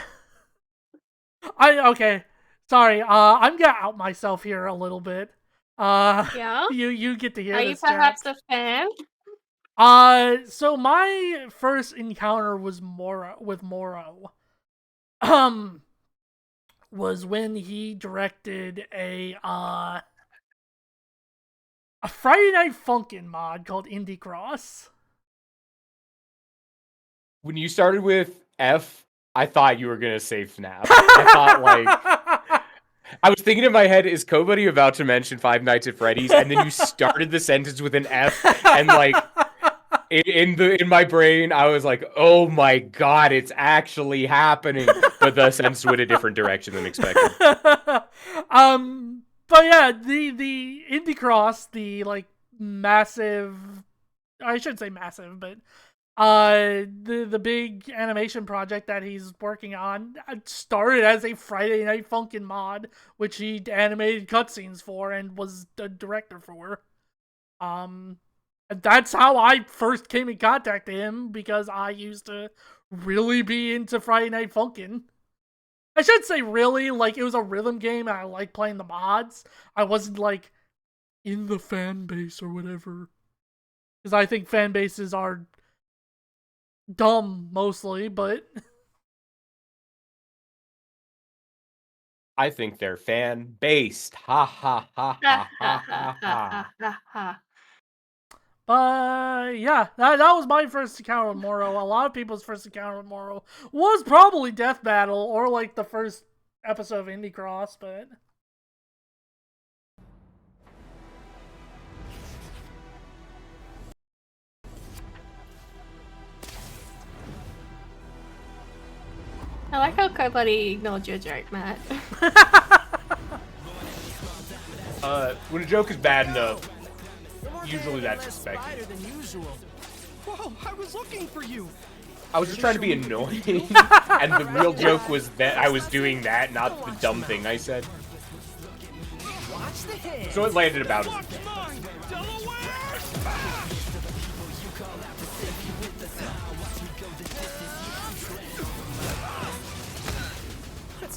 Okay. Sorry, I'm gonna out myself here a little bit. Yeah? You get to hear this, Are you perhaps a fan? So my first encounter was with Moro. Was when he directed a Friday Night Funkin' mod called Indie Cross. When you started with F, I thought you were gonna say FNAF. I thought, like, I was thinking in my head, is Kobuddy about to mention Five Nights at Freddy's? And then you started the sentence with an F, and like in my brain, I was like, oh my god, it's actually happening. But the sentence went a different direction than expected. But yeah, the Indie Cross, the like massive, I shouldn't say massive, but the big animation project that he's working on started as a Friday Night Funkin' mod, which he animated cutscenes for and was the director for. And that's how I first came in contact with him, because I used to really be into Friday Night Funkin'. I should say really, like, it was a rhythm game and I liked playing the mods. I wasn't like in the fan base or whatever, because I think fan bases are dumb mostly, but I think they're fan based. Ha ha ha ha ha ha ha. But yeah, that was my first encounter with Moro. A lot of people's first encounter with Moro was probably Death Battle or like the first episode of Indie Cross, but I like how Kobuddy ignored your joke, Matt. When a joke is bad enough, usually that's expected. Whoa, I was looking for you. I was just trying to be annoying, and the real joke was that I was doing that, not the dumb thing I said. So it landed about it.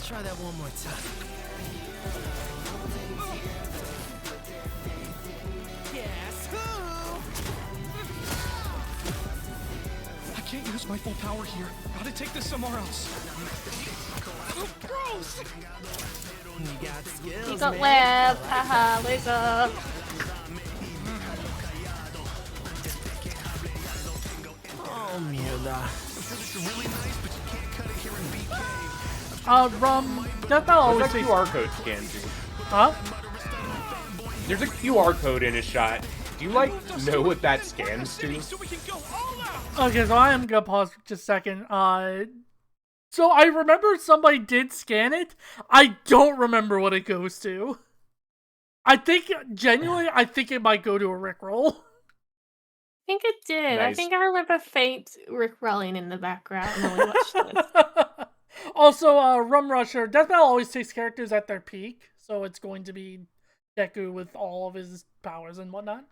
Let's try that one more time. Guess who? I can't use my full power here. Gotta take this somewhere else. Oh, gross! You got skills, You got man. web. Haha, loser. Oh, mierda. Death Battle always What's that takes... QR code scan to? Huh? There's a QR code in a shot. Do you, like, know what that scans to? Okay, so I am gonna pause for just a second. So I remember somebody did scan it. I don't remember what it goes to. I think, genuinely, I think it might go to a Rickroll. I think it did. I Nice. think I remember faint Rickrolling in the background when we watched this. Also, Rum Rusher, Death Battle always takes characters at their peak, so it's going to be Deku with all of his powers and whatnot.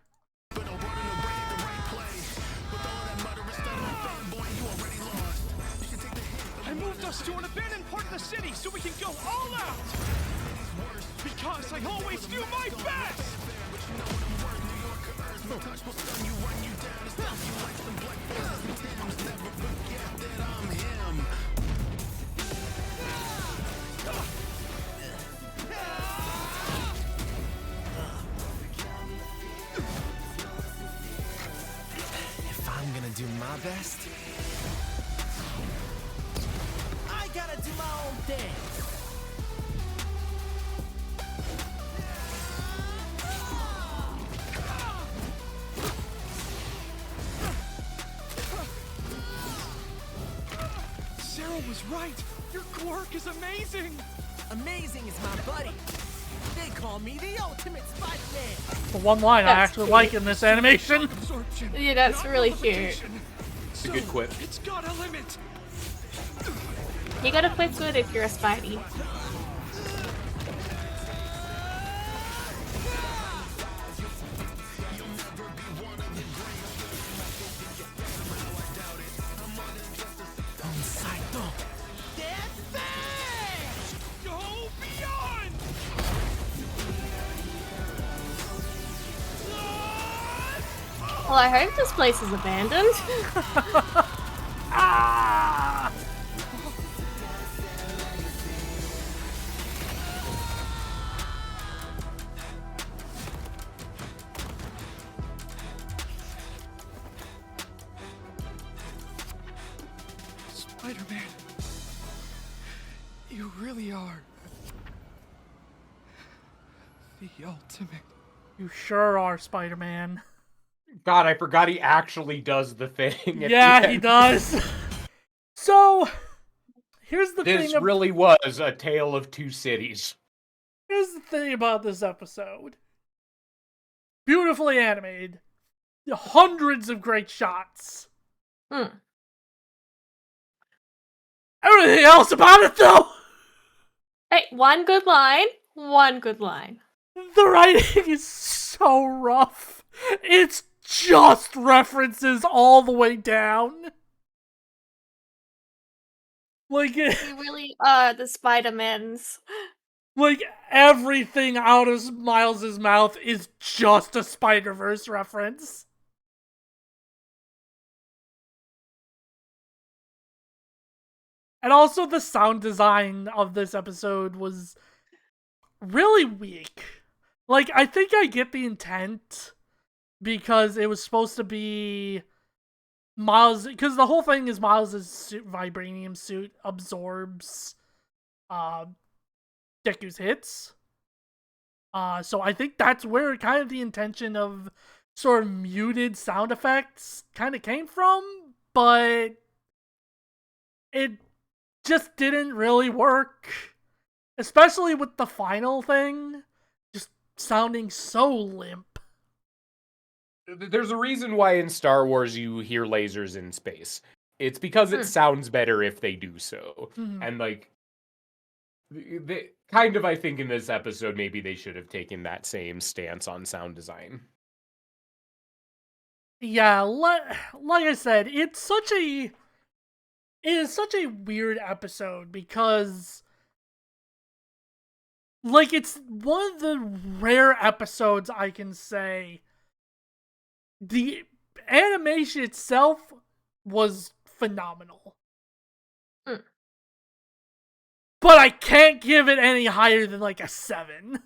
I moved us to an abandoned part of the city so we can go all out! Because I always do my best! If I'm gonna do my best, I gotta do my own thing. Sarah was right! Your quirk is amazing! Amazing is my buddy. They call me the ultimate Spider-Man. The one line I That's actually cute. like in this animation. Yeah, that's really cute. It's a good quip. It's got a limit! You gotta quit good if you're a Spidey. Go beyond! Well, I hope this place is abandoned. Ah! Spider-Man, you really are the ultimate. You sure are, Spider-Man. God, I forgot he actually does the thing. at Yeah, the he end. does. So, here's the This thing. really was a tale of two cities. Here's the thing about this episode. Beautifully animated. Hundreds of great shots. Everything else about it, though. Hey, one good line. One good line. The writing is so rough. It's just references all the way down. Like, You really are the Spider-Mans. like everything out of Miles' mouth is just a Spider-Verse reference. And also the sound design of this episode was really weak. Like, I think I get the intent because it was supposed to be Miles, because the whole thing is Miles' vibranium suit absorbs Deku's hits. So I think that's where kind of the intention of sort of muted sound effects kind of came from, but it just didn't really work. Especially with the final thing just sounding so limp. There's a reason why in Star Wars you hear lasers in space. It's because it sounds better if they do so. And like, they, kind of, I think in this episode, maybe they should have taken that same stance on sound design. Yeah, like I said, it is such a weird episode because like, it's one of the rare episodes I can say the animation itself was phenomenal. But I can't give it any higher than like a 7.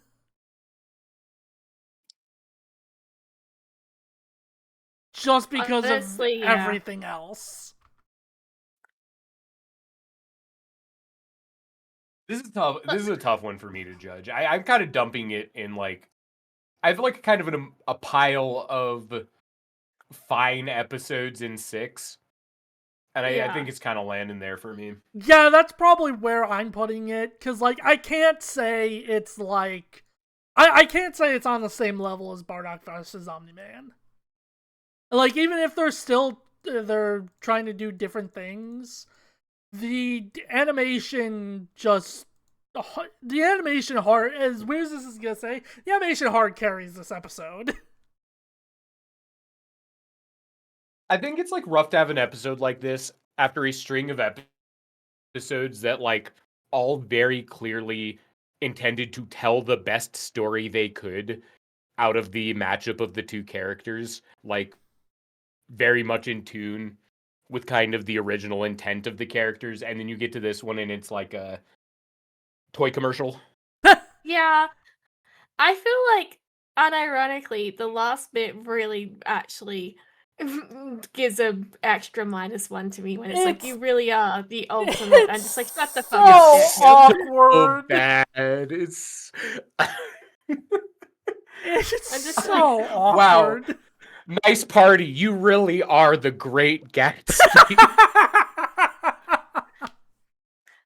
Just because Honestly, of everything else. This is tough. This is a tough one for me to judge. I'm kind of dumping it in like, I feel like kind of a pile of fine episodes in 6. And I think it's kind of landing there for me. Yeah, that's probably where I'm putting it. Because, like, I can't say it's like... I can't say it's on the same level as Bardock vs. Omni-Man. Like, even if they're trying to do different things, the animation just... The animation hard... As weird as this is going to say, the animation hard carries this episode. I think it's like rough to have an episode like this after a string of episodes that like all very clearly intended to tell the best story they could out of the matchup of the two characters, like very much in tune with kind of the original intent of the characters, and then you get to this one and it's like a toy commercial. Yeah. I feel like, unironically, the last bit really actually gives a extra -1 to me when it's like, you really are the ultimate. I'm just like, shut the fuck up. So awkward. So bad. It's It's so awkward. Wow. Nice party. You really are the great Gatsby.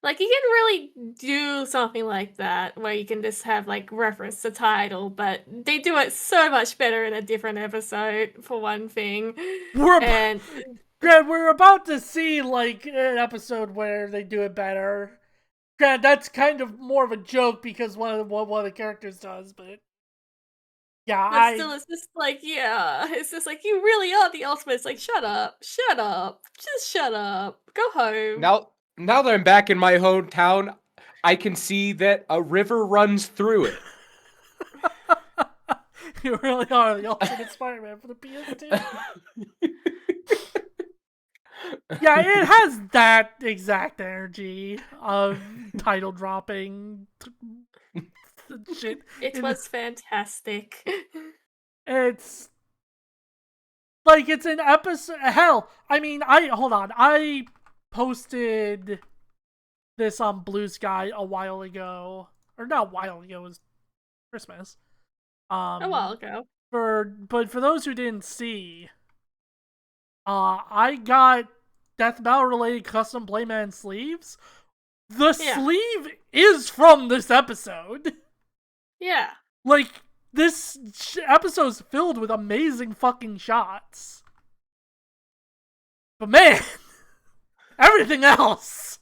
Like, you can really do something like that, where you can just have, like, reference the title, but they do it so much better in a different episode, for one thing. We're about to see, like, an episode where they do it better. Grant, that's kind of more of a joke because one of the characters does, but... Yeah, But still, it's just like, yeah, it's just like, you really are the ultimate. It's like, shut up, just shut up, go home. Now that I'm back in my hometown, I can see that a river runs through it. You really are the ultimate Spider-Man for the PS2. Yeah, it has that exact energy of title dropping shit. It was fantastic. It's like, it's an episode. Hell, I mean, I posted this on Blue Sky a while ago, or not a while ago, it was Christmas. A while ago. But for those who didn't see, I got Death Battle related custom Playman sleeves. The sleeve is from this episode. Yeah. Like, this episode's filled with amazing fucking shots. But man, everything else.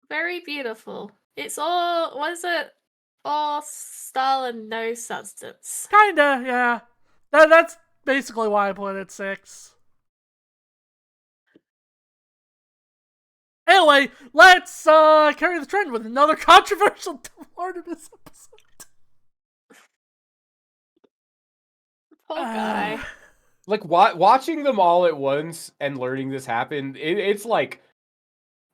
Very beautiful. It's all, what is it? All style and no substance. Kinda, yeah. That's basically why I put it at 6. Anyway, let's carry the trend with another controversial Artemis episode. Poor guy. Like, watching them all at once and learning this happened, it's like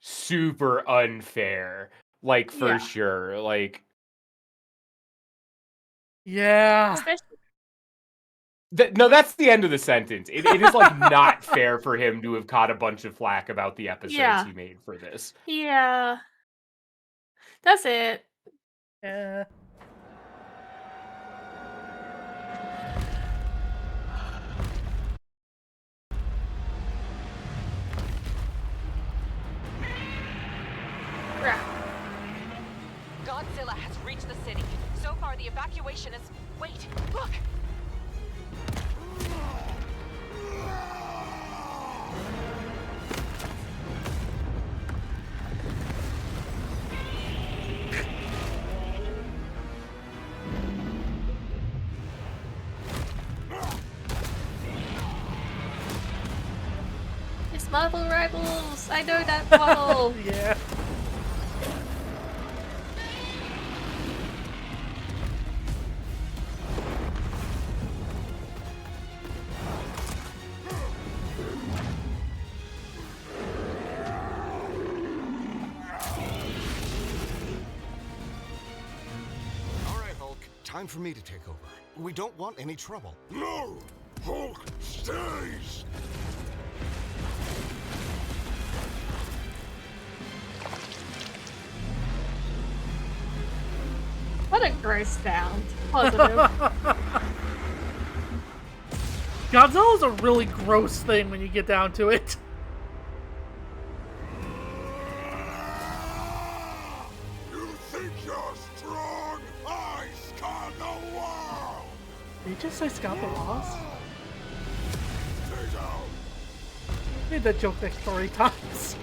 super unfair. Like, for sure. Like, yeah. No, that's the end of the sentence. It is like not fair for him to have caught a bunch of flack about the episodes he made for this. Yeah. That's it. Yeah. Godzilla has reached the city. So far, the evacuation is... Wait, look! It's Marvel Rivals! I know that model! Yeah. time for me to take over. We don't want any trouble. No! Hulk stays! What a gross sound. Positive. Godzilla's a really gross thing when you get down to it. You think you're strong? I scar the world! Did you just say Scott the Lost? Stay down! Made that joke like 3 times.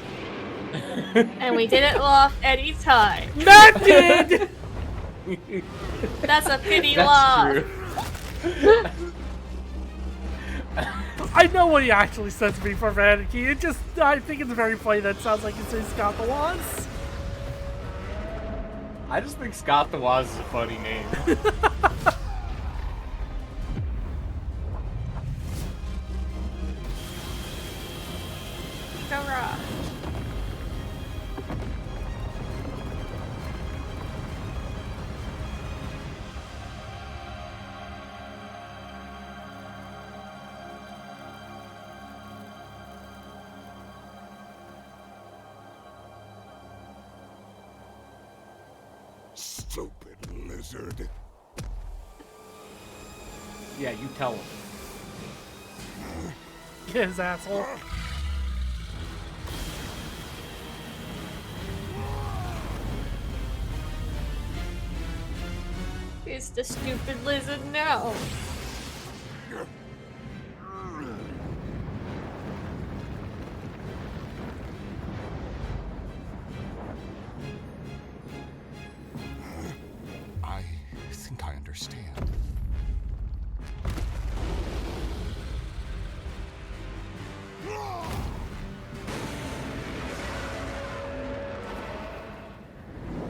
And we didn't laugh any time. Matt did! That's a pity That's laugh. true. I know what he actually says to me for Vanity. It just, I think it's very funny that it sounds like he says Scott the Lost. I just think Scott the Waz is a funny name. Hurrah. Stupid lizard. Yeah, you tell him. Get his asshole. It's the stupid lizard now. I think I understand.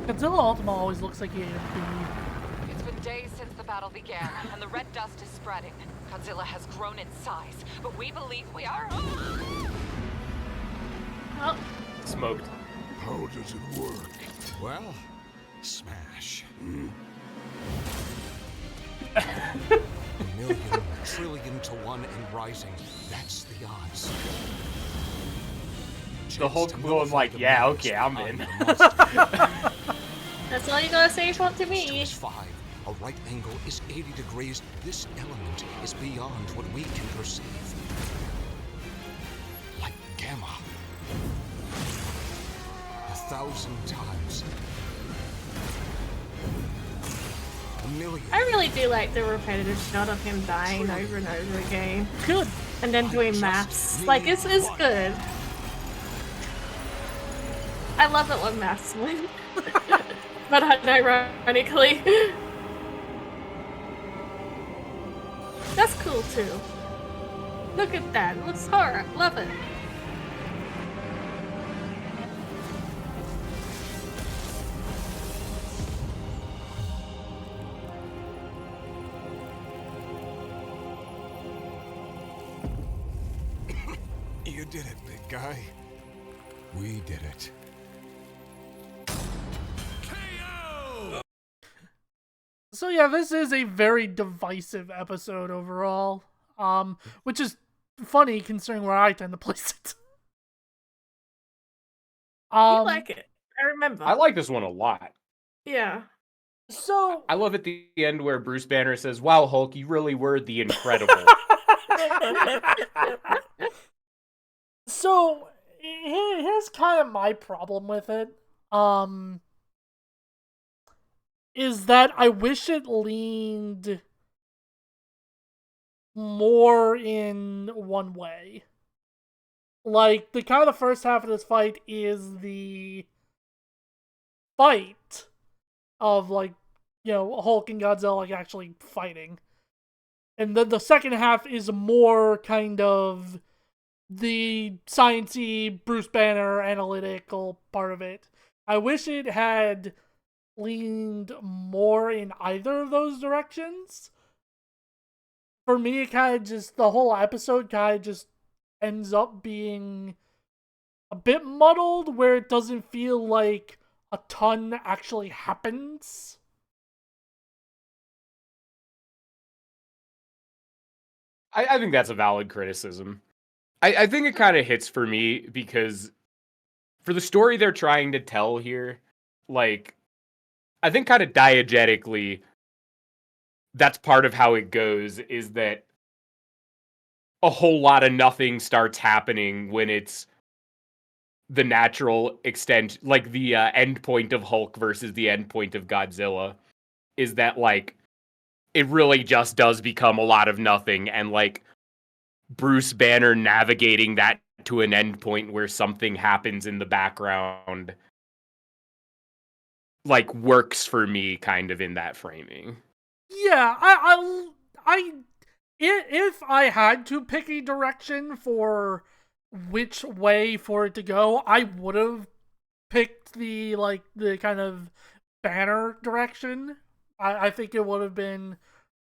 Godzilla Ultima always looks like he ate a bee. It's been days since the battle began, and the red dust is spreading. Godzilla has grown in size, but we believe we are... Oh. Smoked. How does it work? Well, smash. A million, trillion to one and rising. That's the odds. The Hulk going like, yeah, okay, I'm in. That's all you gotta say for to me. 5. A right angle is 80 degrees. This element is beyond what we can perceive. Like gamma. 1,000 times. A million. I really do like the repetitive shot of him dying over and over again. Good. And then doing maths. Like, it's good. I love it when maths win. But unironically. That's cool too. Look at that. It looks horror. Love it. You did it, big guy. We did it. So yeah, this is a very divisive episode overall, which is funny considering where I tend to place it. You like it. I remember. I like this one a lot. Yeah. So I love at the end where Bruce Banner says, "Wow, Hulk, you really were the Incredible." So here's kind of my problem with it. Is that I wish it leaned more in one way. Like, the kind of the first half of this fight is the fight of, like, you know, Hulk and Godzilla, like, actually fighting. And then the second half is more kind of the sciencey Bruce Banner analytical part of it. I wish it had leaned more in either of those directions. For me, it kind of just, the whole episode kind of just ends up being a bit muddled, where it doesn't feel like a ton actually happens. I think that's a valid criticism. I think it kind of hits for me because for the story they're trying to tell here, like, I think kind of diegetically, that's part of how it goes, is that a whole lot of nothing starts happening when it's the natural extent, like the end point of Hulk versus the end point of Godzilla, is that, like, it really just does become a lot of nothing, and, like, Bruce Banner navigating that to an end point where something happens in the background, like, works for me kind of in that framing. Yeah, if I had to pick a direction for which way for it to go, I would have picked the kind of Banner direction. I think it would have been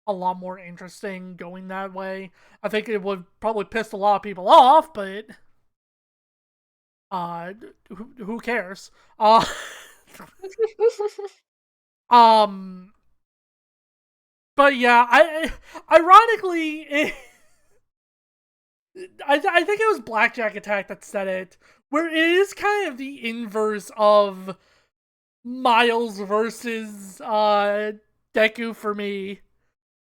a lot more interesting going that way. I think it would probably piss a lot of people off, but who cares? But yeah, ironically, I think it was Blackjack Attack that said it, where it is kind of the inverse of Miles versus Deku for me,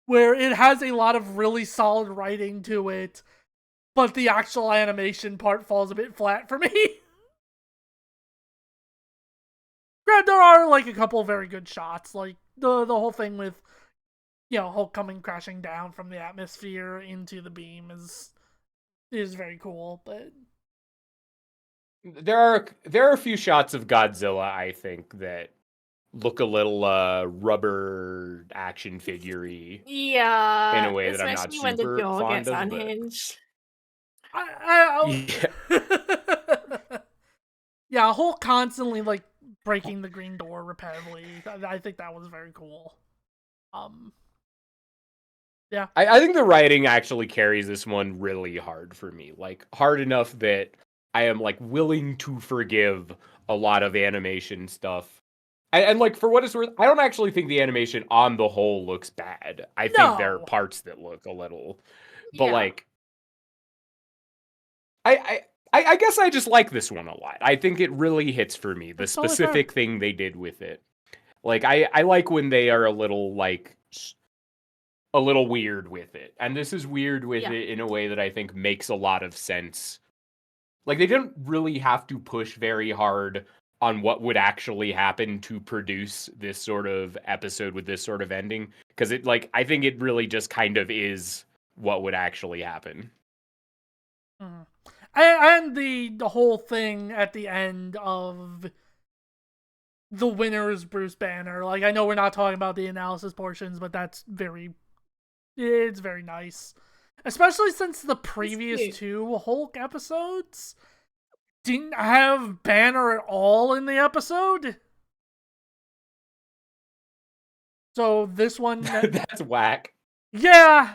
where it has a lot of really solid writing to it, but the actual animation part falls a bit flat for me. Granted, there are like a couple of very good shots, like the whole thing with, you know, Hulk coming crashing down from the atmosphere into the beam is very cool, but There are a few shots of Godzilla, I think, that look a little rubber action figure-y. Yeah, In a way that I'm not especially when the super jaw fond gets of, unhinged. Yeah, Hulk constantly like breaking the green door repetitively. I think that was very cool. Yeah. I think the writing actually carries this one really hard for me. Like, hard enough that I am, like, willing to forgive a lot of animation stuff. And like, for what it's worth, I don't actually think the animation on the whole looks bad. I think there are parts that look a little... But, like... I guess I just like this one a lot. I think it really hits for me, the specific thing they did with it. Like, I like when they are a little, like... a little weird with it. And this is weird with it in a way that I think makes a lot of sense. Like, they didn't really have to push very hard on what would actually happen to produce this sort of episode with this sort of ending. Because it, like, I think it really just kind of is what would actually happen. Mm-hmm. And the whole thing at the end of the winner is Bruce Banner. Like, I know we're not talking about the analysis portions, but it's very nice. Especially since the previous two Hulk episodes didn't have Banner at all in the episode. So this one... That's whack. Yeah.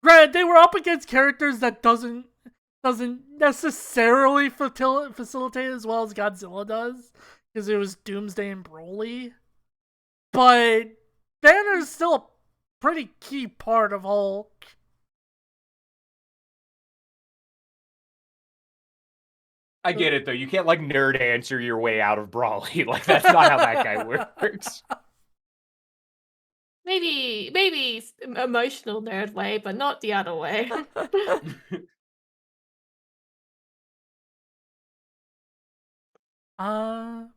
Granted, they were up against characters that doesn't necessarily facilitate as well as Godzilla does, because it was Doomsday and Broly. But Banner's still a pretty key part of Hulk. I get it, though. You can't, like, nerd answer your way out of Brawly. Like, that's not how that guy works. Maybe emotional nerd way, but not the other way. But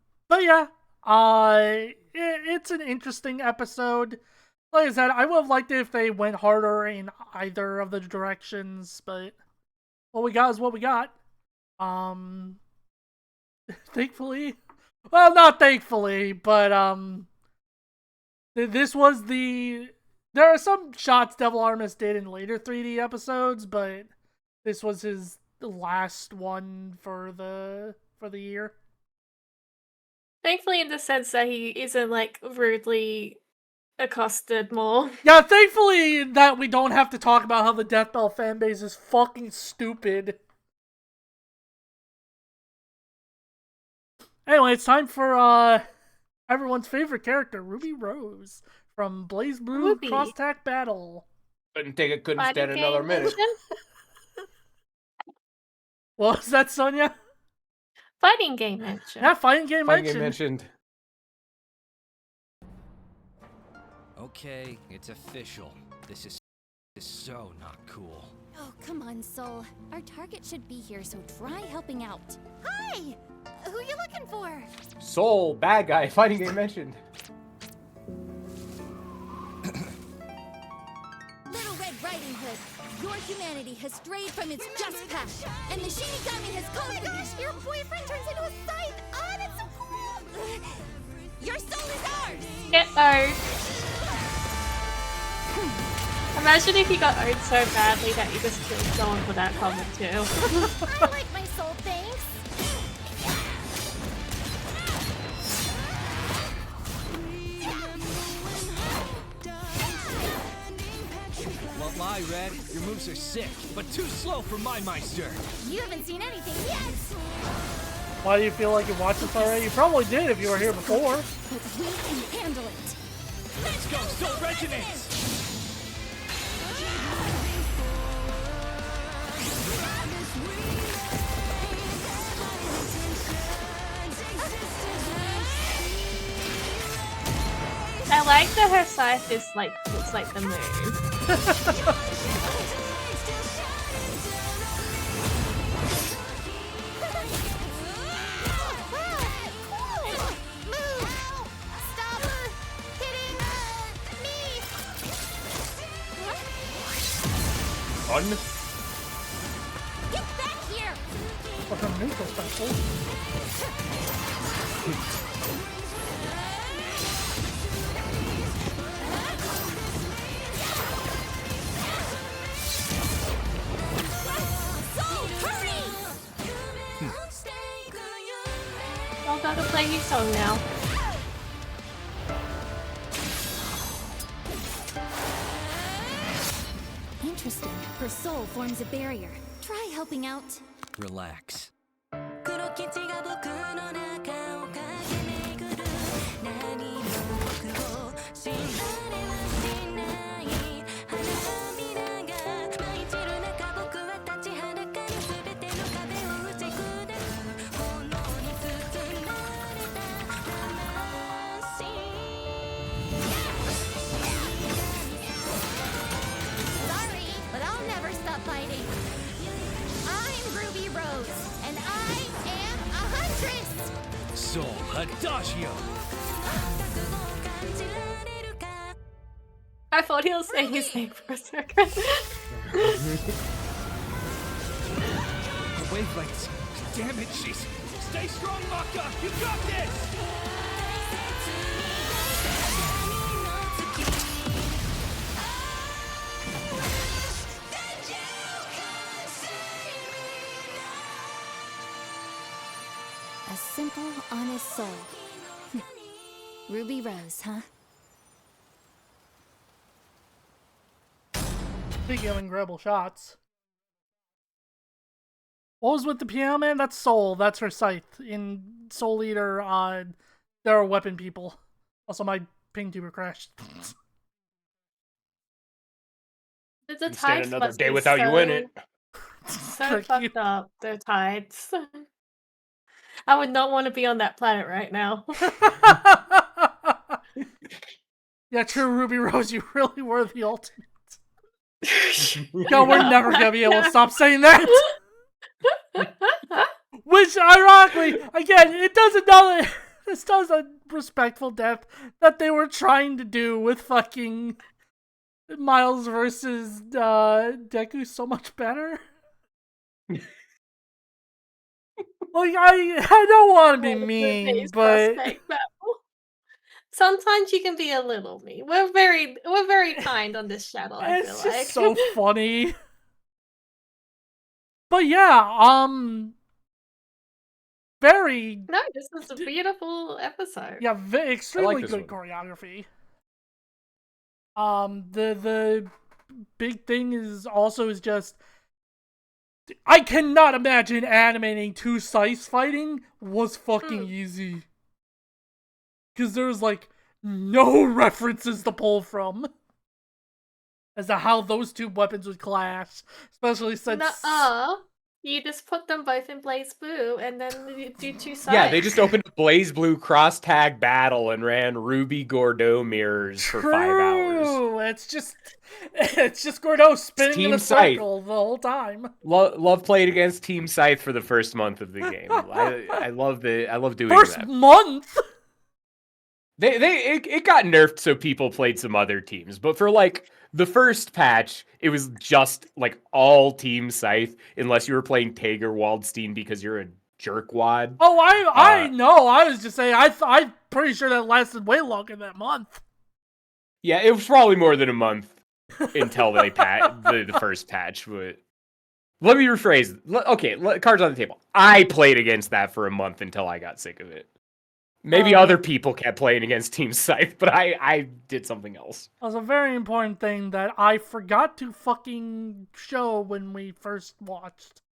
yeah, it's an interesting episode. Like I said, I would have liked it if they went harder in either of the directions, but what we got is what we got. Thankfully, well, not thankfully, but this was the... There are some shots Devil Artemis did in later 3D episodes, but this was his last one for the year. Thankfully, in the sense that he isn't, like, rudely accosted more. Yeah, thankfully that we don't have to talk about how the Death Bell fanbase is fucking stupid. Anyway, it's time for everyone's favorite character, Ruby Rose from Blaze Blue Cross Tack Battle. Couldn't stand Fighting another game minute. mention? What was that, Sonia? Fighting game mention. Yeah, fighting game mentioned. Okay, it's official. This is so not cool. Oh, come on, Soul. Our target should be here, so try helping out. Hi! Who you looking for? Soul, bad guy, fighting game mentioned. Little Red Riding Hood, your humanity has strayed from its just path, and the Shinigami has called. Oh my gosh, your boyfriend turns into a scythe! Oh, that's so cool! Your soul is ours! Get owned. Imagine if you got owned so badly that you just killed someone for that comment too. I like my soul, thanks! Won't lie, Red. Your moves are sick, but too slow for my Meister. You haven't seen anything yet! Why do you feel like you watched this already? You probably did if you were here before. But we can handle it! Let's go, Soul Regiment! I like that her scythe is like looks like the moon. Fun. Get back here! What's a neutral special? I'll go to play his song now. Interesting. Her soul forms a barrier. Try helping out. Relax. Sorry, but I'll never stop fighting. I'm Ruby Rose, and I am a huntress! Soul Adagio. I thought he was saying his name for a second. The wavelengths. Damn it, she's. Stay strong, Maka! You got this! A simple, honest soul. Ruby Rose, huh? Speaking of incredible shots. What was with the piano man? That's Soul. That's her scythe. In Soul Eater, there are weapon people. Also, my ping tuber crashed. The Stand tides another must day be without you in it. So fucked up, the tides. I would not want to be on that planet right now. Yeah, true, Ruby Rose. You really were the ultimate. No, we're never gonna be able to stop saying that. Which, ironically, again, it does another. This does a respectful death that they were trying to do with fucking Miles versus Deku so much better. Like, I don't want to be mean, but sometimes you can be a little mean. We're very kind on this channel. I feel it's like just so funny. But yeah, very. No, this was a beautiful episode. Yeah, extremely this good one. choreography. The big thing is just I cannot imagine animating two scythes fighting was fucking easy. Because there's like no references to pull from. as to how those two weapons would clash, especially since. Nuh-uh. You just put them both in Blaze Blue and then you do two sides. Yeah, they just opened a Blaze Blue cross tag battle and ran Ruby Gordeau mirrors for 5 hours. It's just Gordeau spinning in a Scythe. circle the whole time. Love played against Team Scythe for the first month of the game. I love doing first that. Month. It got nerfed so people played some other teams, but for like the first patch, it was just like all Team Scythe, unless you were playing Tager Waldstein because you're a jerkwad. Oh, I know. I was just saying. I'm pretty sure that lasted way longer than that month. Yeah, it was probably more than a month until they the first patch. But let me rephrase. Okay, cards on the table. I played against that for a month until I got sick of it. Maybe other people kept playing against Team Scythe, but I did something else. That was a very important thing that I forgot to fucking show when we first watched.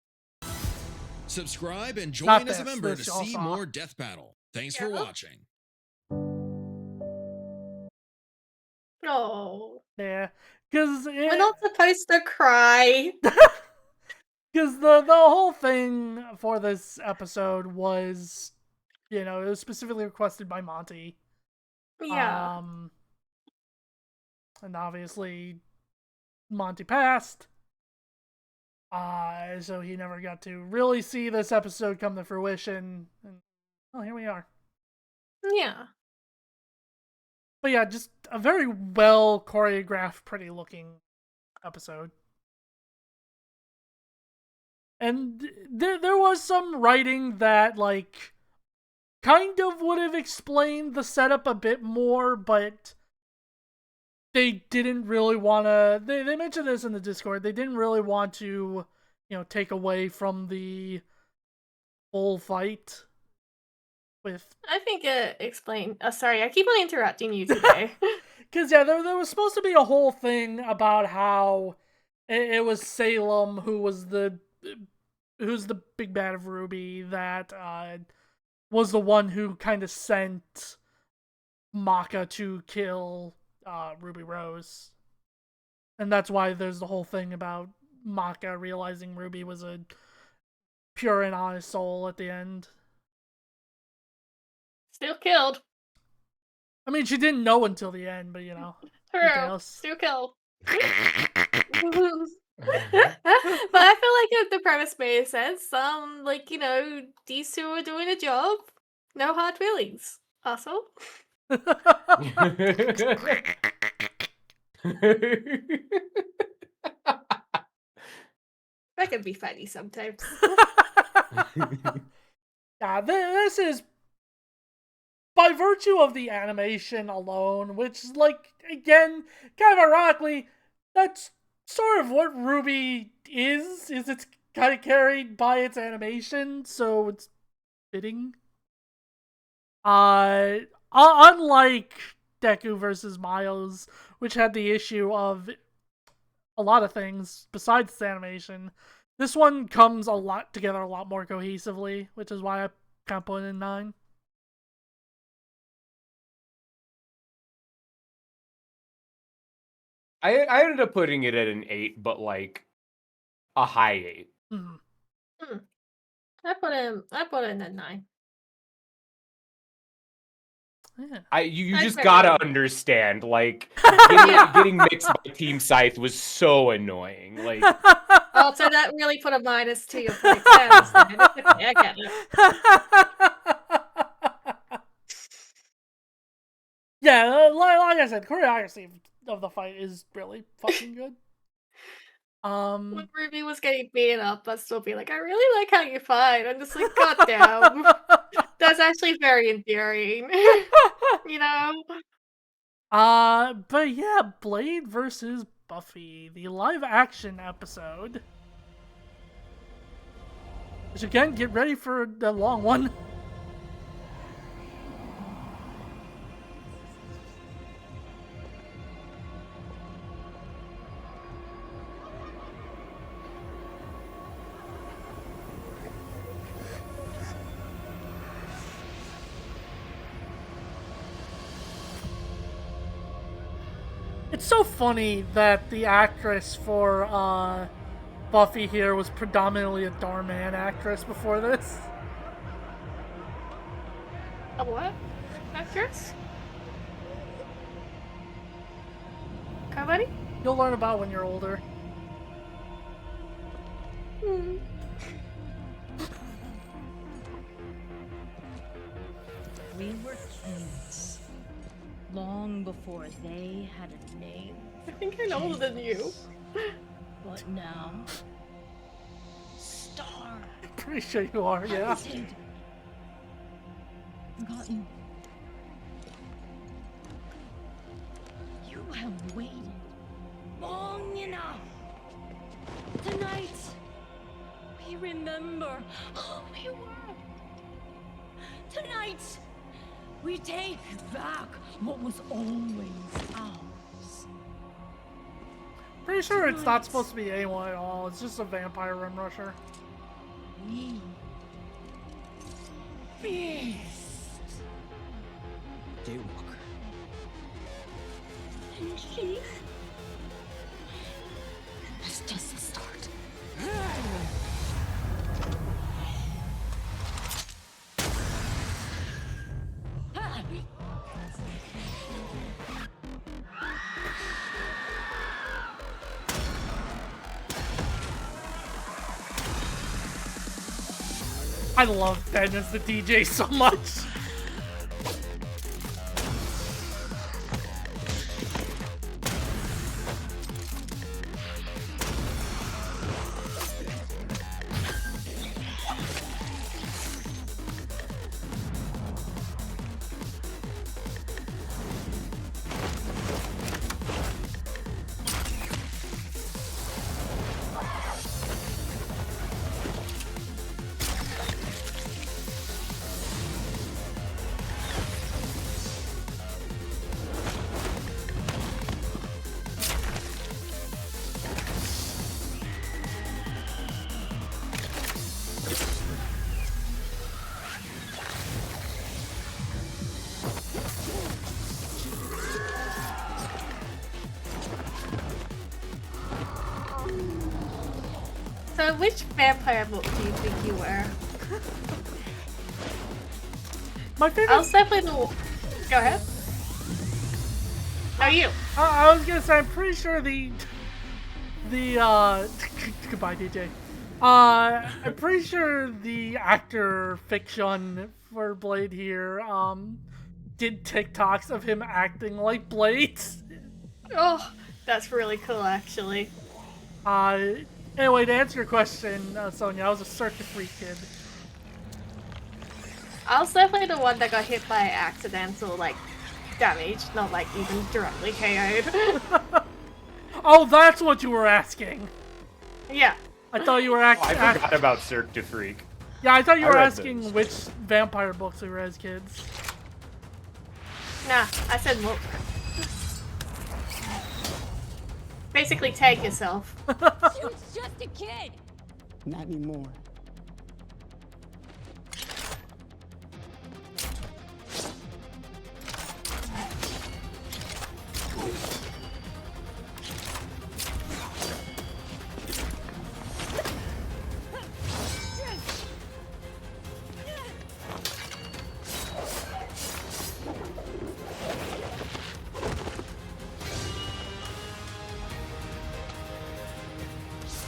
Subscribe and join as a member to see saw. more Death Battle. Thanks for watching. Oh. Yeah. Because we're not supposed to cry. Because the whole thing for this episode was, it was specifically requested by Monty. Yeah. And obviously, Monty passed. So he never got to really see this episode come to fruition. And, here we are. Yeah. But yeah, just a very well choreographed, pretty looking episode. And there was some writing that, kind of would have explained the setup a bit more, but they didn't really want to... They mentioned this in the Discord. They didn't really want to, take away from the full fight. I think it explained... Oh, sorry, I keep on interrupting you today. Because, yeah, there was supposed to be a whole thing about how it was Salem who's the big bad of Ruby that was the one who kind of sent Maka to kill Ruby Rose. And that's why there's the whole thing about Maka realizing Ruby was a pure and honest soul at the end. Still killed. I mean, she didn't know until the end, but True. Still killed. But I feel like the premise made sense. These two are doing a job. No hard feelings. Also. That can be funny sometimes. Yeah, this is, by virtue of the animation alone, which, again, kind of ironically, that's sort of what Ruby is it's kind of carried by its animation, so it's fitting. Unlike Deku versus Miles, which had the issue of a lot of things besides its animation, this one comes together a lot more cohesively, which is why I kind of put it in 9. I ended up putting it at an 8, but a high 8. Mm-hmm. I put it in a 9. Yeah. You just gotta understand, getting mixed by Team Scythe was so annoying. Oh, so that really put a minus to your points. I understand. It's okay, I get it. Yeah, like I said, choreography of the fight is really fucking good. When Ruby was getting beaten up, I'd still be like, I really like how you fight. I'm just like, god damn. That's actually very endearing. But yeah, Blade versus Buffy, the live action episode. Which again, get ready for the long one. It's so funny that the actress for Buffy here was predominantly a Darman actress before this. A what? Actress? Okay, buddy? You'll learn about when you're older. Hmm. We were kings long before they had a name. I think I'm older than you. But now, Star. Pretty sure you are, yeah. Hunted. Forgotten. You have waited long enough. Tonight, we remember who we were. Tonight, we take back what was always ours. Pretty sure it's not supposed to be anyone at all. It's just a vampire rim rusher. We feast. Daywalker. And she. It's just the start. I love Ben as the DJ so much. So, which vampire book do you think you were? My favorite. I was definitely the. Go ahead. How are you? I was gonna say I'm pretty sure the goodbye DJ. I'm pretty sure the actor fiction for Blade here did TikToks of him acting like Blade. Oh, that's really cool, actually. Anyway, to answer your question, Sonia, I was a Cirque du Freak kid. I was definitely the one that got hit by accidental, like, damage, not like even directly KO'd. Oh, that's what you were asking. Yeah. I thought you were asking. I forgot about Cirque du Freak. Yeah, I thought you I were read asking those. which vampire books we read as kids. Nah, I said look. Basically, tag yourself. She was just a kid. Not anymore.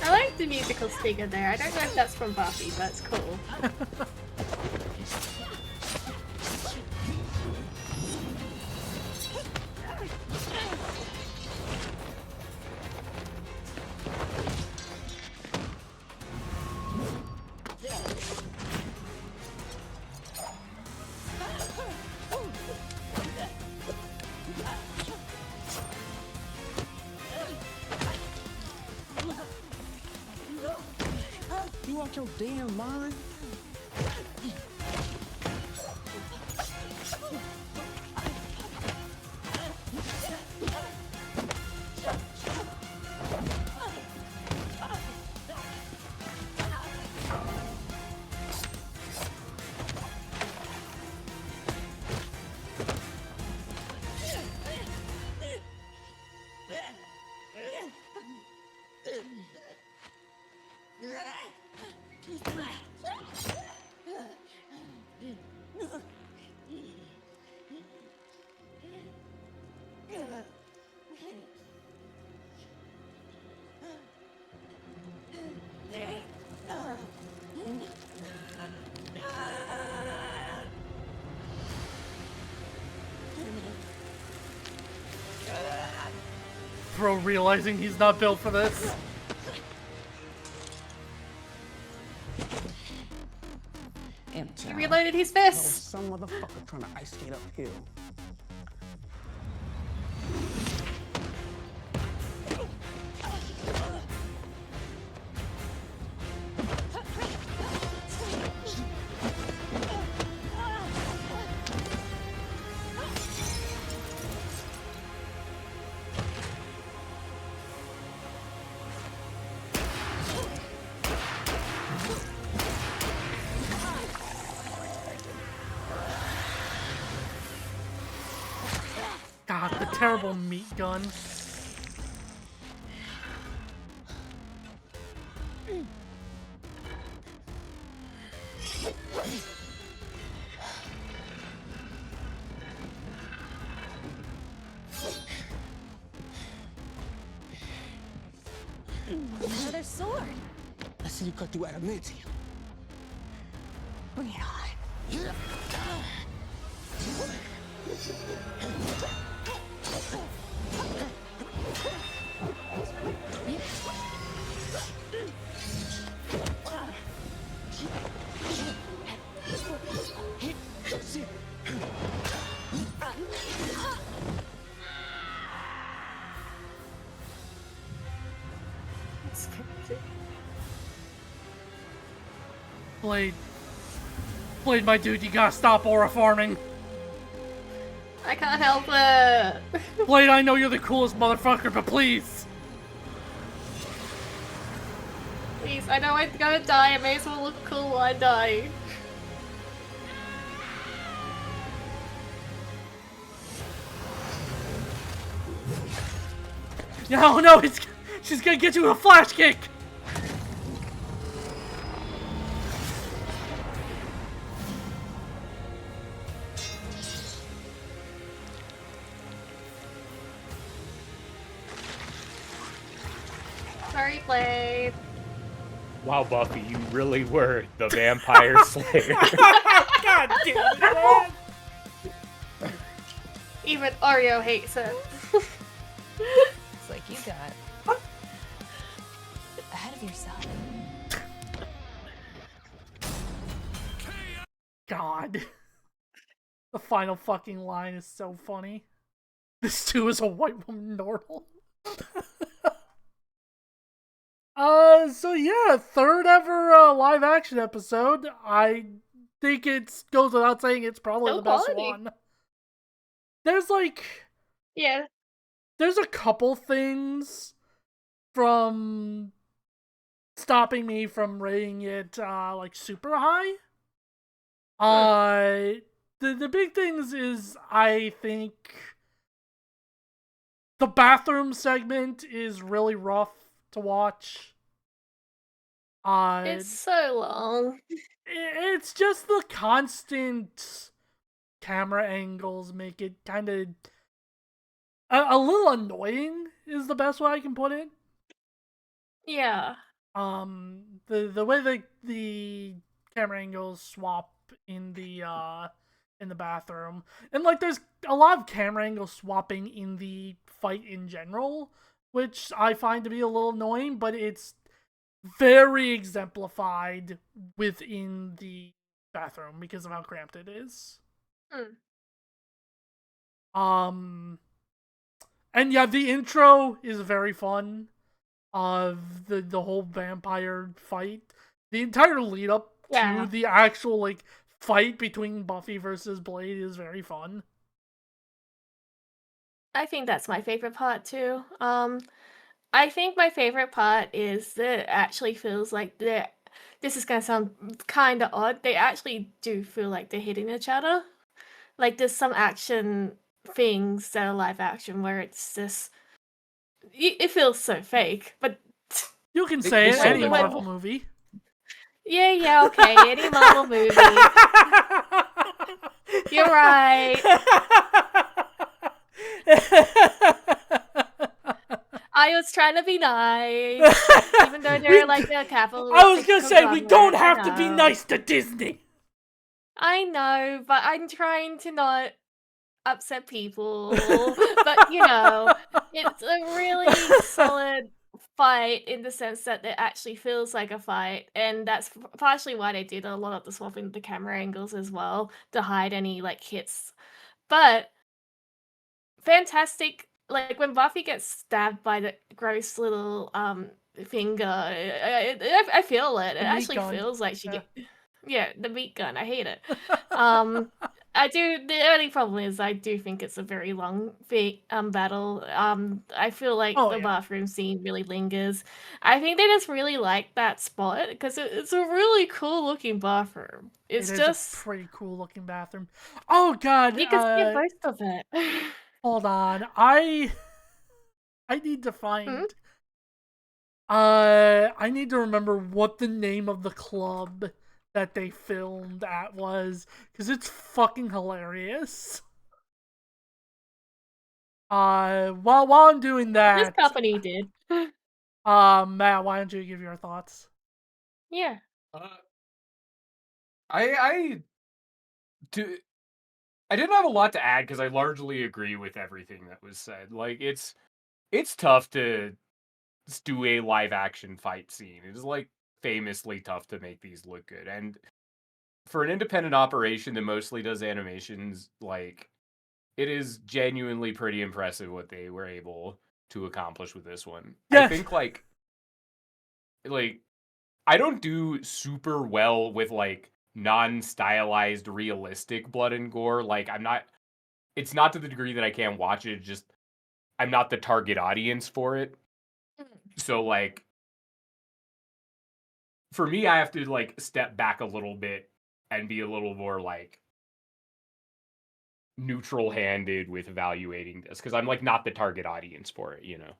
I like the musical stinger there. I don't know if that's from Buffy, but it's cool. You out your damn mind? Bro realizing he's not built for this. He reloaded his fist. Some motherfucker trying to ice skate uphill. God, the terrible meat gun. Another sword. Let's see you cut through adamantium. Bring it on. Blade. Blade, my dude, you gotta stop aura farming. I can't help it. Blade, I know you're the coolest motherfucker, but please. Please, I know I'm gonna die. I may as well look cool while I die. No, no, she's gonna get you with a flash kick. Sorry, Blade. Wow, Buffy, you really were the vampire slayer. God damn it, man. Even Oreo hates it. It's like you got ahead of yourself. God. The final fucking line is so funny. This too is a white woman normal. So yeah, third ever live action episode. I think it goes without saying it's probably the best one. There's there's a couple things from stopping me from rating it like super high. The big things is I think the bathroom segment is really rough to watch. It's so long. It's just the constant camera angles make it kind of a little annoying is the best way I can put it. Yeah. The way the camera angles swap in the bathroom, and like there's a lot of camera angle swapping in the fight in general, which I find to be a little annoying, but it's very exemplified within the bathroom because of how cramped it is. And yeah, the intro is very fun of the whole vampire fight. The entire lead up to the actual like fight between Buffy versus Blade is very fun. I think that's my favorite part too. I think my favorite part is that it actually feels like this is gonna sound kind of odd. They actually do feel like they're hitting each other. Like there's some action things that are live action where it's just it feels so fake, but you can say it any Marvel movie. Yeah, okay, any Marvel movie. You're right. I was trying to be nice, even though they're like a capitalist. I was gonna say we don't have to be nice to Disney. I know, but I'm trying to not upset people, but you know, it's a really solid fight in the sense that it actually feels like a fight, and that's partially why they did a lot of the swapping the camera angles as well to hide any like hits. But fantastic, like when Buffy gets stabbed by the gross little finger, I feel it. It The meat actually gun. feels like she Yeah. yeah, the meat gun. I hate it. I do. The only problem is I do think it's a very long battle. I feel like Oh, the yeah. bathroom scene really lingers. I think they just really like that spot because it's a really cool looking bathroom. It's It is just a pretty cool looking bathroom. Oh god, you can see most of it. hold on. I need to find I need to remember what the name of the club that they filmed at was, because it's fucking hilarious. While I'm doing that, This company did. Matt, why don't you give your thoughts? Yeah. I didn't have a lot to add because I largely agree with everything that was said. Like it's tough to do a live action fight scene. It is like famously tough to make these look good. And for an independent operation that mostly does animations, like it is genuinely pretty impressive what they were able to accomplish with this one. Yes. I think like I don't do super well with like non-stylized realistic blood and gore. Like it's not to the degree that I can't watch it, just I'm not the target audience for it. So like for me, I have to like step back a little bit and be a little more like neutral handed with evaluating this because I'm like not the target audience for it, you know.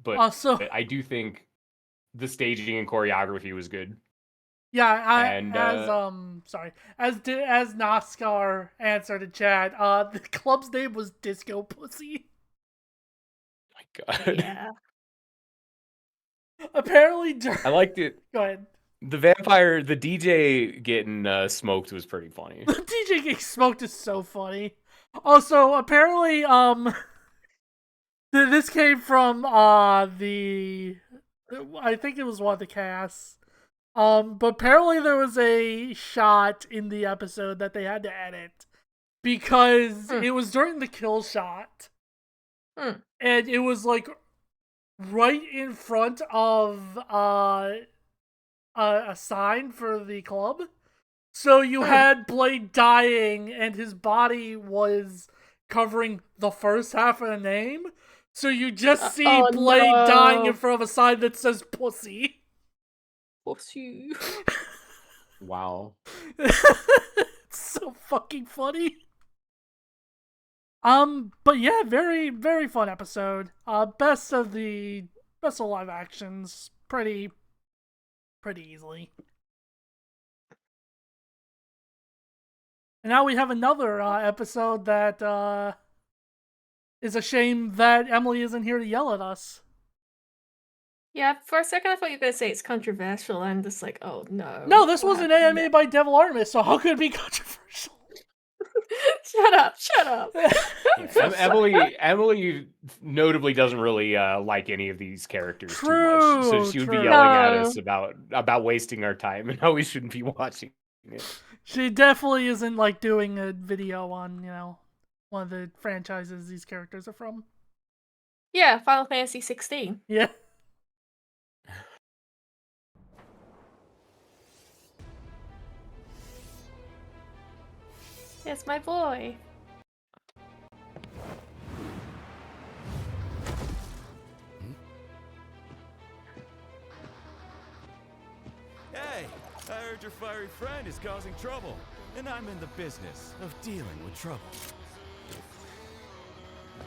But Also, I do think the staging and choreography was good. Yeah, and as NASCAR answered in chat, the club's name was Disco Pussy. My God. Yeah. Apparently, I liked it. Go ahead. The DJ getting smoked was pretty funny. The DJ getting smoked is so funny. Also, apparently, this came from I think it was one of the casts. But apparently there was a shot in the episode that they had to edit because it was during the kill shot. And it was like right in front of a sign for the club. So you had Blade dying and his body was covering the first half of the name. So you just see Blade dying in front of a sign that says pussy. Pussy. Wow. It's so fucking funny. But yeah, very, very fun episode. Best of live actions. Pretty easily. And now we have another episode that is a shame that Emily isn't here to yell at us. Yeah, for a second I thought you were going to say it's controversial, and just like, oh no. No, this wasn't animated by Devil Artemis, so how could it be controversial? Shut up. Emily notably doesn't really like any of these characters too much, so she would be yelling at us about wasting our time and how we shouldn't be watching it. She definitely isn't like doing a video on, one of the franchises these characters are from. Yeah, Final Fantasy 16. Yeah. Yes, my boy. Hey, I heard your fiery friend is causing trouble, and I'm in the business of dealing with trouble.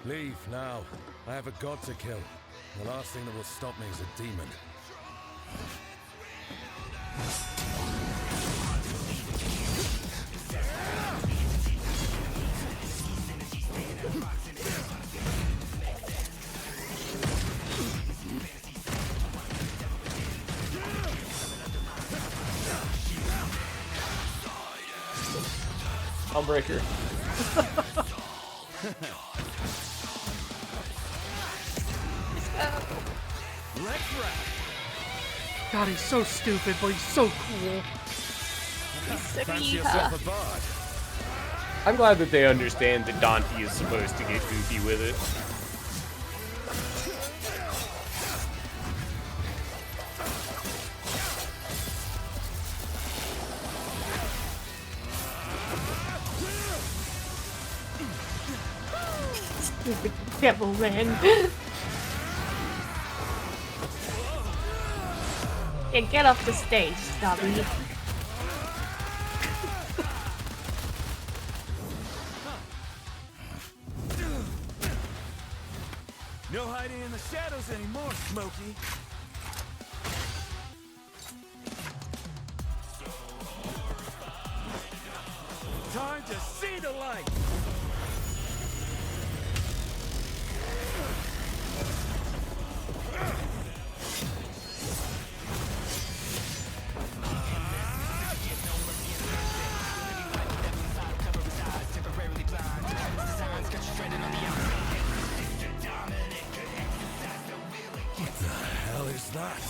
Leave now. I have a god to kill. The last thing that will stop me is a demon. Humbreaker. Let's rock. God, he's so stupid, but he's so cool. Fancy yourself a bard. I'm glad that they understand that Dante is supposed to get goofy with it. Stupid devil man. Yeah, get off the stage, Dobby. No hiding in the shadows anymore, Smokey. Time to see the light. What the hell is that?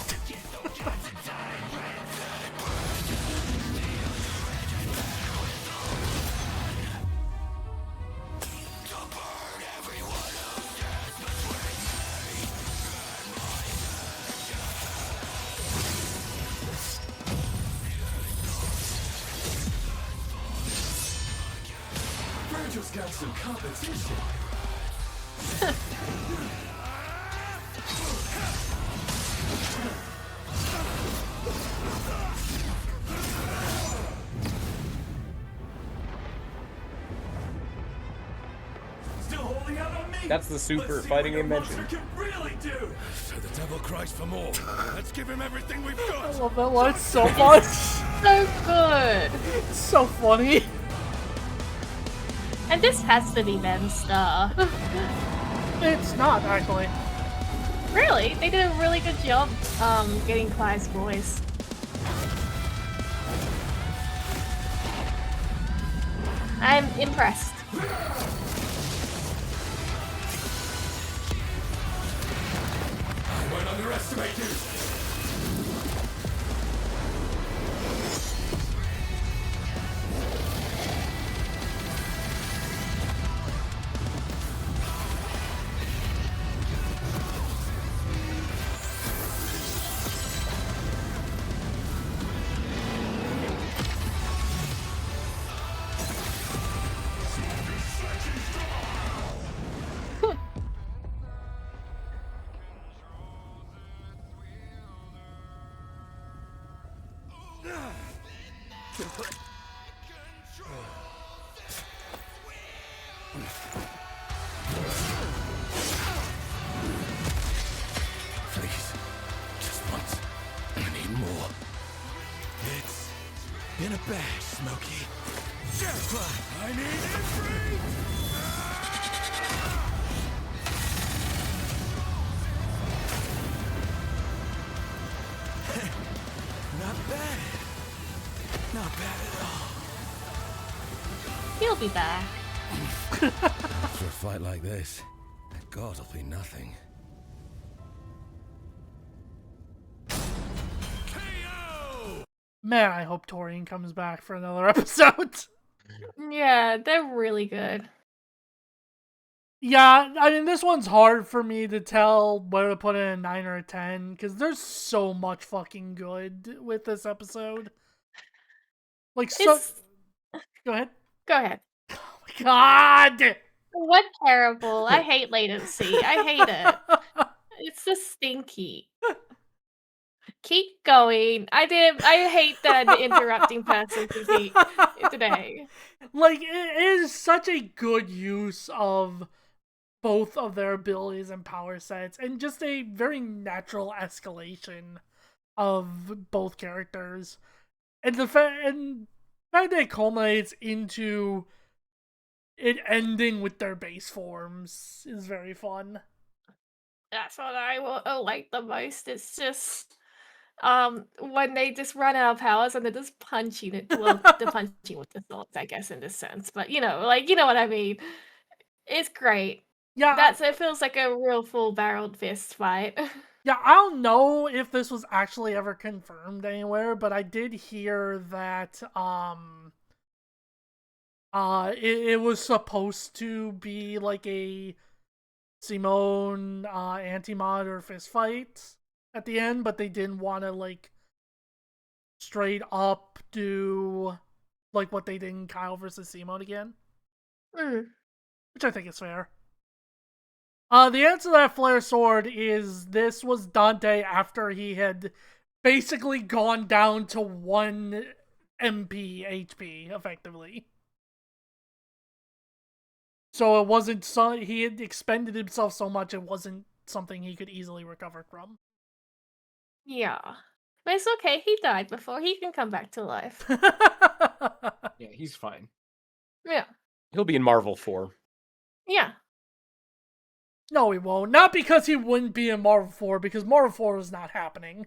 Virgil's got some competition. Still holding out on me. That's the super fighting game mentioned. Really do. So the devil cries for more. Let's give him everything we've got. I love that line so much. So good. It's so funny. And this has to be Ben's star. It's not, actually. Really? They did a really good job getting Clive's voice. I'm impressed. I won't underestimate you. Please, just once. I need more. It's been a bash, Smokey. I need it. Not bad. Not bad at all. He'll be back. After a fight like this, a god will be nothing. Man, I hope Torian comes back for another episode. Yeah, they're really good. Yeah, I mean, this one's hard for me to tell whether to put in a 9 or a 10, because there's so much fucking good with this episode. Like, so... Go ahead. Go ahead. Oh my god! What terrible. I hate latency. I hate it. It's so stinky. Keep going. I hate the interrupting person today. Like, it is such a good use of both of their abilities and power sets, and just a very natural escalation of both characters. And the fact that it culminates into it ending with their base forms is very fun. That's what I like the most. It's just when they just run out of powers and they're just punching it. Well, they're punching with the swords, I guess, in this sense. But you know what I mean. It's great. Yeah, It feels like a real full-barreled fist fight. Yeah, I don't know if this was actually ever confirmed anywhere, but I did hear that it was supposed to be like a Simone anti-mod or fist fight at the end, but they didn't want to like straight up do like what they did in Kyle versus Simone again. Which I think is fair. The answer to that flare sword is this was Dante after he had basically gone down to 1 MP HP, effectively. So it wasn't he had expended himself so much it wasn't something he could easily recover from. Yeah. But it's okay, he died before. He can come back to life. Yeah, he's fine. Yeah. He'll be in Marvel 4. Yeah. No, he won't. Not because he wouldn't be in Marvel 4, because Marvel 4 is not happening.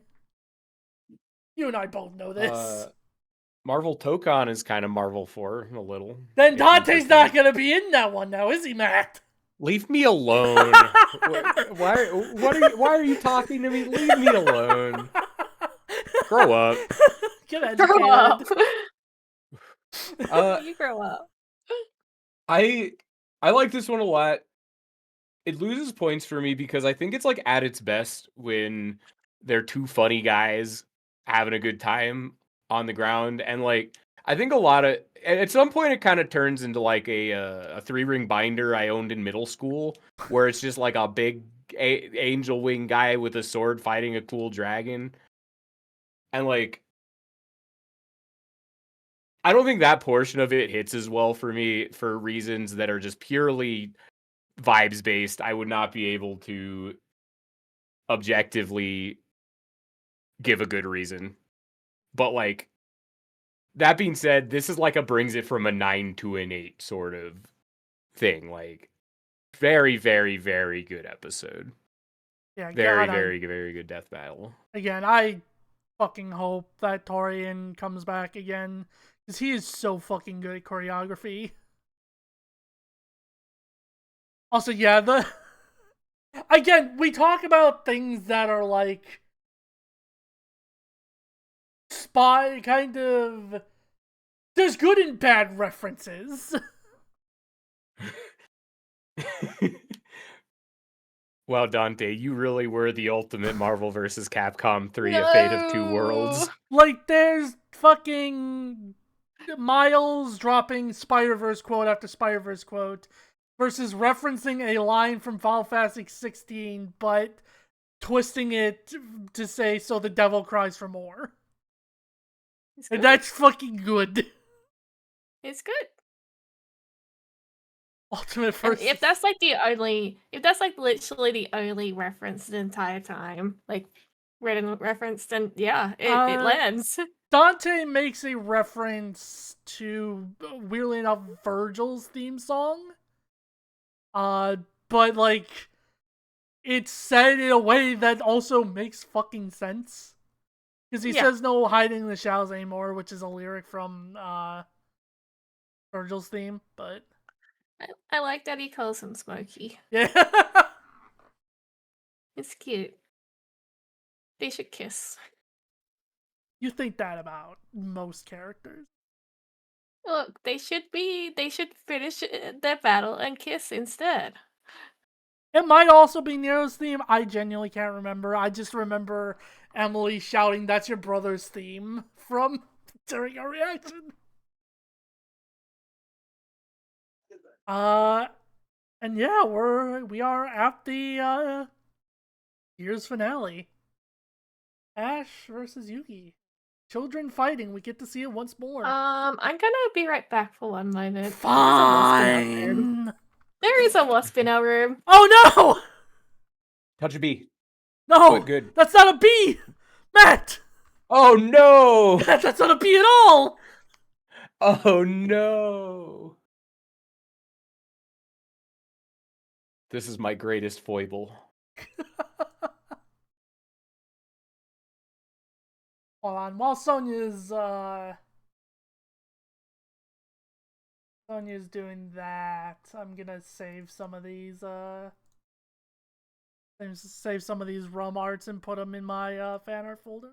You and I both know this. Marvel Tokon is kind of Marvel 4, a little. Then Dante's not going to be in that one now, is he, Matt? Leave me alone. Why are you talking to me? Leave me alone. Grow up. Get educated. Grow up. Uh, You grow up. I like this one a lot. It loses points for me because I think it's like at its best when they're two funny guys having a good time on the ground, and like I think a lot of at some point it kind of turns into like a 3-ring binder I owned in middle school, where it's just like a big angel wing guy with a sword fighting a cool dragon, and like I don't think that portion of it hits as well for me for reasons that are just purely vibes based. I would not be able to objectively give a good reason. But like that being said, this is like a brings it from a 9 to an 8 sort of thing. Like very, very, very good episode. Yeah, very, very, very good death battle. Again, I fucking hope that Torian comes back again, because he is so fucking good at choreography. Also, yeah, again, we talk about things that are like spy kind of. There's good and bad references. Well, Dante, you really were the ultimate Marvel vs. Capcom 3, A Fate of Two Worlds. Like, there's fucking Miles dropping Spider-Verse quote after Spider-Verse quote versus referencing a line from Final Fantasy 16, but twisting it to say, so the devil cries for more. And that's fucking good. It's good. Ultimate first. If that's like literally the only reference the entire time, like written reference, then yeah, it lands. Dante makes a reference to, weirdly enough, Virgil's theme song. But like, it's said in a way that also makes fucking sense. Because he says no hiding in the shadows anymore, which is a lyric from Virgil's theme, but I like that he calls him Smokey. yeah. It's cute. They should kiss. You think that about most characters. Look, they should finish their battle and kiss instead. It might also be Nero's theme. I genuinely can't remember. I just remember Emily shouting, "That's your brother's theme," from during our reaction. And yeah, we are at the year's finale. Ash versus Yugi. Children fighting. We get to see it once more. I'm gonna be right back for one moment. Fine. There is a wasp in our room. Oh no! Touch a bee. No! Good. That's not a bee! Matt! Oh no! That's not a bee at all! Oh no! This is my greatest foible. Hold on, while Sonya's Sonya's doing that. I'm gonna save some of these save some of these rum arts and put them in my fan art folder.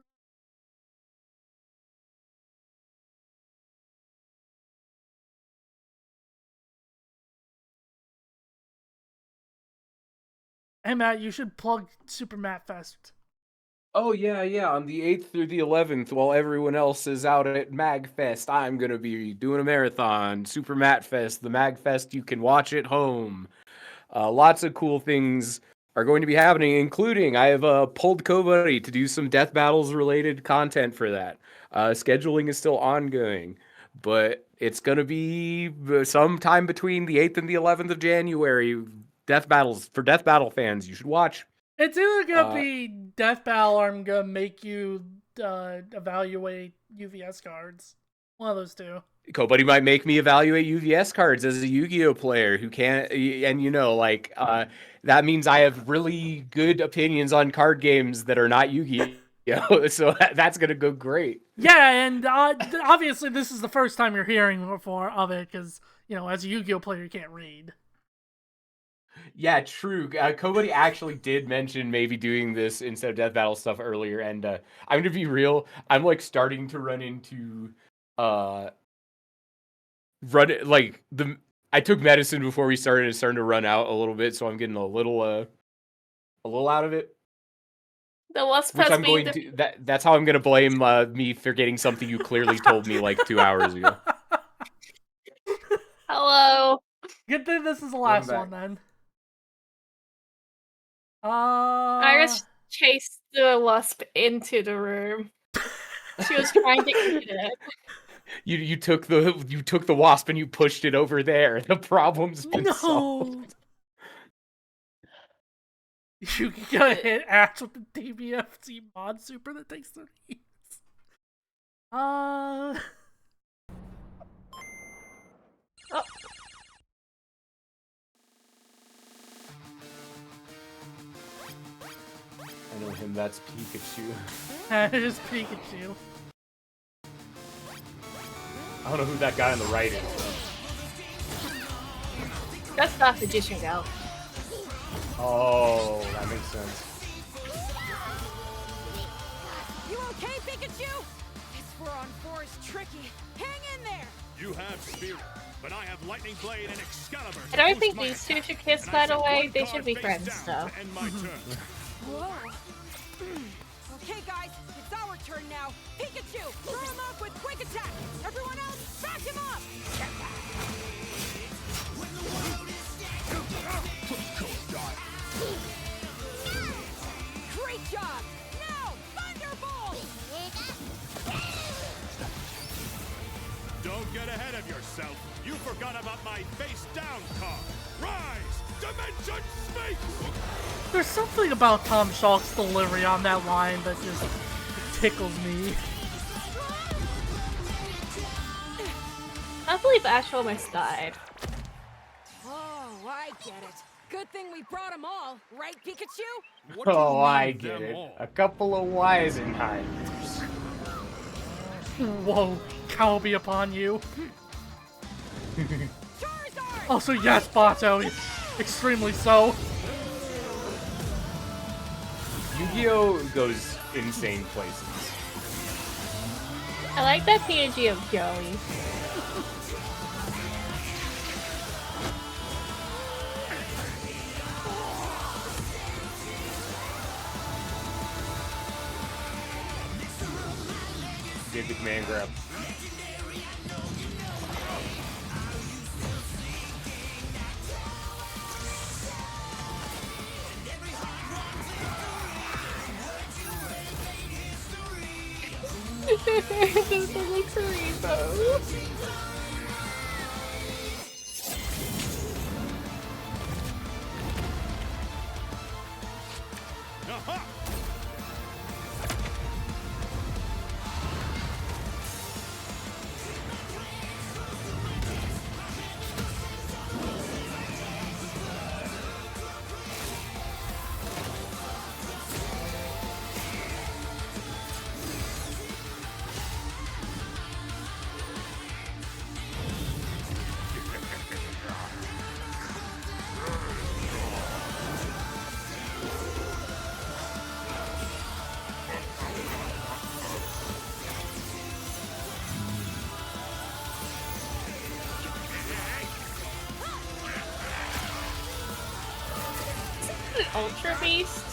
Hey Matt, you should plug Super Matt Fest. Oh yeah. On the 8th through the 11th, while everyone else is out at MagFest, I'm gonna be doing a marathon. Super Matt Fest, the MagFest you can watch at home. Lots of cool things are going to be happening, including I have pulled Kobari to do some Death Battles related content for that. Scheduling is still ongoing, but it's going to be sometime between the 8th and the 11th of January. Death Battles, for Death Battle fans, you should watch. It's either gonna be Death Battle or I'm gonna make you evaluate UVS cards. One of those two. Kobari might make me evaluate UVS cards as a Yu-Gi-Oh player who can't, and that means I have really good opinions on card games that are not Yu-Gi-Oh, so that's gonna go great. Yeah, and obviously this is the first time you're hearing of it, because, as a Yu-Gi-Oh player, you can't read. Yeah, true. Kobari actually did mention maybe doing this instead of Death Battle stuff earlier, and I'm gonna be real, I'm starting to run into I took medicine before we started. It's starting to run out a little bit, so I'm getting a little out of it. The wasp Which has I'm been going to. That's how I'm going to blame me for getting something you clearly told me 2 hours ago. Hello. Good thing this is the last one then. Iris chased the wasp into the room. She was trying to eat it. You took the wasp and you pushed it over there. The problem's been solved. You gotta hit Ash with the DBFT mod super that takes 30 hits. Oh. I know him, that's Pikachu. That is Pikachu. I don't know who that guy on the right is. That's not Magician Gal. Oh, that makes sense. You okay, Pikachu? This 4-on-4 is tricky. Hang in there. You have Spirit, but I have Lightning Blade and Excalibur. I don't think these two should kiss, by the way. They should be friends, though. Whoa. Okay, guys, it's our turn now. Pikachu, throw him up with Quick Attack. Everyone else, back him up. Great job. Now, Thunderbolt. Don't get ahead of yourself. You forgot about my face down card. Rise, Dimension Space. There's something about Tom Schalk's delivery on that line that just tickles me. I believe Ash almost died. Oh, I get it. Good thing we brought them all, right, Pikachu? Oh, I get it. A couple of Weisenheimers. Whoa, cow be upon you. Also, yes, Bato, extremely so. Yu-Gi-Oh goes insane places. I like that PNG of Joey. Did the command grab. This looks Haribo. an Ultra Beast?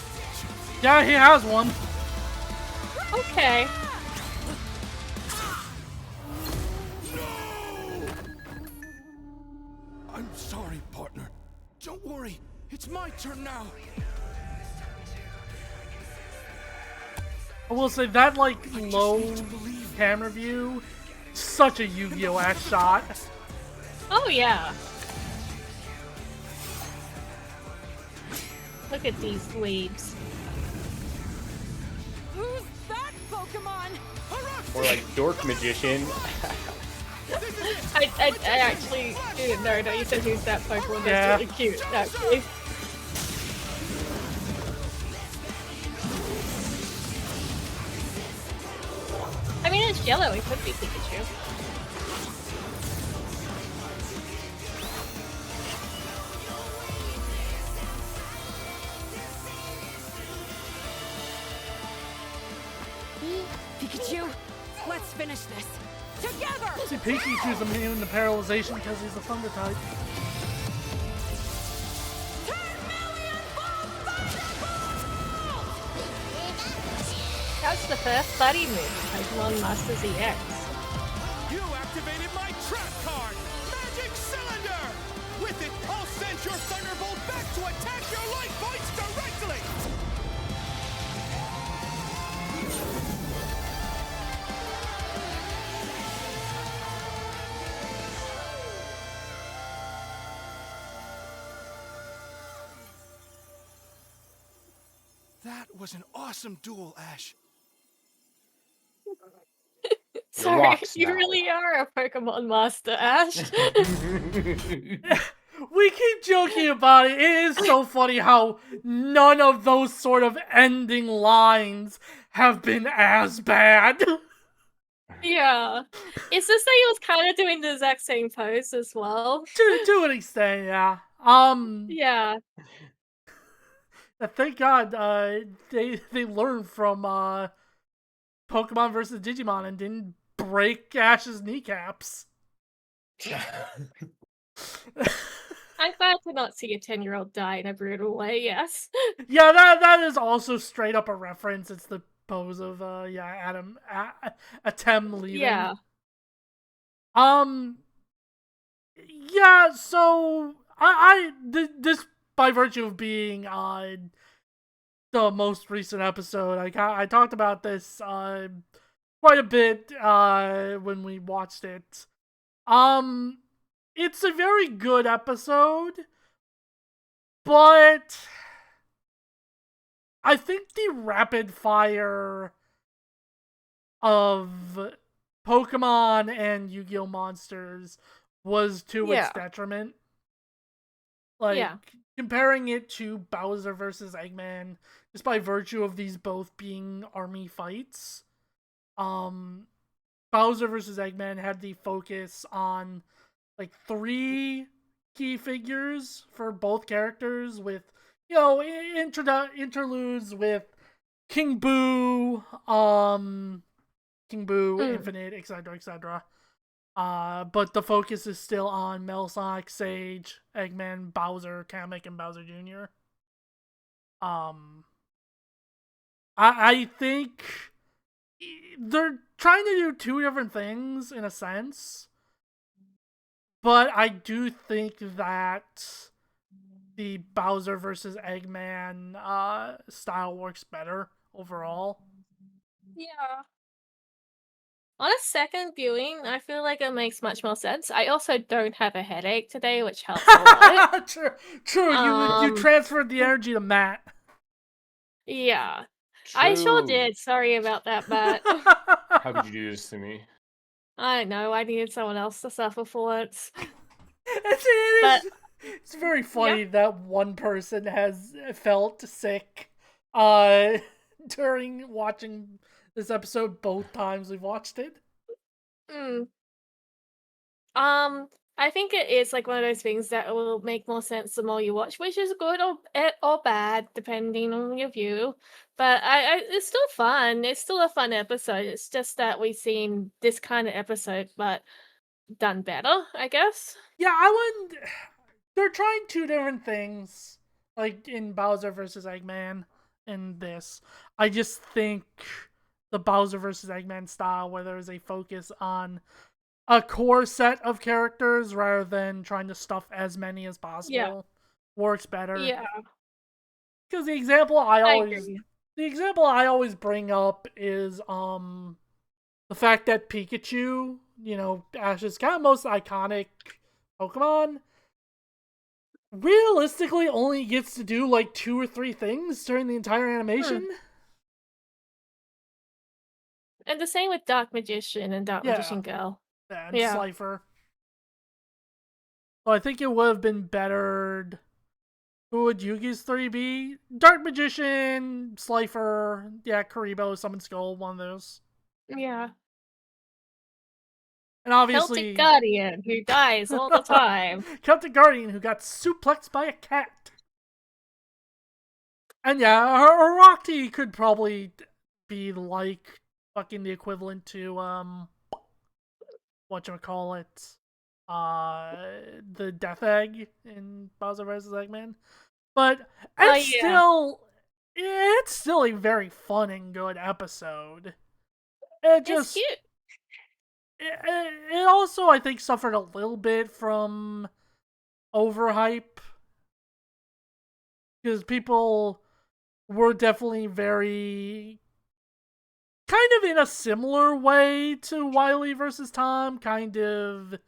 Yeah, he has one. Okay. I'm sorry, partner. Don't worry. It's my turn now. I will say that, like, low camera view, such a Yu-Gi-Oh! Shot. Oh, yeah. Look at these weebs. Who's that Pokemon? Or like Dork Magician. I actually didn't know that you said who's that Pokemon. That's Yeah. really cute, actually. I mean, it's yellow. It could be Pikachu. Pikachu, let's finish this. Together! See, Pikachu's immune to paralyzation because he's a Thunder type. That's the first buddy move, Pokemon Master ZX. You activated my trap card, Magic Cylinder! With it, I'll send your Thunderbolt back to attack your life points directly! That was an awesome duel, Ash. Sorry, rocks you now. really are a Pokemon Master, Ash. We keep joking about it. It is so funny how none of those sort of ending lines have been as bad. Yeah. It's just that he was kind of doing the exact same pose as well. to an extent, yeah. Yeah. Thank God they learned from Pokemon versus Digimon and didn't break Ash's kneecaps. I'm glad to not see a 10-year-old die in a brutal way, yes. Yeah, that is also straight up a reference. It's the pose of Atem leaving. Yeah. Yeah, so this by virtue of being the most recent episode, I talked about this quite a bit when we watched it. It's a very good episode, but I think the rapid fire of Pokemon and Yu-Gi-Oh! Monsters was to its detriment. Like, comparing it to Bowser versus Eggman, just by virtue of these both being army fights, Bowser versus Eggman had the focus on like 3 key figures for both characters, with, you know, interludes with King Boo, Infinite, etc., etc. But the focus is still on Metal Sonic, Sage, Eggman, Bowser, Kamek, and Bowser Jr. I think they're trying to do 2 different things in a sense, but I do think that the Bowser versus Eggman style works better overall. Yeah. On a second viewing, I feel like it makes much more sense. I also don't have a headache today, which helps a lot. True. You transferred the energy to Matt. Yeah. I sure did. Sorry about that, Matt. How could you do this to me? I don't know. I needed someone else to suffer for it. It's very funny that one person has felt sick during watching this episode both times we've watched it. I think it is like one of those things that will make more sense the more you watch, which is good or bad depending on your view. But it's still fun. It's still a fun episode. It's just that we've seen this kind of episode, but done better, I guess. Yeah, they're trying 2 different things. like in Bowser versus Eggman in this. I just think the Bowser versus Eggman style, where there is a focus on a core set of characters rather than trying to stuff as many as possible, works better. Yeah. Because the example I agree. always bring up is the fact that Pikachu, you know, Ash's kind of most iconic Pokemon, realistically only gets to do like 2 or 3 things during the entire animation. And the same with Dark Magician and Dark Magician Girl. And Slifer. So I think it would have been better. Who would Yugi's 3 be? Dark Magician, Slifer, Karibo, Summon Skull, one of those. Yeah. And obviously... Celtic Guardian, who dies all the time. Celtic Guardian, who got suplexed by a cat. And Araki could probably be like fucking the equivalent to, whatchamacallit, the Death Egg in Bowser vs. Eggman. But it's still a very fun and good episode. It's cute. It also, I think, suffered a little bit from overhype. Because people were definitely very... kind of in a similar way to Wily versus Tom, kind of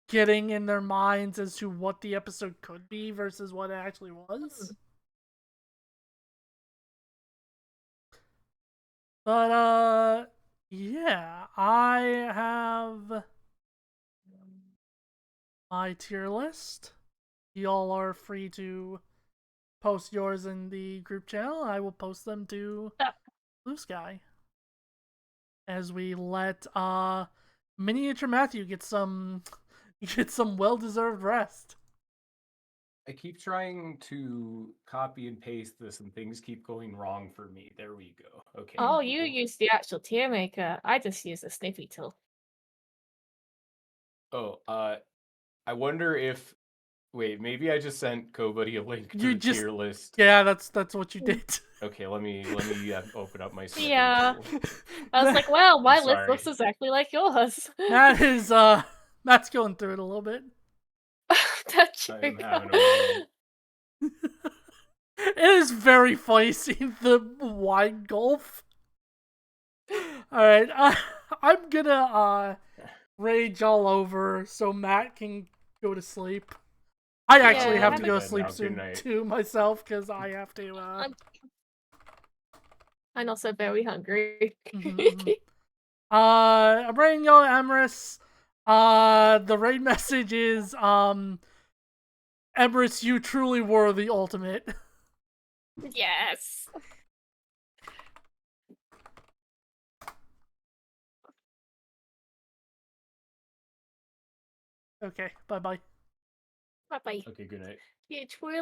getting in their minds as to what the episode could be versus what it actually was. But, yeah, I have my tier list. Y'all are free to post yours in the group channel. I will post them to Blue Sky. As we let Miniature Matthew get some well-deserved rest. I keep trying to copy and paste this and things keep going wrong for me. There we go. Okay. Oh, you use the actual tier maker. I just use the snippy tool. Oh, I wonder if... Wait, maybe I just sent Kobuddy a link to the tier list. Yeah, that's what you did. Okay, let me open up my snippy tool. I was like, wow, my list sorry. looks exactly like yours. Matt's going through it a little bit. I'm having a moment. It is very funny seeing the wide gulf. Alright, I'm gonna rage all over so Matt can go to sleep. I actually have to go to sleep soon too myself because I have to. I'm also very hungry. I'm raiding y'all Emrys. The raid message is Emrys, you truly were the ultimate. Yes. Okay, bye-bye. Bye-bye. Okay, good night. You truly